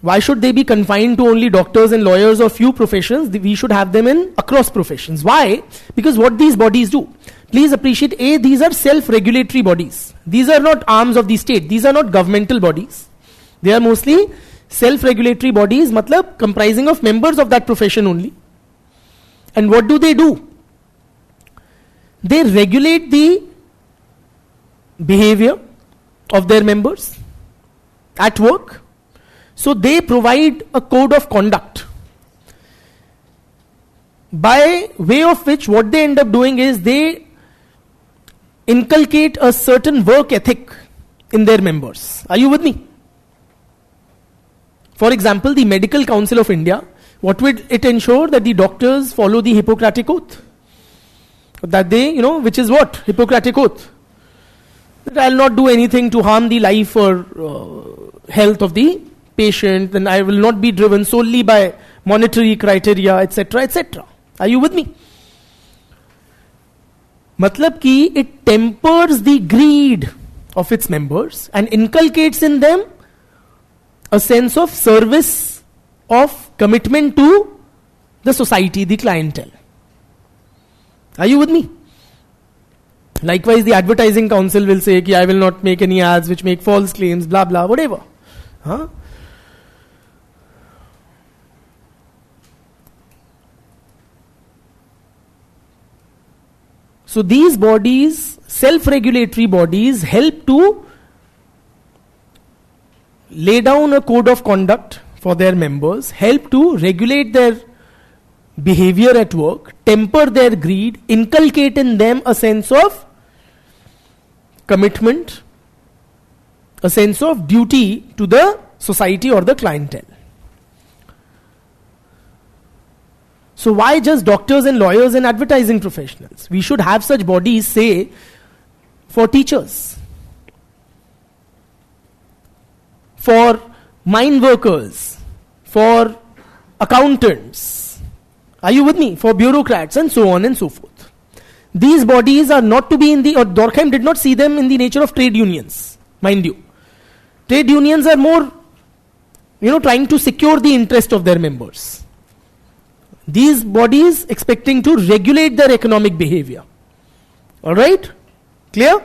Why should they be confined to only doctors and lawyers or few professions? We should have them in across professions. Why? Because what these bodies do. Please appreciate, A, these are self-regulatory bodies. These are not arms of the state. These are not governmental bodies. They are mostly self-regulatory bodies, matlab comprising of members of that profession only. And what do? They regulate the behavior of their members at work. So they provide a code of conduct, by way of which what they end up doing is they inculcate a certain work ethic in their members. Are you with me? For example, the Medical Council of India, what would it ensure? That the doctors follow the Hippocratic Oath. That they, which is what? Hippocratic Oath. That I will not do anything to harm the life or health of the patient, then I will not be driven solely by monetary criteria, etc., etc. Are you with me? Matlab ki it tempers the greed of its members and inculcates in them a sense of service, of commitment to the society, the clientele. Are you with me? Likewise, the advertising council will say, I will not make any ads which make false claims, blah, blah, whatever. Huh? So these bodies, self-regulatory bodies, help to lay down a code of conduct for their members, help to regulate their behavior at work, temper their greed, inculcate in them a sense of commitment, a sense of duty to the society or the clientele. So why just doctors and lawyers and advertising professionals? We should have such bodies, say, for teachers, for mine workers, for accountants. Are you with me? For bureaucrats and so on and so forth. These bodies are not to be in the, or Durkheim did not see them in the nature of trade unions, mind you. Trade unions are more, trying to secure the interest of their members. These bodies expecting to regulate their economic behavior. Alright? Clear?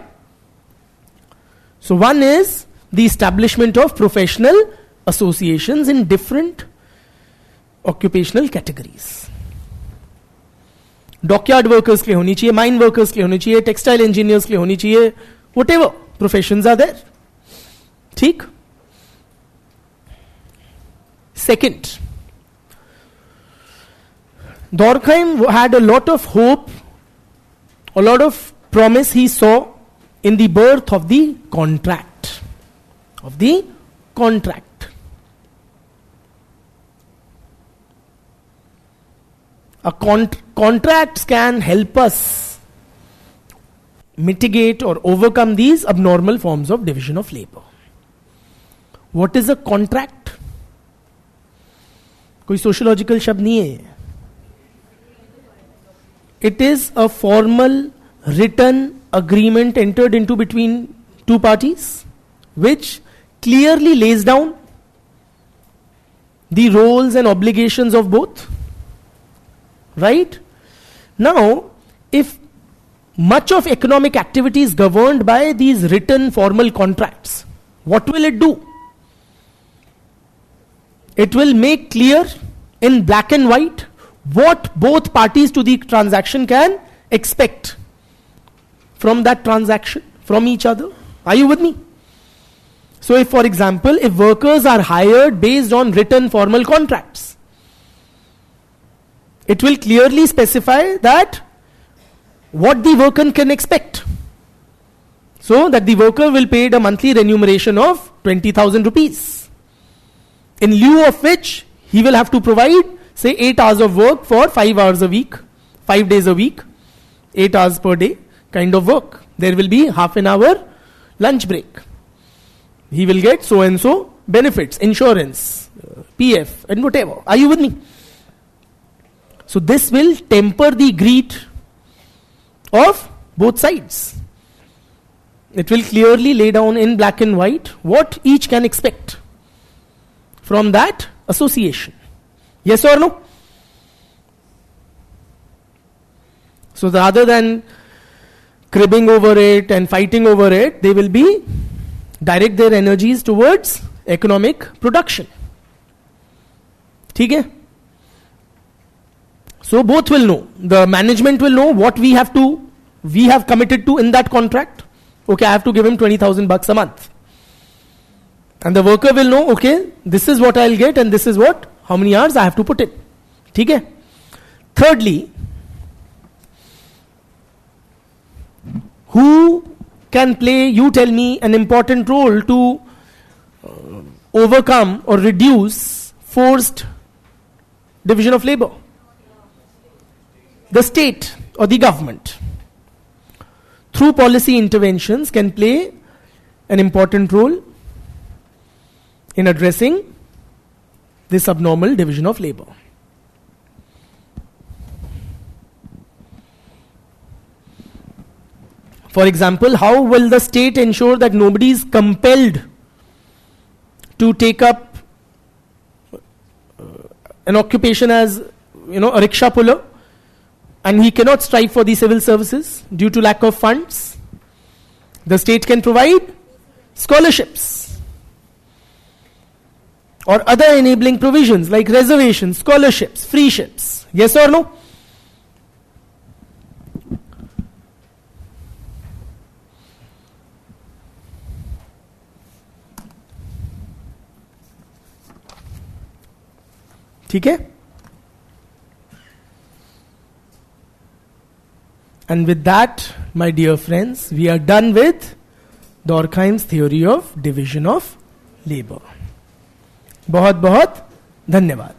So one is the establishment of professional associations in different occupational categories. Dockyard workers के लिए होनी चाहिए, mine workers के लिए होनी चाहिए, textile engineers के लिए होनी चाहिए, whatever professions are there. ठीक? Second, Durkheim had a lot of hope, a lot of promise he saw in the birth of the contract. Of the contract. Contracts can help us mitigate or overcome these abnormal forms of division of labor. What is a contract? कोई sociological शब्द नहीं है. It is a formal written agreement entered into between two parties which clearly lays down the roles and obligations of both. Right? Now, if much of economic activity is governed by these written formal contracts, what will it do? It will make clear in black and white what both parties to the transaction can expect from that transaction, from each other. Are you with me? So if, for example, if workers are hired based on written formal contracts, it will clearly specify that what the worker can expect. So that the worker will pay a monthly remuneration of 20,000 rupees, in lieu of which he will have to provide, say, 8 hours of work for 5 hours a week, 5 days a week, 8 hours per day kind of work. There will be half an hour lunch break. He will get so and so benefits, insurance, PF and whatever. Are you with me? So this will temper the greed of both sides. It will clearly lay down in black and white what each can expect from that association. Yes or no? So rather than cribbing over it and fighting over it, they will be direct their energies towards economic production. ठीक है? So both will know. The management will know what we have committed to in that contract. Okay, I have to give him 20,000 bucks a month. And the worker will know, okay, this is what I'll get and this is how many hours I have to put in. ठीक है? Thirdly, who can play, you tell me, an important role to overcome or reduce forced division of labor? The state or the government, through policy interventions, can play an important role in addressing this abnormal division of labor. For example, how will the state ensure that nobody is compelled to take up an occupation as, a rickshaw puller, and he cannot strive for the civil services due to lack of funds, the state can provide scholarships or other enabling provisions like reservations, scholarships, free ships. Yes or no? ठीक है? And with that, my dear friends, we are done with Durkheim's theory of division of labor. बहुत बहुत धन्यवाद.